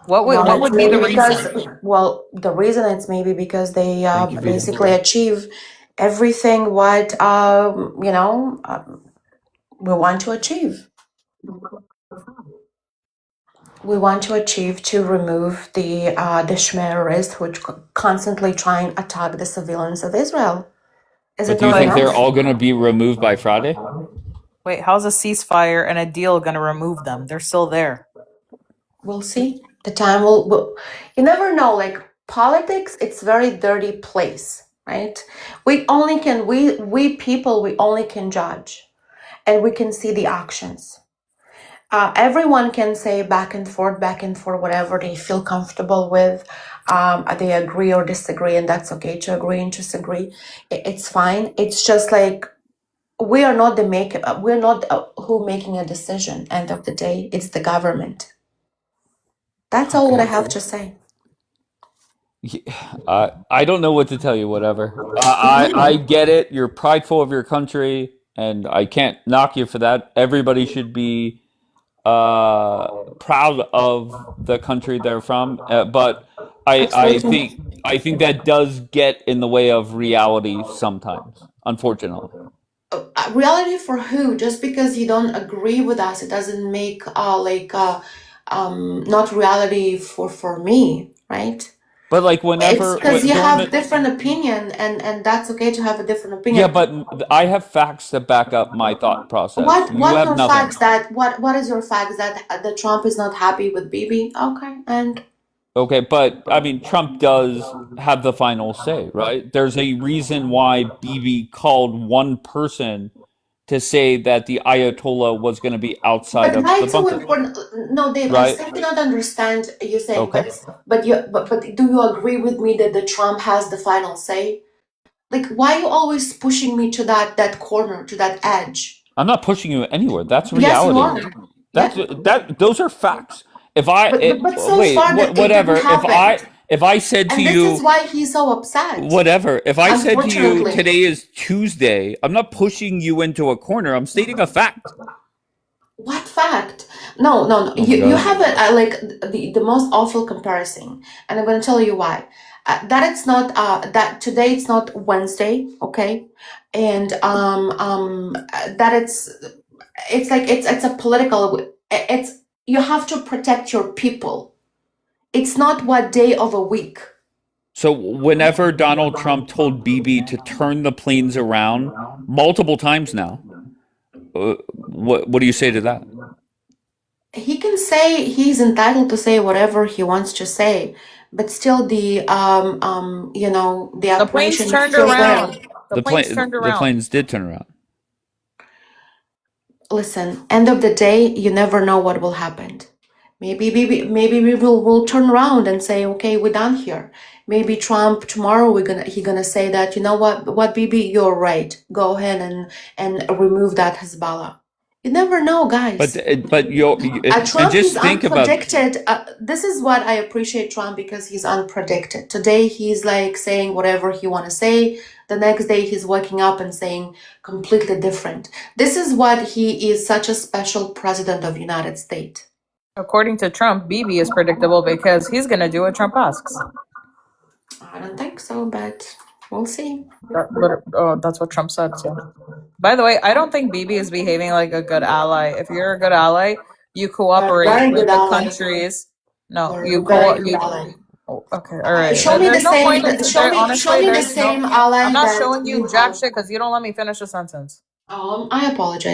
What would be the reason? Well, the reason it's maybe because they basically achieve everything what we want to achieve. We want to achieve to remove the terrorists which constantly try and attack the civilians of Israel. But do you think they're all going to be removed by Friday? Wait, how's a ceasefire and a deal going to remove them? They're still there. We'll see. The time will. You never know. Like politics, it's a very dirty place, right? We only can we people we only can judge, and we can see the actions. Everyone can say back and forth, whatever they feel comfortable with. They agree or disagree, and that's okay to agree and disagree. It's fine. It's just like we are not we're not who making a decision. End of the day, it's the government. That's all what I have to say. I don't know what to tell you. Whatever. I get it. You're prideful of your country, and I can't knock you for that. Everybody should be proud of the country they're from. But I think that does get in the way of reality sometimes, unfortunately. Reality for who? Just because you don't agree with us, it doesn't make not reality for me, right? But like whenever, it's because you have different opinion, and that's okay to have a different opinion. Yeah, but I have facts that back up my thought process. What have are nothing. facts that what is your facts that Trump is not happy with Bibi? Okay, but I mean, Trump does have the final say, right? There's a reason why Bibi called one person to say that the Ayatollah was going to be outside of the bunker. No, Dave, right? I still cannot understand you saying, okay. but do you agree with me that the Trump has the final say? Like, why are you always pushing me to that corner, to that edge? I'm not pushing you anywhere. That's reality. Yes, you are. Those are facts. If I but so far whatever, if I said to you, this is why he's so upset. Whatever. If I said to you today is Tuesday, I'm not pushing you into a corner. I'm stating a fact. What fact? No. Oh you have the most awful comparison, and I'm going to tell you why. That it's not that today it's not Wednesday, okay, and that it's like it's a political. You have to protect your people. It's not what day of a week. So whenever Donald Trump told Bibi to turn the planes around multiple times now, what do you say to that? He can say he's entitled to say whatever he wants to say, but still the planes turned around. The planes did turn around. Listen, end of the day, you never know what will happen. Maybe we will turn around and say, okay, we're done here. Maybe Trump tomorrow he's gonna say that, you know what, Bibi, you're right. Go ahead and remove that Hezbollah. You never know, guys. But Trump just is think unpredicted. This is what I appreciate Trump, because he's unpredicted. Today he's like saying whatever he want to say. The next day he's waking up and saying completely different. This is what he is, such a special president of the United States. According to Trump, Bibi is predictable because he's going to do what Trump asks. I don't think so, but we'll see. That's what Trump said. So. By the way, I don't think Bibi is behaving like a good ally. If you're a good ally, you cooperate with the countries. No, or you better call your you. ally. Oh, okay, all right. Show me the There's no point. same. Show Honestly, me the there's no. same I'm ally not that showing you you jack have. shit because you don't let me finish a sentence. I apologize.